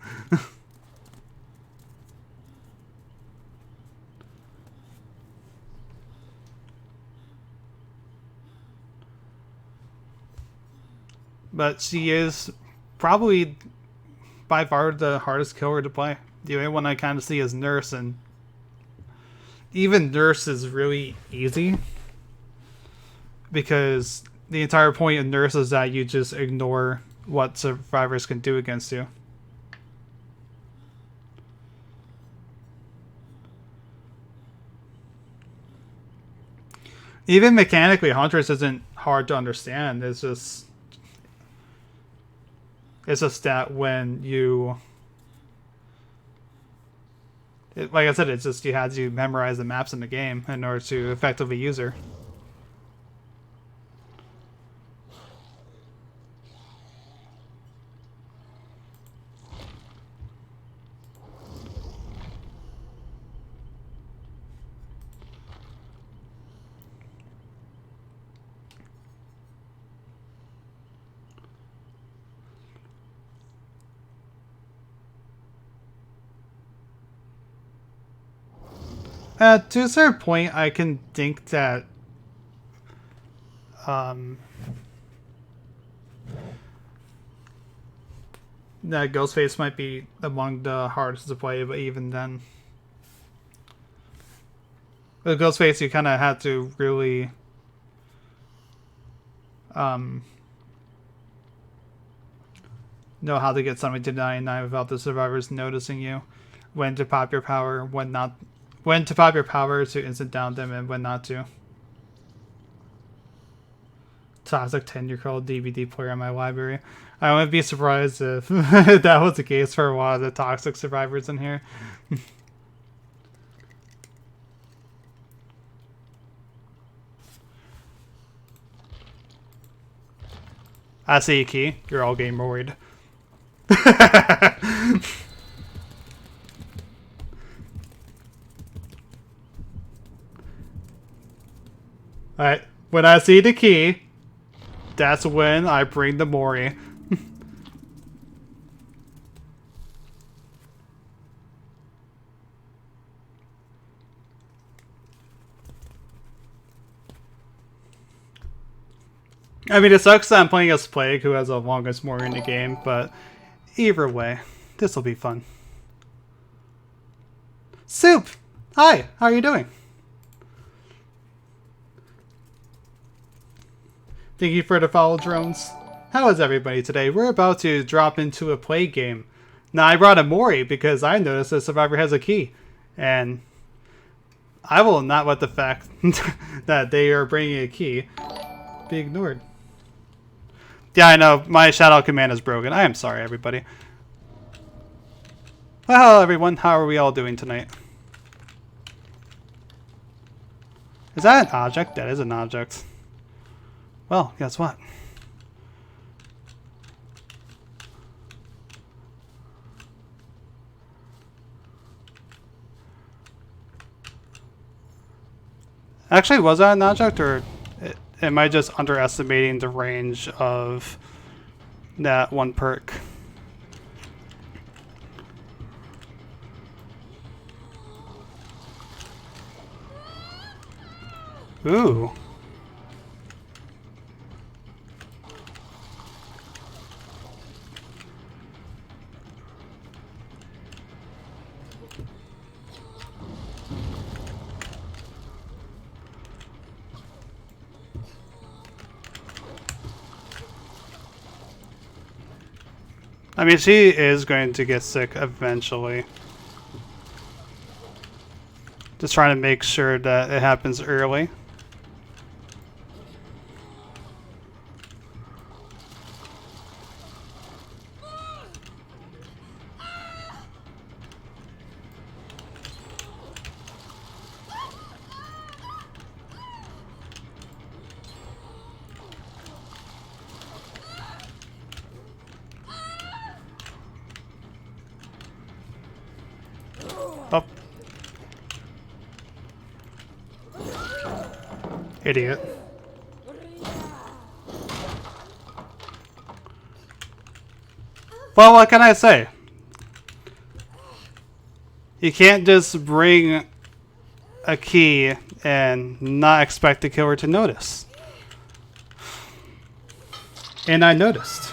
But she is probably by far the hardest killer to play. The only one I kind of see is Nurse, and even Nurse is really easy because the entire point of Nurse is that you just ignore what survivors can do against you. Even mechanically, Huntress isn't hard to understand. It's just that when you, like I said, it's just you had to memorize the maps in the game in order to effectively use her. To a certain point, I can think that that Ghostface might be among the hardest to play, but even then, with Ghostface, you kind of had to really know how to get somebody to 99 without the survivors noticing you, when to pop your power, when not. When to pop your power to instant down them, and when not to. Toxic 10-year-old DVD player in my library. I wouldn't be surprised if that was the case for a lot of the toxic survivors in here. I see you, Key. You're all game worried. Alright, when I see the key, that's when I bring the Mori. I mean, it sucks that I'm playing as Plague, who has the longest Mori in the game, but either way, this will be fun. Soup! Hi, how are you doing? Thank you for the follow, drones. How is everybody today? We're about to drop into a Plague game. Now, I brought a Mori because I noticed the survivor has a key. And I will not let the fact that they are bringing a key be ignored. Yeah, I know. My shout-out command is broken. I am sorry, everybody. Well, hello, everyone. How are we all doing tonight? Is that an object? That is an object. Well, guess what? Actually, was that an object, or am I just underestimating the range of that one perk? Ooh. I mean, she is going to get sick eventually. Just trying to make sure that it happens early. Oh. Idiot. Well, what can I say? You can't just bring a key and not expect the killer to notice. And I noticed.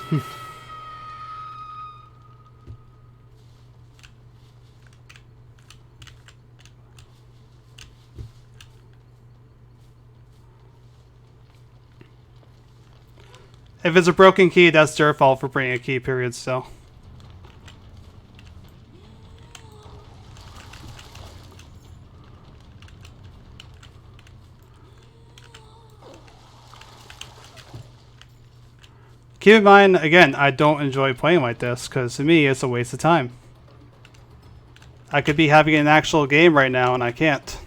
If it's a broken key, that's their fault for bringing a key, period, still. Keep in mind, again, I don't enjoy playing like this, because to me, it's a waste of time. I could be having an actual game right now, and I can't.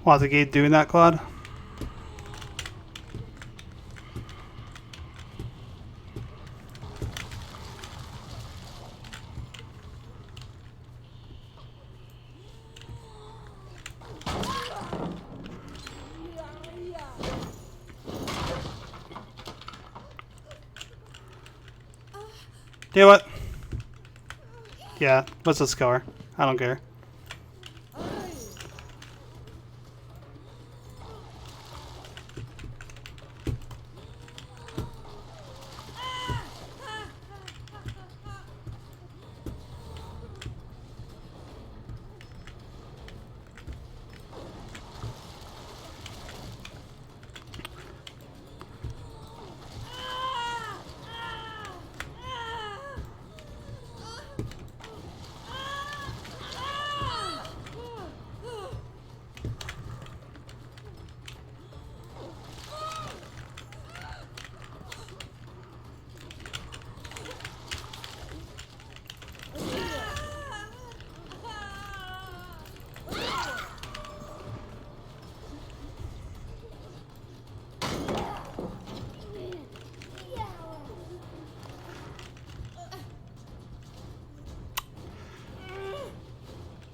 Why's the gate doing that, Claude? You know what? Yeah, let's just kill her. I don't care.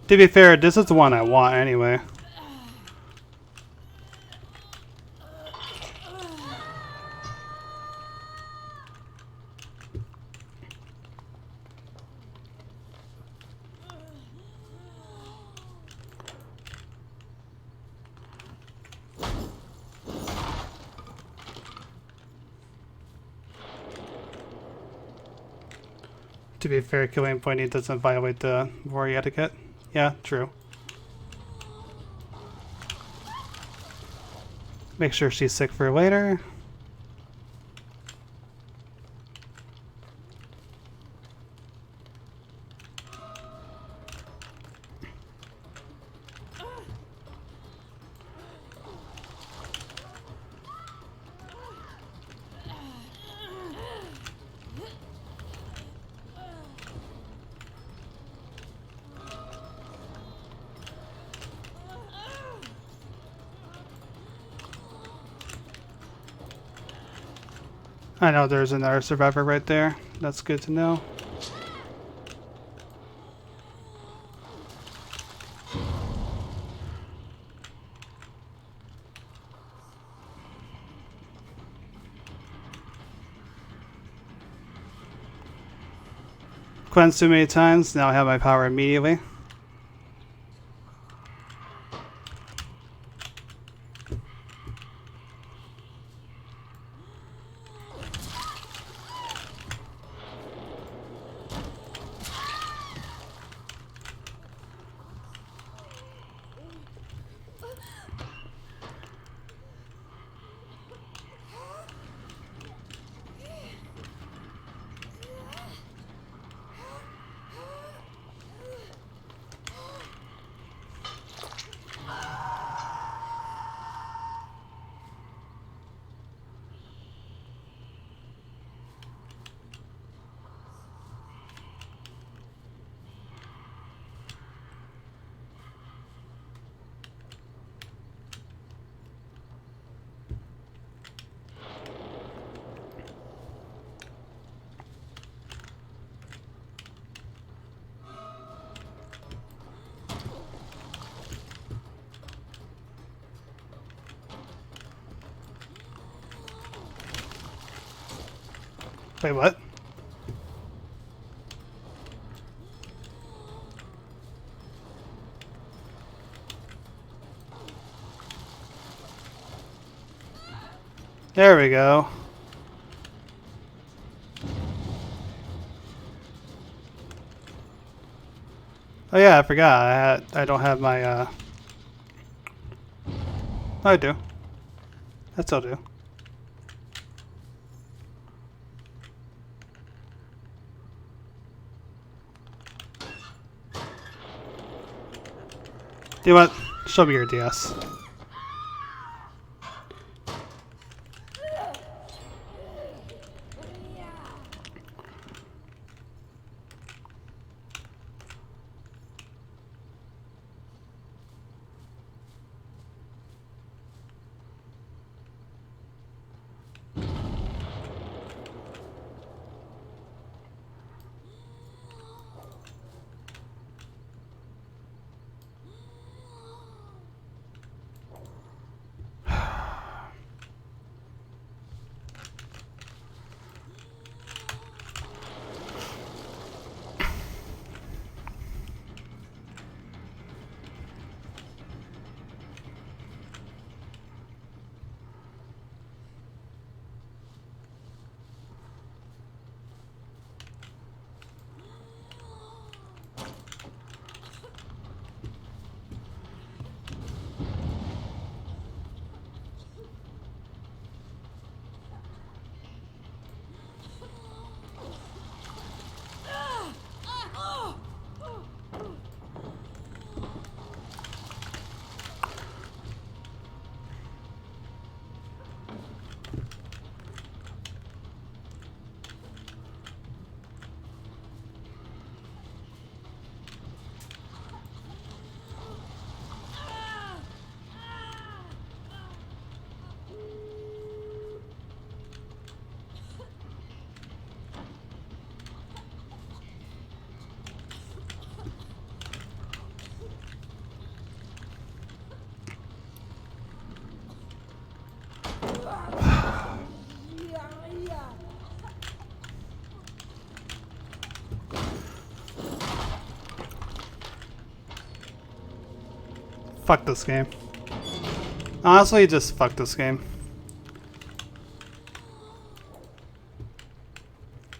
To be fair, this is the one I want anyway. To be fair, killing Pointy doesn't violate the Rory etiquette. Yeah, true. Make sure she's sick for later. I know there's another survivor right there. That's good to know. Cleansed too many times, now I have my power immediately. Wait, what? There we go. Oh yeah, I forgot. I don't have my I do. I still do. Do you want? Show me your DS. Fuck this game. Honestly, just fuck this game.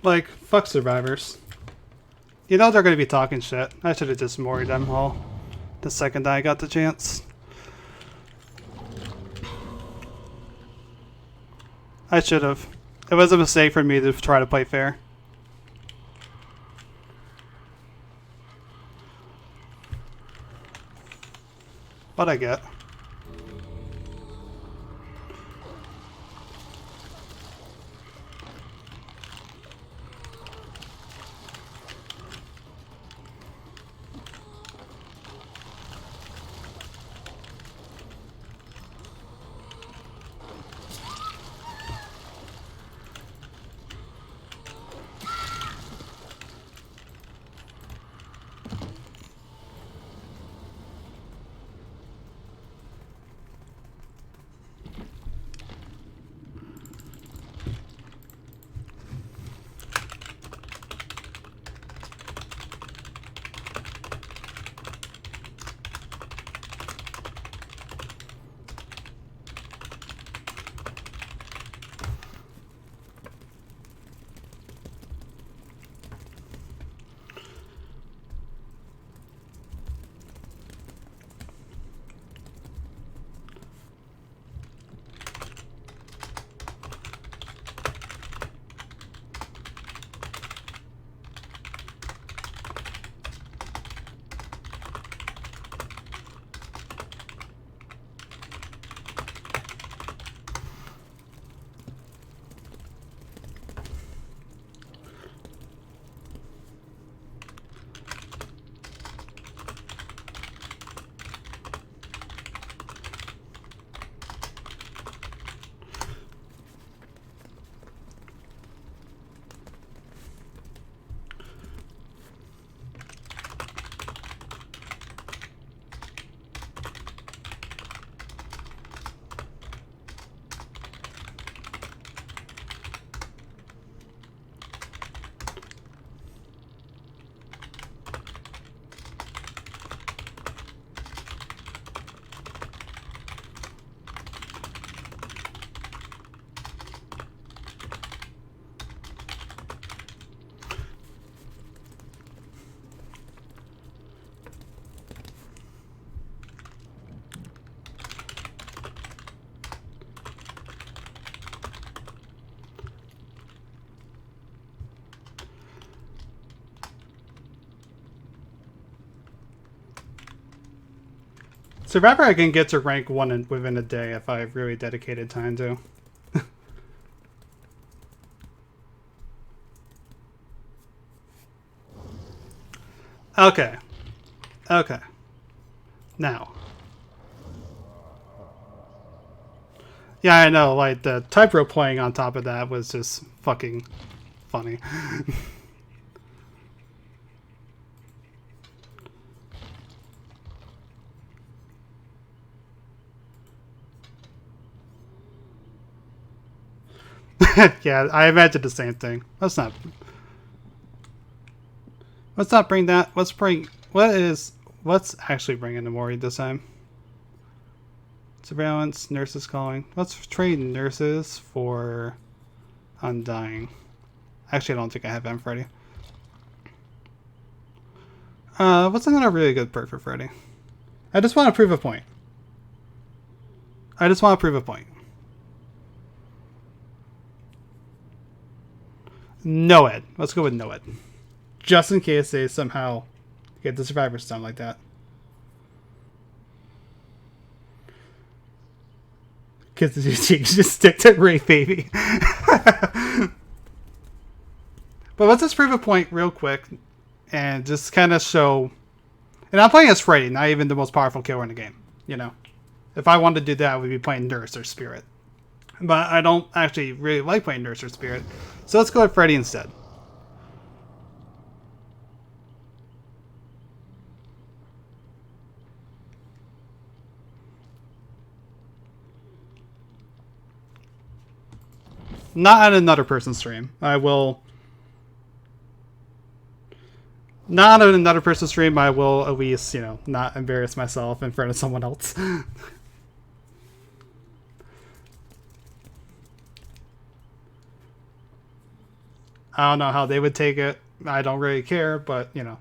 Like, fuck survivors. You know they're gonna be talking shit. I should have just moried them all the second I got the chance. I should have. It was a mistake for me to try to play fair. But I get. Survivor I can get to rank 1 within a day if I really dedicated time to. Okay. Okay. Now. Yeah, I know, like, the tightrope playing on top of that was just fucking funny. Yeah, I imagine the same thing. Let's not bring that. Let's actually bring in the Mori this time. Surveillance, nurses calling. Let's trade nurses for Undying. Actually, I don't think I have M Freddy. What's another really good perk for Freddy? I just want to prove a point. Noed. Let's go with Noed. Just in case they somehow get the survivors done like that. Because you can just stick to Ray, baby. But let's just prove a point real quick. And just kind of show... And I'm playing as Freddy, not even the most powerful killer in the game. You know? If I wanted to do that, I would be playing Nurse or Spirit. But I don't actually really like playing Nurse or Spirit. So let's go with Freddy instead. Not on another person's stream. I will... Not on another person's stream, I will at least, you know, not embarrass myself in front of someone else. I don't know how they would take it. I don't really care, but, you know.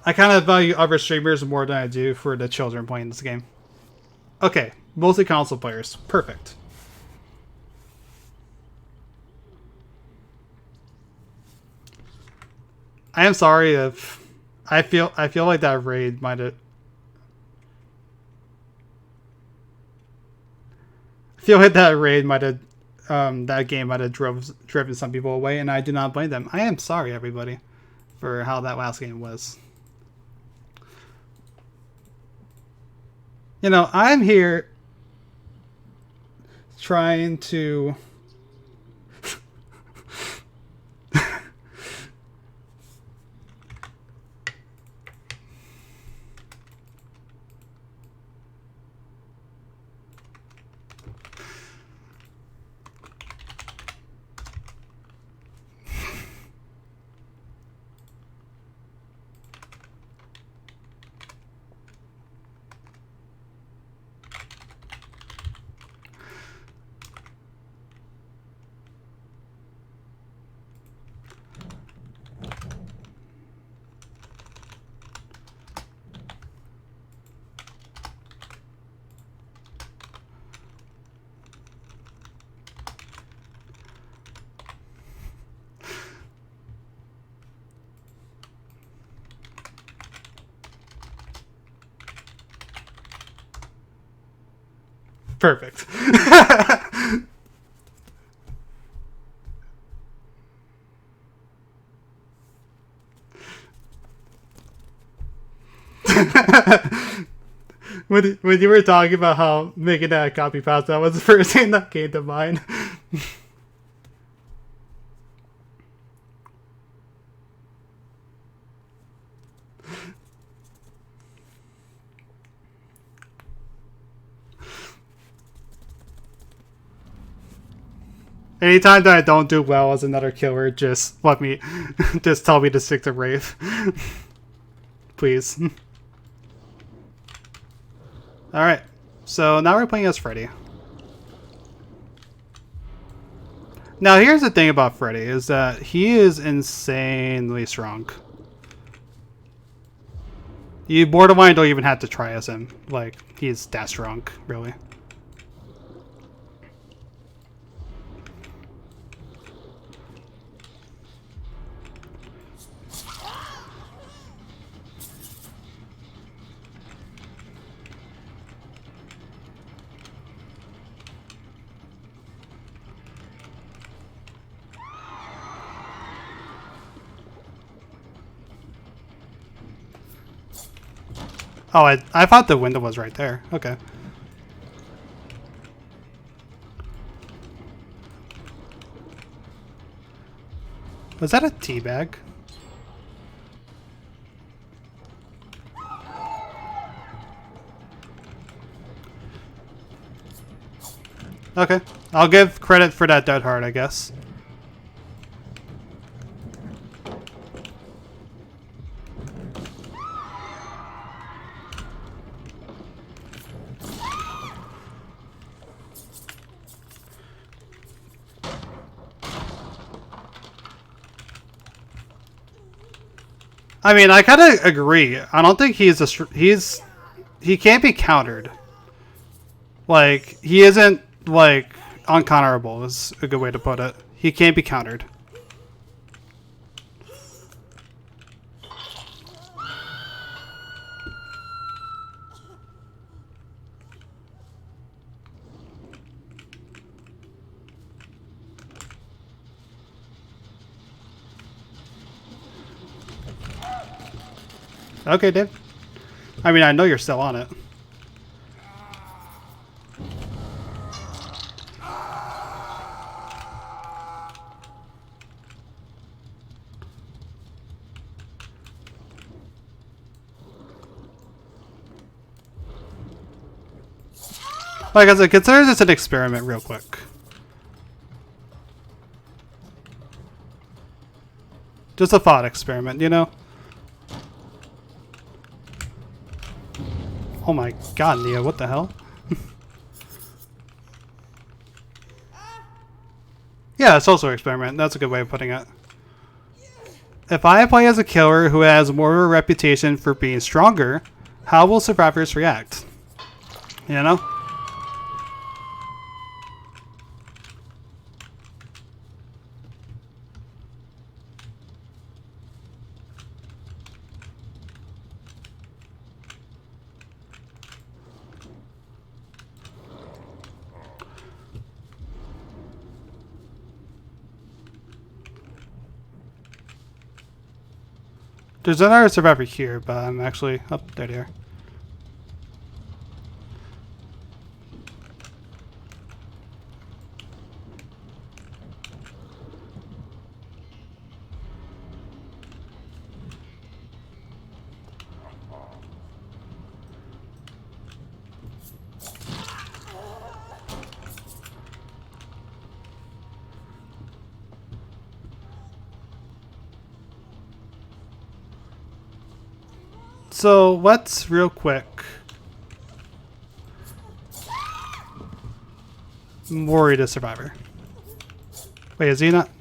I kind of value other streamers more than I do for the children playing this game. Okay, mostly console players. Perfect. I am sorry if I feel like that raid might have... I feel like that raid might have... that game might have driven some people away, and I do not blame them. I am sorry, everybody, for how that last game was. You know, I'm here trying to... Perfect. when you were talking about how making that copy paste, that was the first thing that came to mind. Anytime that I don't do well as another killer, just just tell me to stick to Wraith. Please. Alright, so now we're playing as Freddy. Now here's the thing about Freddy, is that he is insanely strong. You borderline don't even have to try as him. Like, he's that strong, really. Oh, I thought the window was right there. Okay. Was that a tea bag? Okay. I'll give credit for that dead heart, I guess. I mean, I kind of agree. I don't think he can't be countered. Like, he isn't, like, uncounterable is a good way to put it. He can't be countered. Okay, Dave. I mean, I know you're still on it. Like I said, consider this an experiment real quick. Just a thought experiment, you know? Oh my god, Nia, what the hell? Yeah, it's also an experiment. That's a good way of putting it. If I play as a killer who has more of a reputation for being stronger, how will survivors react? You know? There's another survivor here, but I'm actually... Oh, there they are. So let's real quick worry the survivor. Wait, is he not?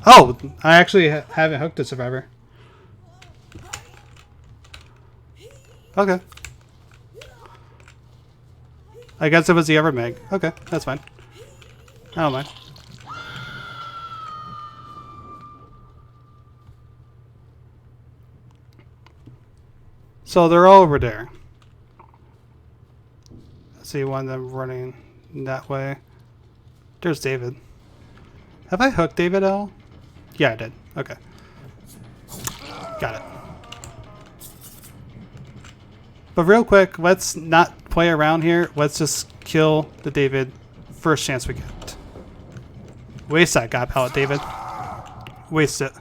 Oh, I actually haven't hooked the survivor. Okay. I guess it was the ever Meg. Okay, that's fine. I don't mind. So they're all over there. I see one of them running that way. There's David. Have I hooked David at all? Yeah, I did. Okay. Got it. But real quick, let's not play around here. Let's just kill the David first chance we get. Waste that god pallet, David. Waste it.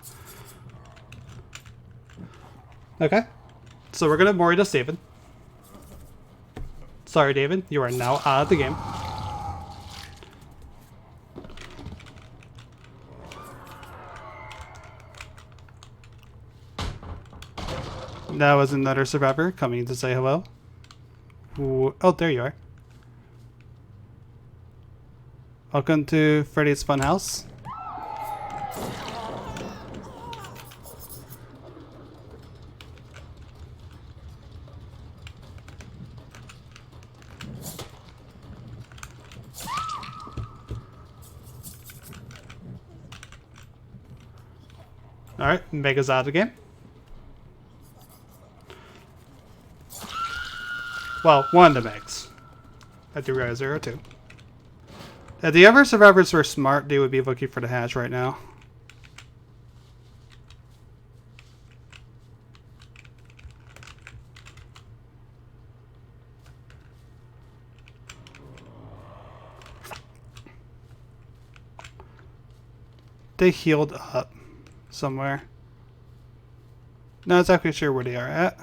Okay. So we're gonna Mori this David. Sorry, David. You are now out of the game. That was another survivor coming to say hello. Ooh, oh, there you are. Welcome to Freddy's Funhouse. Alright, Mega's out of the game. Well, one of the Megs. I do realize there are two. If the other survivors were smart, they would be looking for the hatch right now. they healed up somewhere. Not exactly sure where they are at.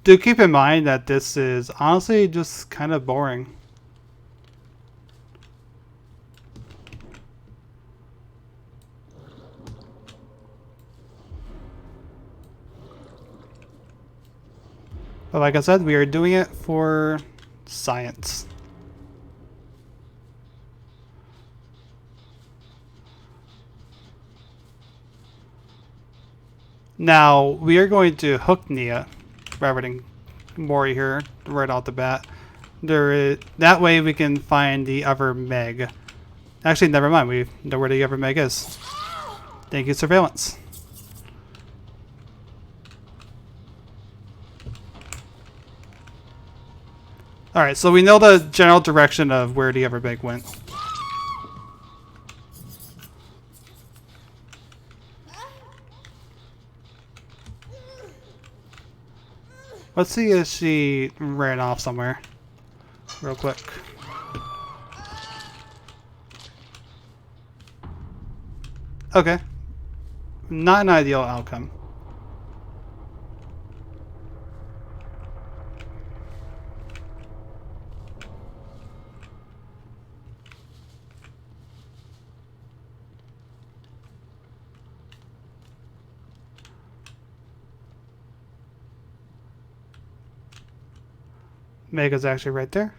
Do keep in mind that this is honestly just kind of boring. But like I said, we are doing it for science. Now, we are going to hook Nia rather than Mori here right off the bat. That way we can find the other Meg. Actually, never mind. We know where the other Meg is. Thank you, surveillance. Alright, so we know the general direction of where the other Meg went. Let's see if she ran off somewhere. Real quick. Okay. Not an ideal outcome. Mega's actually right there.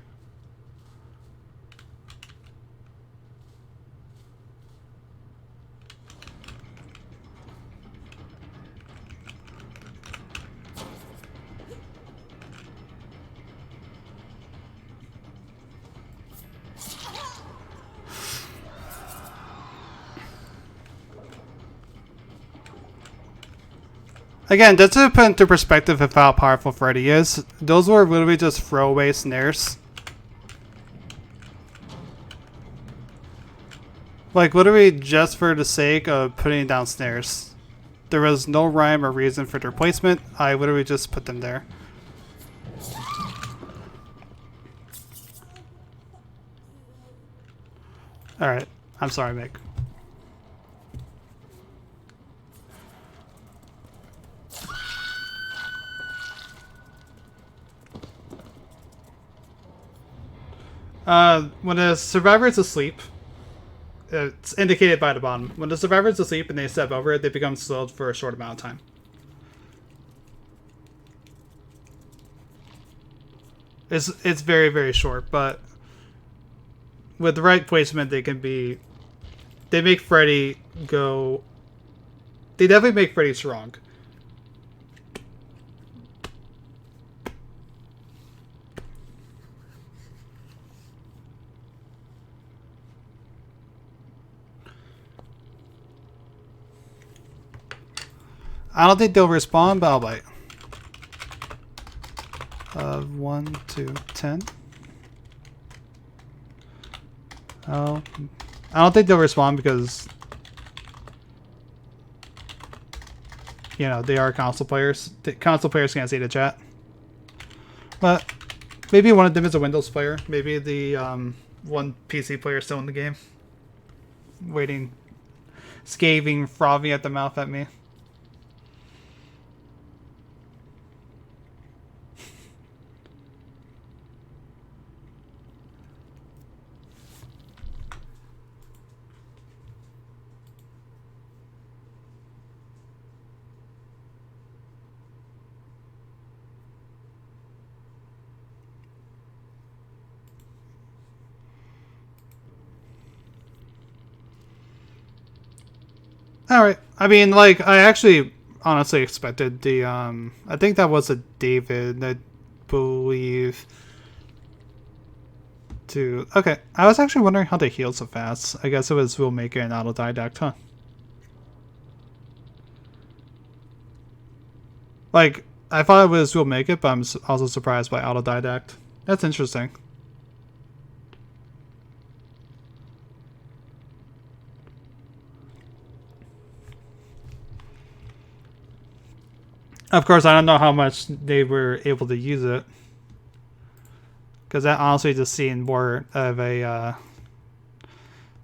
Again, just to put into perspective of how powerful Freddy is, those were literally just throwaway snares. Like, literally just for the sake of putting down snares. There was no rhyme or reason for their placement. I literally just put them there. Alright, I'm sorry, Mick. When a survivor is asleep, it's indicated by the bottom. When the survivor is asleep and they step over it, they become slowed for a short amount of time. It's very, very short, but with the right placement, they can be... They make Freddy go... They definitely make Freddy strong. I don't think they'll respawn, but I'll bite. 1 to 10. Oh, I don't think they'll respond because, you know, they are console players. The console players can't see the chat. But maybe one of them is a Windows player. Maybe the one PC player still in the game, waiting, scathing, frothing at the mouth at me. Alright. I mean, like, I actually honestly expected the, I think that was a David, I believe, to... Okay, I was actually wondering how they healed so fast. I guess it was Will Maker and Autodidact, huh? Like, I thought it was Will Make It, but I'm also surprised by Autodidact. That's interesting. Of course, I don't know how much they were able to use it. Because that honestly just seemed more of a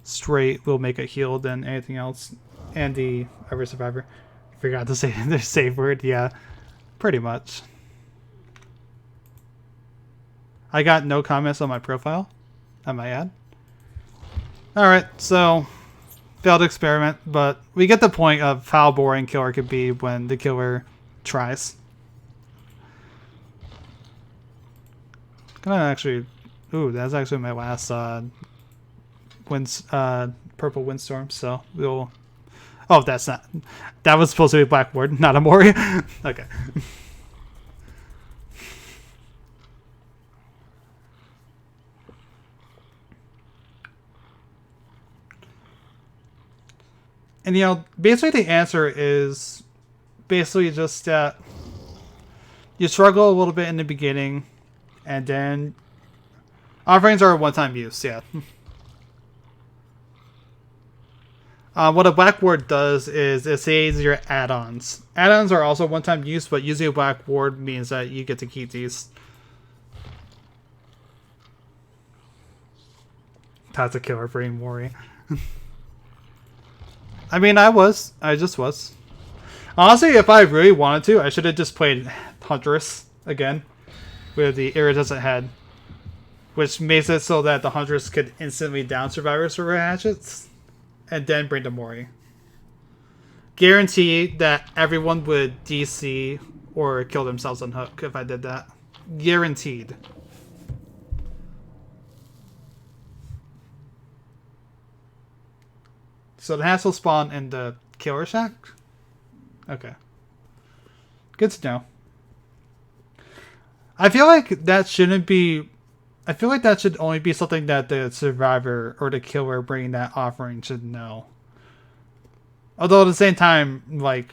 straight will make it heal than anything else. And the other survivor. Forgot to say their safe word. Yeah, pretty much. I got no comments on my profile. I might add. Alright, so failed experiment, but we get the point of how boring killer could be when the killer tries. Can I actually... Ooh, that's actually my last purple windstorm, so we'll... Oh, that's not... That was supposed to be Blackboard, not a Mori. Okay. And, you know, basically the answer is basically just that you struggle a little bit in the beginning, and then offerings are a one-time use, yeah. What a Blackboard does is it saves your add-ons. Add-ons are also one-time use, but using a Blackboard means that you get to keep these. That's a killer brain Mori. I mean, I just was. Honestly, if I really wanted to, I should have just played Huntress again with the iridescent head, which makes it so that the Huntress could instantly down survivors for hatchets and then bring the Mori. Guarantee that everyone would DC or kill themselves on hook if I did that. Guaranteed. So the hatch will spawn in the killer shack? Okay. Good to know. I feel like that shouldn't be... I feel like that should only be something that the survivor or the killer bringing that offering should know. Although at the same time, like,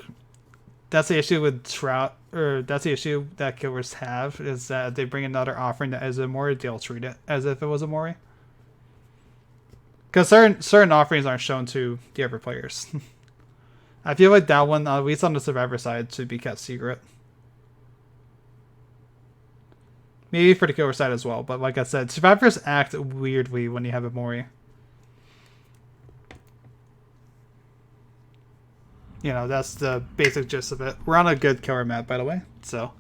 that's the issue with Trout, or that's the issue that killers have, is that if they bring another offering that is a Mori, they'll treat it as if it was a Mori. Because certain offerings aren't shown to the other players. I feel like that one, at least on the survivor side, should be kept secret. Maybe for the killer side as well, but like I said, survivors act weirdly when you have a Mori. You know, that's the basic gist of it. We're on a good killer map, by the way, so...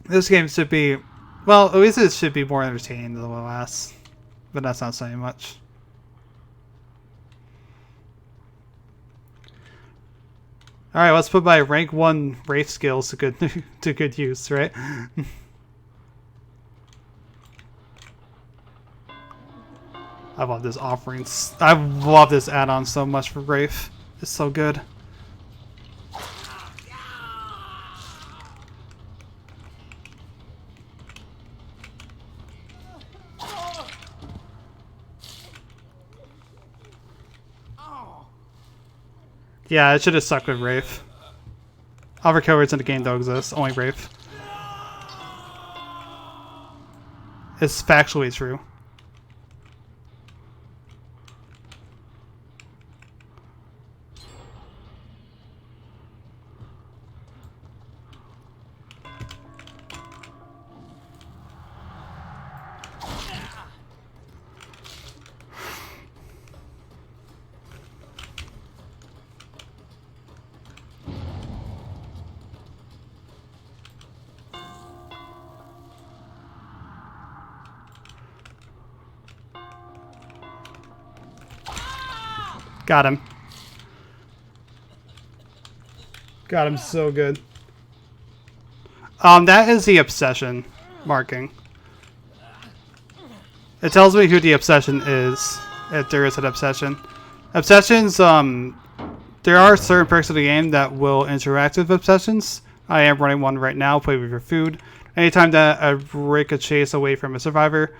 This game should be... Well, at least it should be more entertaining than the last. But that's not saying much. Alright, let's put my rank 1 Wraith skills to good use, right? I love this offerings. I love this add-on so much for Wraith. It's so good. Yeah, it should have stuck with Wraith. Other killers in the game don't exist, only Wraith. It's factually true. Got him. Got him so good. That is the obsession marking. It tells me who the obsession is, if there is an obsession. Obsessions, there are certain perks of the game that will interact with obsessions. I am running one right now, play with your food. Anytime that I break a chase away from a survivor,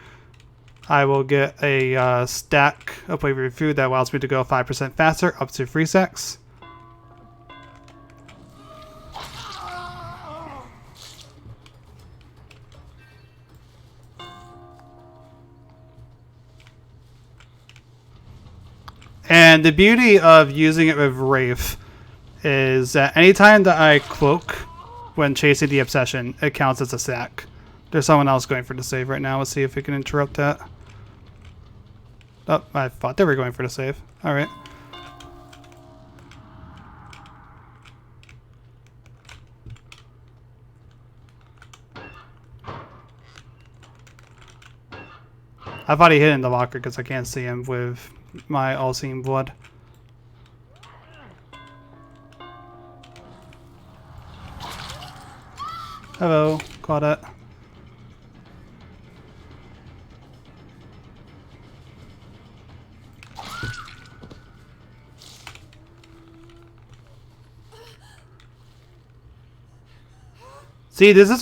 I will get a stack of play with your food that allows me to go 5% faster, up to 3 secs. And the beauty of using it with Wraith is that anytime that I cloak when chasing the obsession, it counts as a sack. There's someone else going for the save right now. Let's see if we can interrupt that. Oh, I thought they were going for the save. Alright. I thought he hid in the locker because I can't see him with my all-seeing blood. Hello, Claudette. See, this is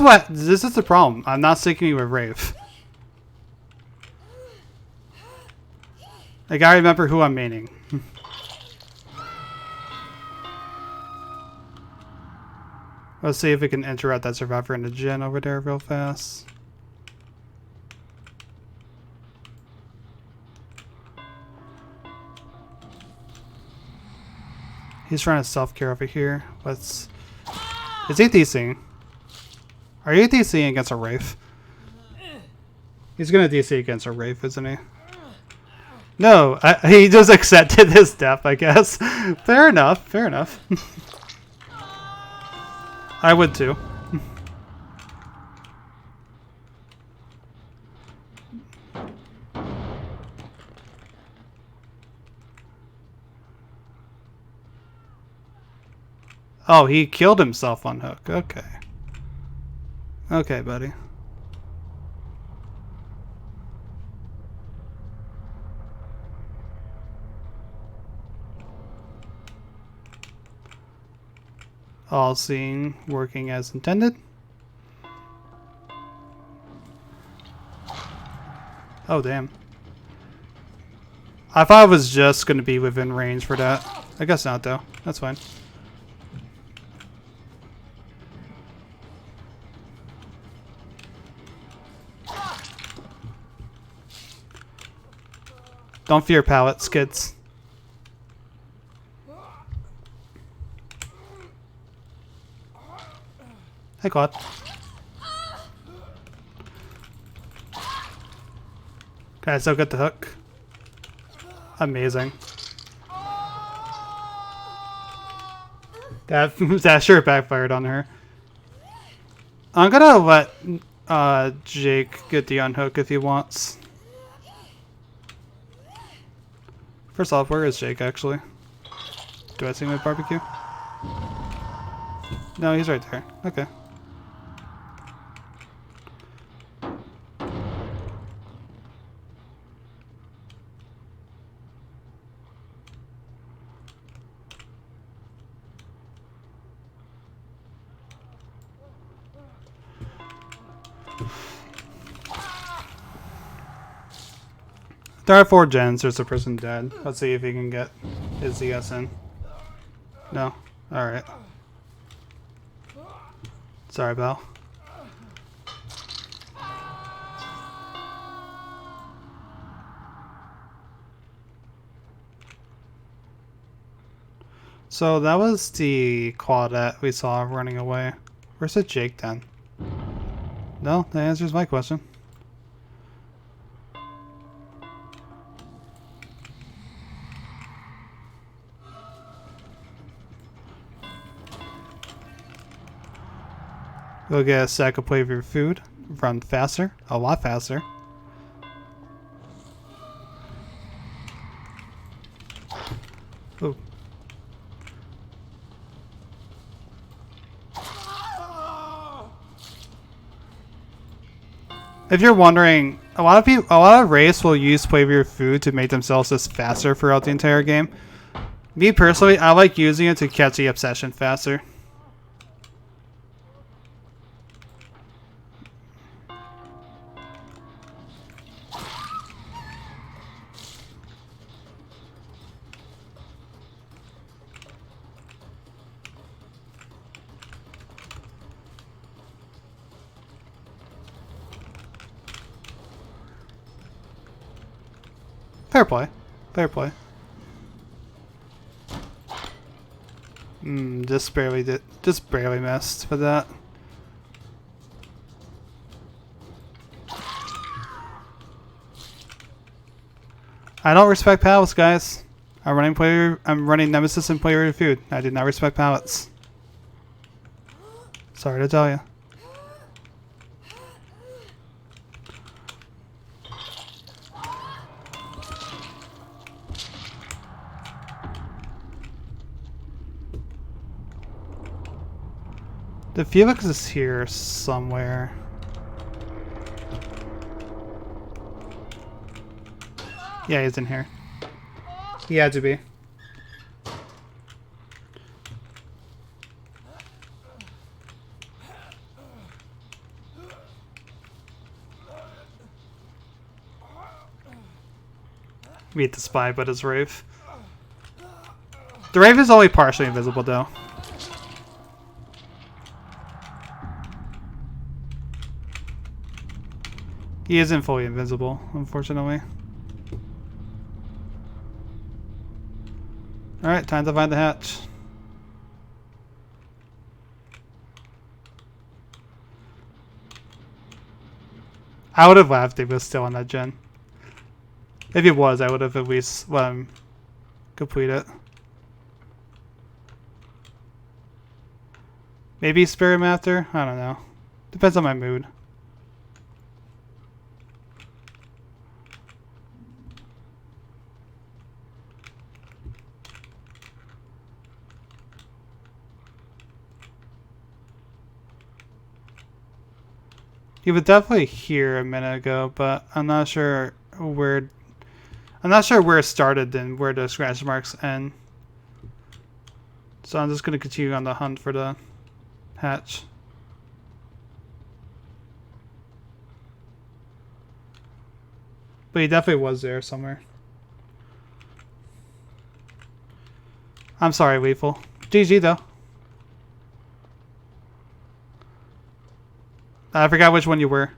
the problem. I'm not sticking with Rave. I gotta remember who I'm maining. Let's see if we can interrupt that survivor in the gen over there real fast. He's trying to self-care over here. Let's... Is he DCing? Are you DCing against a Wraith? He's gonna DC against a Wraith, isn't he? No, he just accepted his death, I guess. Fair enough, fair enough. I would too. Oh, he killed himself on hook. Okay. Okay, buddy. All seeing, working as intended. Oh, damn. I thought I was just going to be within range for that. I guess not, though. That's fine. Don't fear pallets, kids. Hey, Claude. Okay, I still get the hook. Amazing. That sure backfired on her. I'm gonna let Jake get the unhook if he wants. First off, where is Jake actually? Do I see him at barbecue? No, he's right there. Okay. There are 4 gens. There's a person dead. Let's see if he can get his ZS in. No? Alright. Sorry, Belle. So that was the Claudette we saw running away. Where's the Jake then? No, that answers my question. Go get a sack of flavor food. Run faster. A lot faster. Ooh. If you're wondering, a lot of race will use flavor food to make themselves just faster throughout the entire game. Me personally, I like using it to catch the obsession faster. Fair play. Fair play. Just barely missed for that. I don't respect pallets, guys. I'm running Nemesis and player food. I do not respect pallets. Sorry to tell you. The Felix is here somewhere. Yeah, he's in here. He had to be. Meet the spy, but his Wraith. The Wraith is only partially invisible, though. He isn't fully invisible, unfortunately. Alright, time to find the hatch. I would have laughed if it was still on that gen. If it was, I would have at least let him complete it. Maybe spare him after? I don't know. Depends on my mood. He was definitely here a minute ago, but I'm not sure where. I'm not sure where it started and where the scratch marks end. So I'm just gonna continue on the hunt for the hatch. But he definitely was there somewhere. I'm sorry, Lethal. GG though. I forgot which one you were.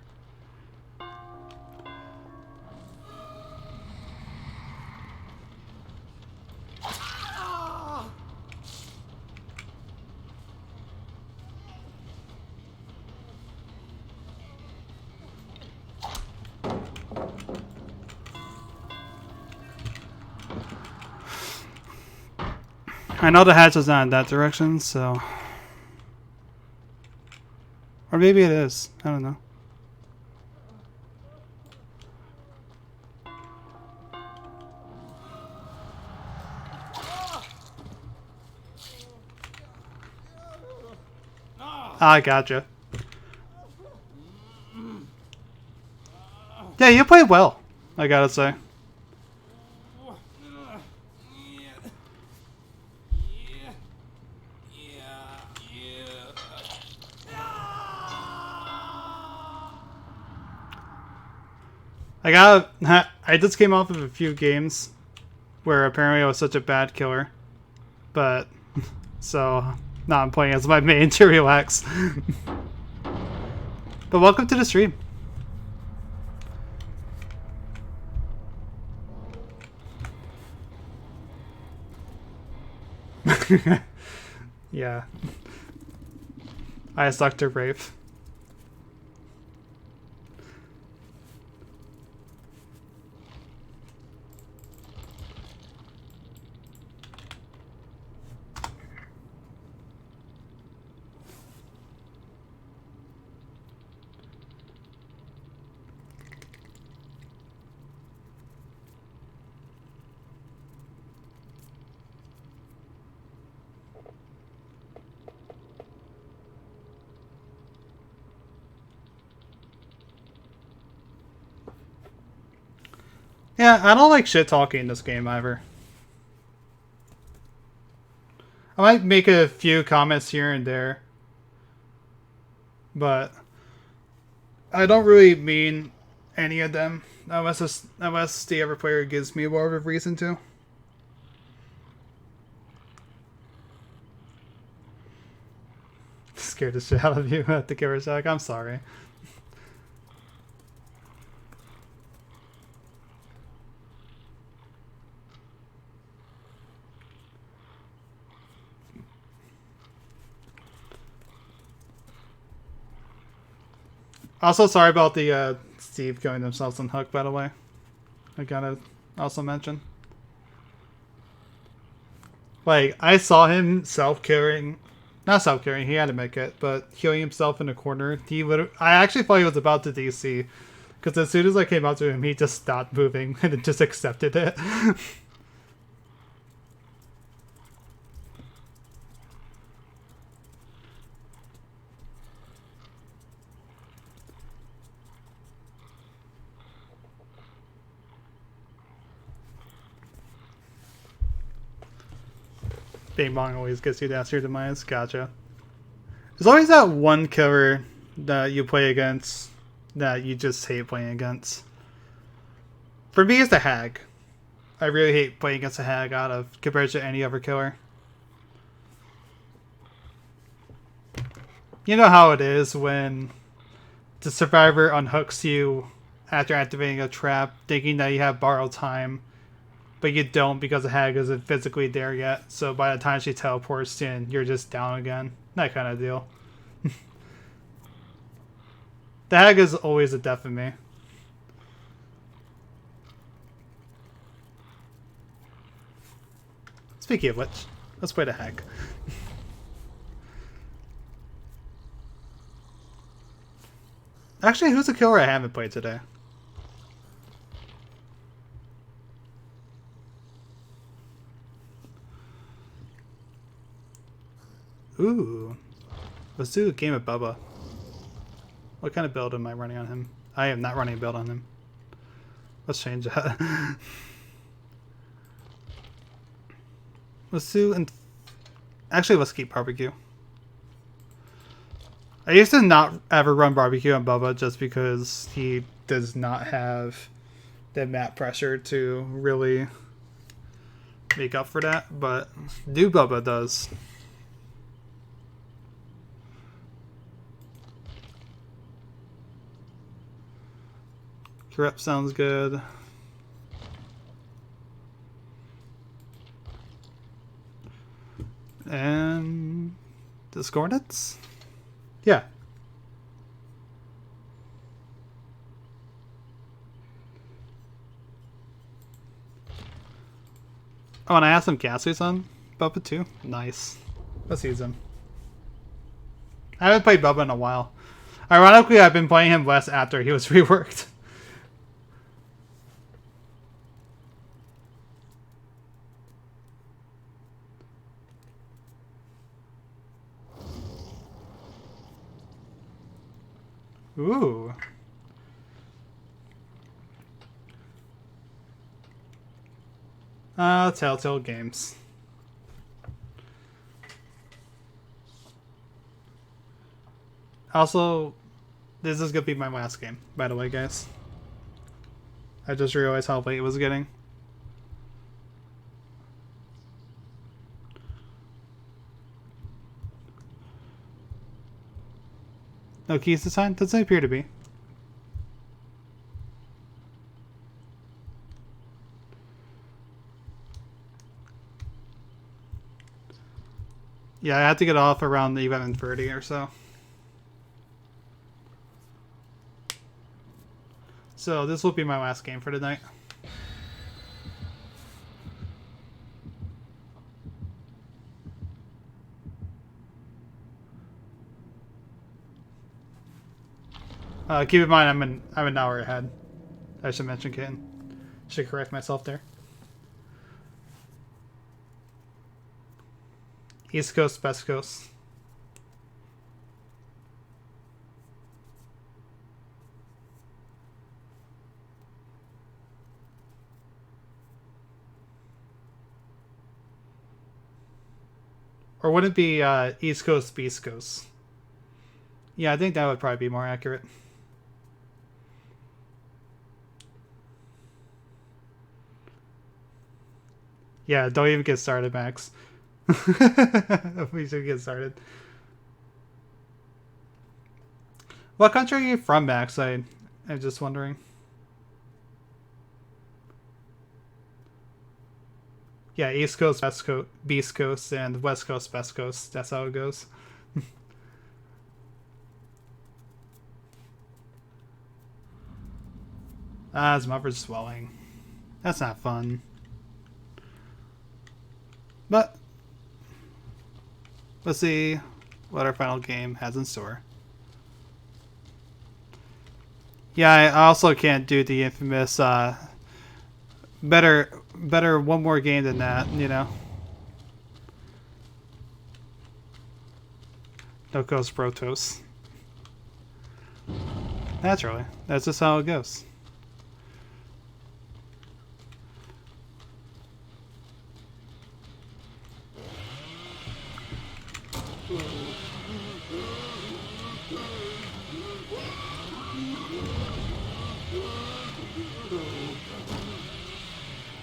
I know the hatch is not in that direction, so... Or maybe it is. I don't know. I gotcha. Yeah, you played well, I gotta say. I just came off of a few games where apparently I was such a bad killer. But, so, now I'm playing as my main to relax. But welcome to the stream. Yeah. I sucked to Wraith. Yeah, I don't like shit talking in this game either. I might make a few comments here and there, but I don't really mean any of them unless the other player gives me more of a reason to. Scared the shit out of you at the camera shack. I'm sorry. Also, sorry about the Steve killing themselves on Hook, by the way. I gotta also mention. Like, I saw him self-killing. Not self-killing, he had to make it, but healing himself in a corner. I actually thought he was about to DC. Because as soon as I came up to him, he just stopped moving and just accepted it. Bing Bong always gets you down to your demise. Gotcha. There's always that one killer that you play against that you just hate playing against. For me, it's the Hag. I really hate playing against a Hag out of compared to any other killer. You know how it is when the survivor unhooks you after activating a trap, thinking that you have borrowed time, but you don't because the Hag isn't physically there yet. So by the time she teleports in, you're just down again. That kind of deal. The Hag is always a death of me. Speaking of which, let's play the Hag. Actually, who's a killer I haven't played today? Ooh. Let's do a game of Bubba. What kind of build am I running on him? I am not running a build on him. Let's change that. Let's do... Actually, let's keep barbecue. I used to not ever run barbecue on Bubba just because he does not have the map pressure to really make up for that, but new Bubba does. Corrupt sounds good. And Discordants? Yeah. Oh, and I have some gases on Bubba too. Nice. Let's use him. I haven't played Bubba in a while. Ironically, I've been playing him less after he was reworked. Ooh. Telltale Games. Also, this is gonna be my last game, by the way, guys. I just realized how late it was getting. No keys this time? Doesn't appear to be. Yeah, I have to get off around the 11:30 or so. So this will be my last game for tonight. Keep in mind, I'm an hour ahead. I should mention, Kitten. Should correct myself there. East Coast, West Coast. Or would it be East Coast, East Coast? Yeah, I think that would probably be more accurate. Yeah, don't even get started, Max. We should get started. What country are you from, Max? I'm just wondering. Yeah, East Coast, West Coast, Beast Coast, and West Coast, West Coast. That's how it goes. Ah, his mother's swelling. That's not fun. But let's see what our final game has in store. Yeah, I also can't do the infamous better one more game than that, you know. No goes Protos. Naturally. That's just how it goes.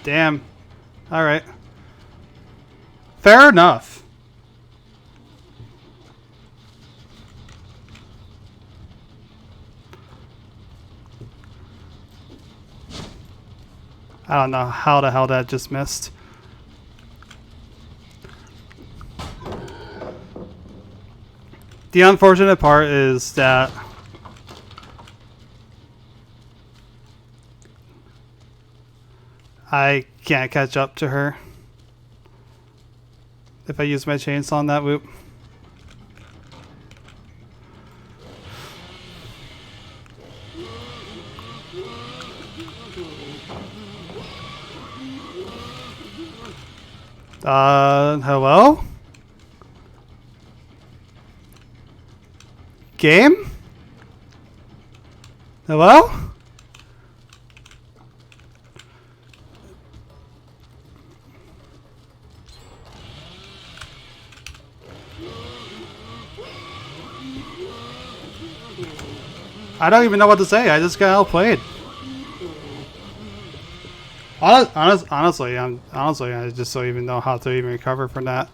Damn. Alright. Fair enough. I don't know how the hell that just missed. The unfortunate part is that I can't catch up to her if I use my chainsaw on that whoop. Hello? Game? Hello? I don't even know what to say. I just got outplayed. Honestly, I just don't even know how to even recover from that.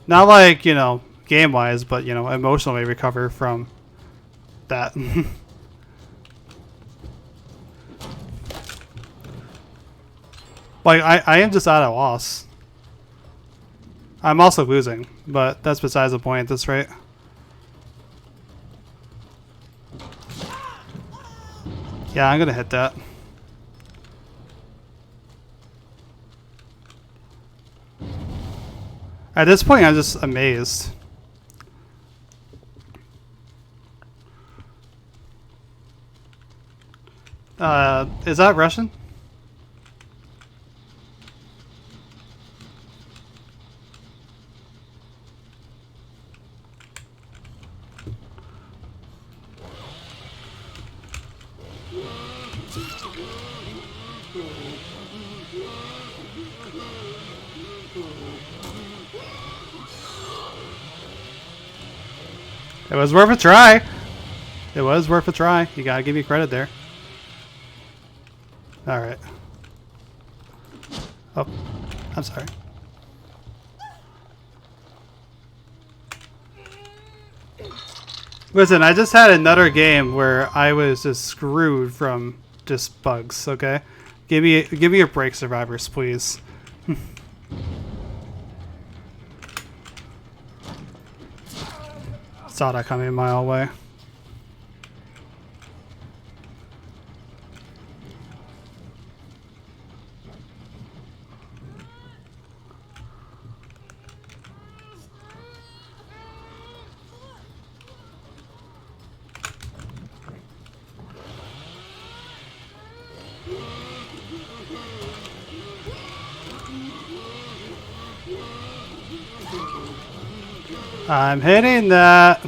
Not like, you know, game-wise, but, you know, emotionally recover from that. Like, I am just at a loss. I'm also losing, but that's besides the point at this rate. Yeah, I'm gonna hit that. At this point, I'm just amazed. Is that Russian? It was worth a try. It was worth a try. You gotta give me credit there. Alright. Oh, I'm sorry. Listen, I just had another game where I was just screwed from just bugs, okay? Give me a break, survivors, please. Saw that coming a mile away. I'm hitting that.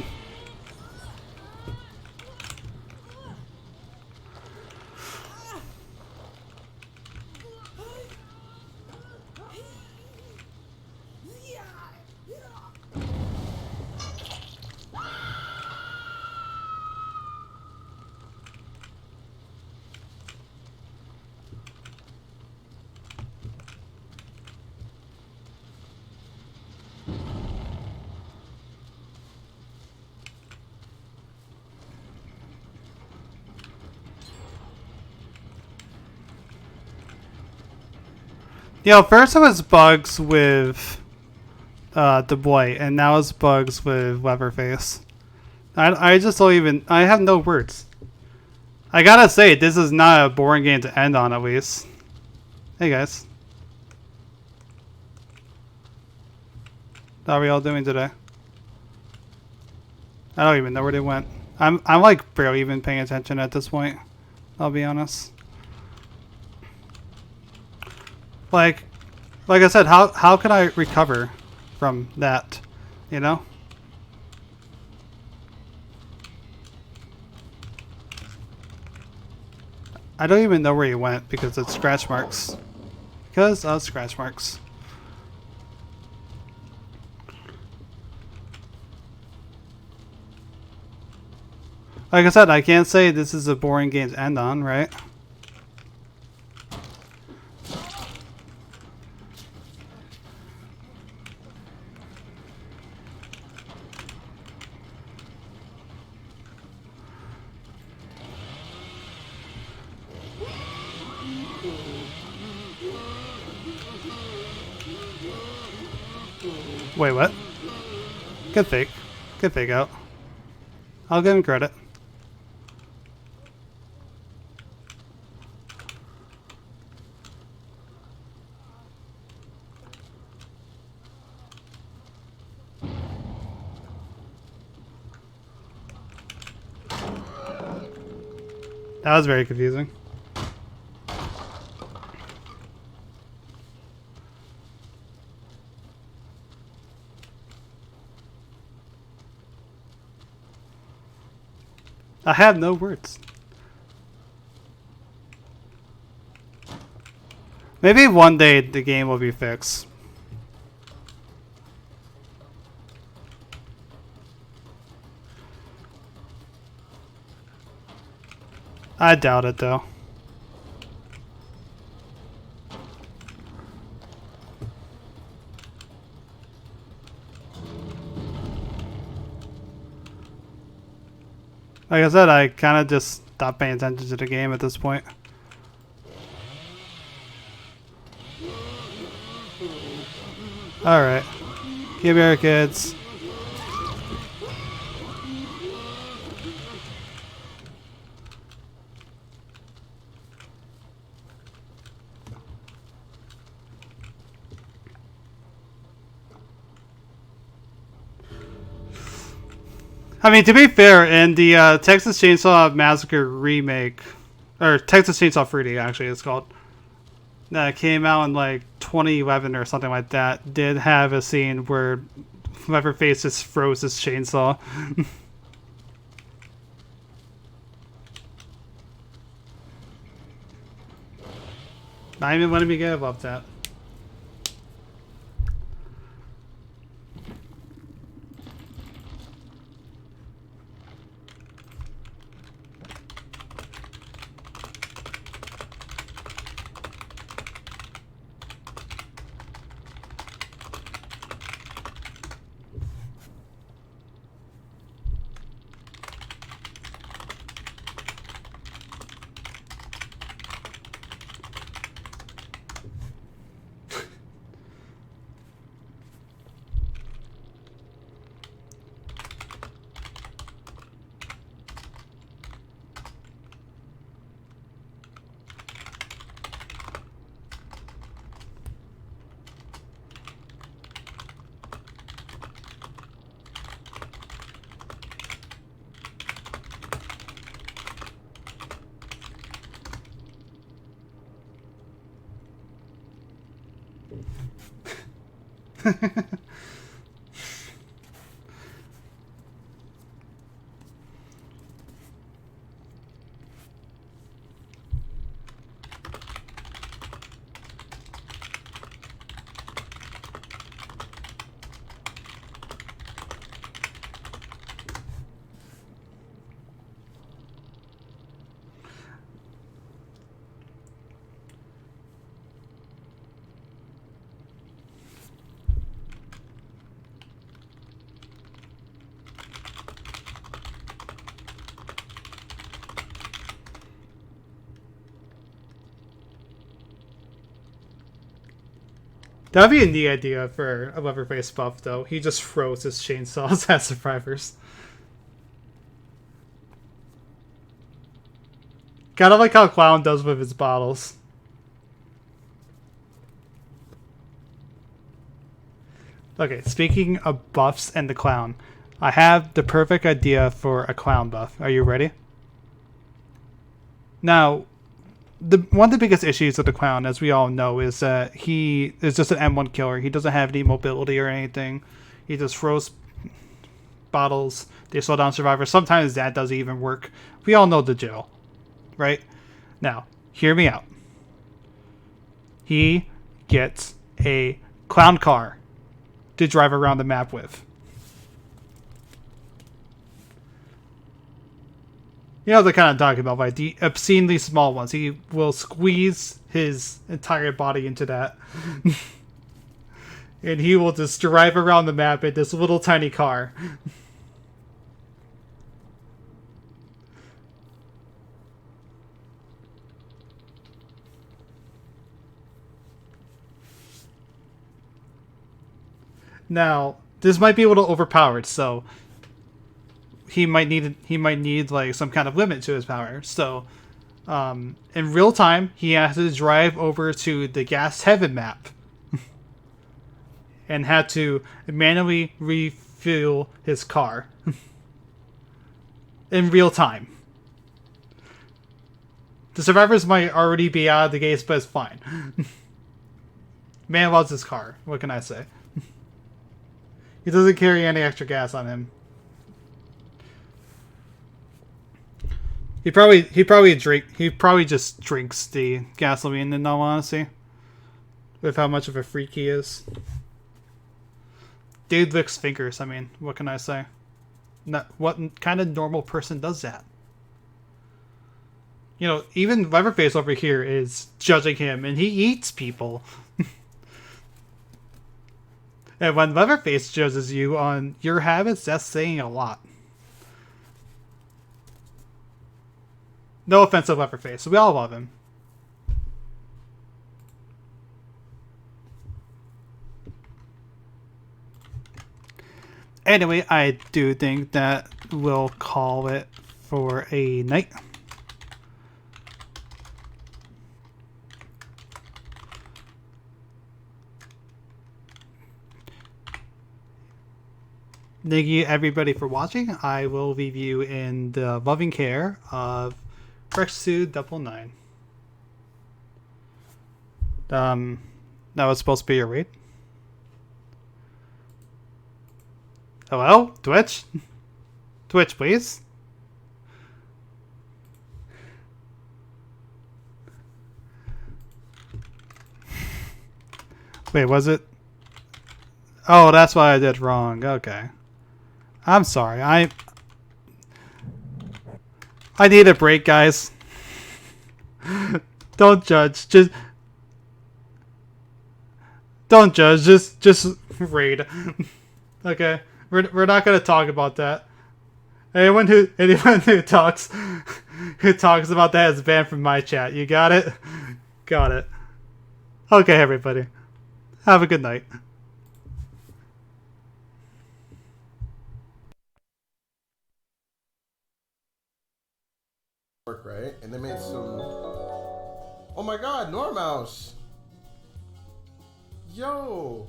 You know, first it was bugs with the Blight, and now it's bugs with Leatherface. I just don't even... I have no words. I gotta say, this is not a boring game to end on, at least. Hey guys. How are we all doing today? I don't even know where they went. I'm like barely even paying attention at this point. I'll be honest. Like I said, how can I recover from that? You know? I don't even know where he went because it's scratch marks. Because of scratch marks. Like I said, I can't say this is a boring game to end on, right? Wait, what? Good fake. Good fake out. I'll give him credit. That was very confusing. I have no words. Maybe one day the game will be fixed. I doubt it though. Like I said, I kind of just stopped paying attention to the game at this point. Alright. Give me our kids. I mean, to be fair, in the Texas Chainsaw Massacre remake, or Texas Chainsaw 3D actually it's called, that came out in like 2011 or something like that, did have a scene where Leatherface just froze his chainsaw. Not even letting me get above that. That would be a neat idea for a Leatherface buff, though. He just froze his chainsaws as survivors. Kind of like how Clown does with his bottles. Okay, speaking of buffs and the Clown, I have the perfect idea for a Clown buff. Are you ready? Now, one of the biggest issues with the Clown, as we all know, is that he is just an M1 killer. He doesn't have any mobility or anything. He just throws bottles. They slow down survivors. Sometimes that doesn't even work. We all know the drill, right? Now, hear me out. He gets a Clown car to drive around the map with. You know the kind I'm talking about, right? The obscenely small ones. He will squeeze his entire body into that. And he will just drive around the map in this little tiny car. Now, this might be a little overpowered, so he might need like some kind of limit to his power. So, in real time, he has to drive over to the Gas Heaven map and had to manually refuel his car in real time. The survivors might already be out of the gates, but it's fine. Man loves his car. What can I say? He doesn't carry any extra gas on him. He probably just drinks the gasoline in all honesty. With how much of a freak he is. Dude licks fingers, I mean, what can I say? What kind of normal person does that? You know, even Leatherface over here is judging him, and he eats people. And when Leatherface judges you on your habits, that's saying a lot. No offense to Leatherface, we all love him. Anyway, I do think that we'll call it for a night. Thank you everybody for watching. I will leave you in the loving care of Rexu99. That was supposed to be your raid. Hello? Twitch? Twitch, please. Wait, was it? Oh, that's why I did wrong. Okay. I'm sorry. I need a break, guys. Don't judge. Don't judge. Just raid. Okay. We're not gonna talk about that. Anyone who talks about that is banned from my chat. You got it? Got it. Okay, everybody. Have a good night. Right? And they made some... Oh my god, NoirMouse! Yo!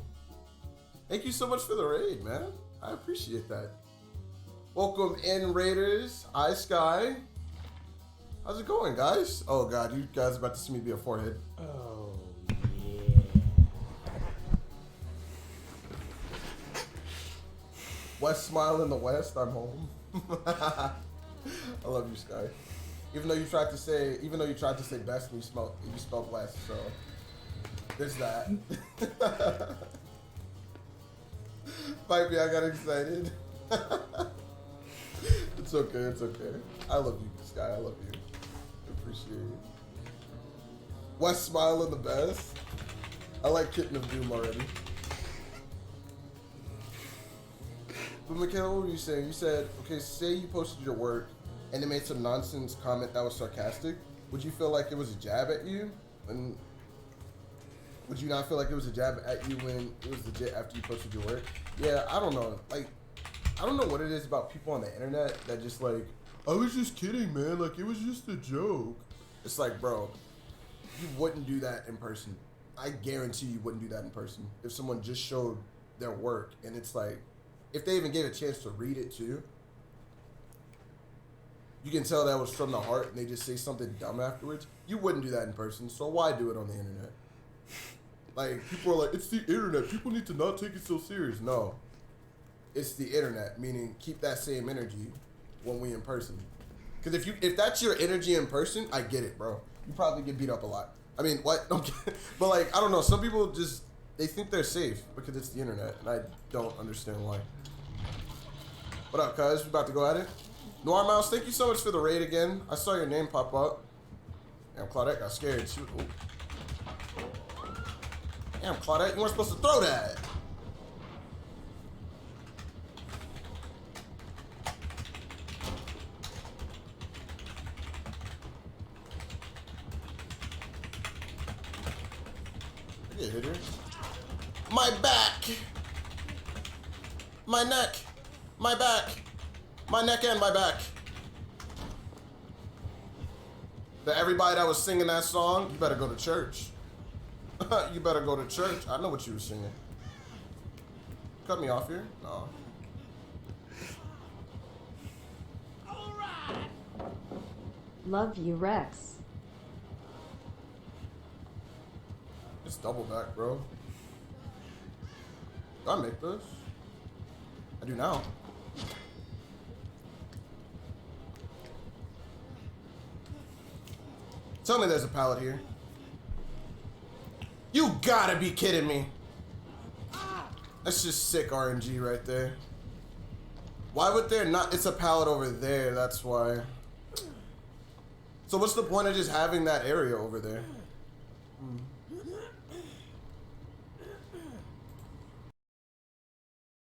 Thank you so much for the raid, man. I appreciate that. Welcome in, Raiders. Sky. How's it going, guys? Oh god, you guys about to see me be a forehead. Oh, yeah. West Smile in the West, I'm home. I love you, Sky. Even though you tried to say best and you spelled west, so there's that. Fight me, I got excited. It's okay, it's okay. I love you, Sky, I love you. I appreciate it. West Smile in the best. I like Kitten of Doom already. But Michaela, what were you saying? You said, okay, say you posted your work and they made some nonsense comment that was sarcastic. Would you feel like it was a jab at you? And would you not feel like it was a jab at you when it was legit after you posted your work? Yeah, I don't know. Like, I don't know what it is about people on the internet that just like, I was just kidding, man. Like, it was just a joke. It's like, bro, you wouldn't do that in person. I guarantee you wouldn't do that in person. If someone just showed their work and it's like, if they even gave a chance to read it too, you can tell that was from the heart and they just say something dumb afterwards. You wouldn't do that in person, so why do it on the internet? Like, people are like, it's the internet. People need to not take it so serious. No. It's the internet, meaning keep that same energy when we in person. Because if that's your energy in person, I get it, bro. You probably get beat up a lot. I mean, what? But like, I don't know. Some people just, they think they're safe because it's the internet, and I don't understand why. What up, cuz? We about to go at it? NoirMouse, thank you so much for the raid again. I saw your name pop up. Damn, Claudette got scared. She was, damn, Claudette, you weren't supposed to throw that. I get hit her. My back. My neck. My back. My neck and my back. To everybody that was singing that song, you better go to church. You better go to church. I know what you were singing. Cut me off here? No. Love you, Rex. It's double back, bro. Do I make this? I do now. Tell me there's a pallet here. You gotta be kidding me. That's just sick RNG right there. Why would there not? It's a pallet over there, that's why. So what's the point of just having that area over there?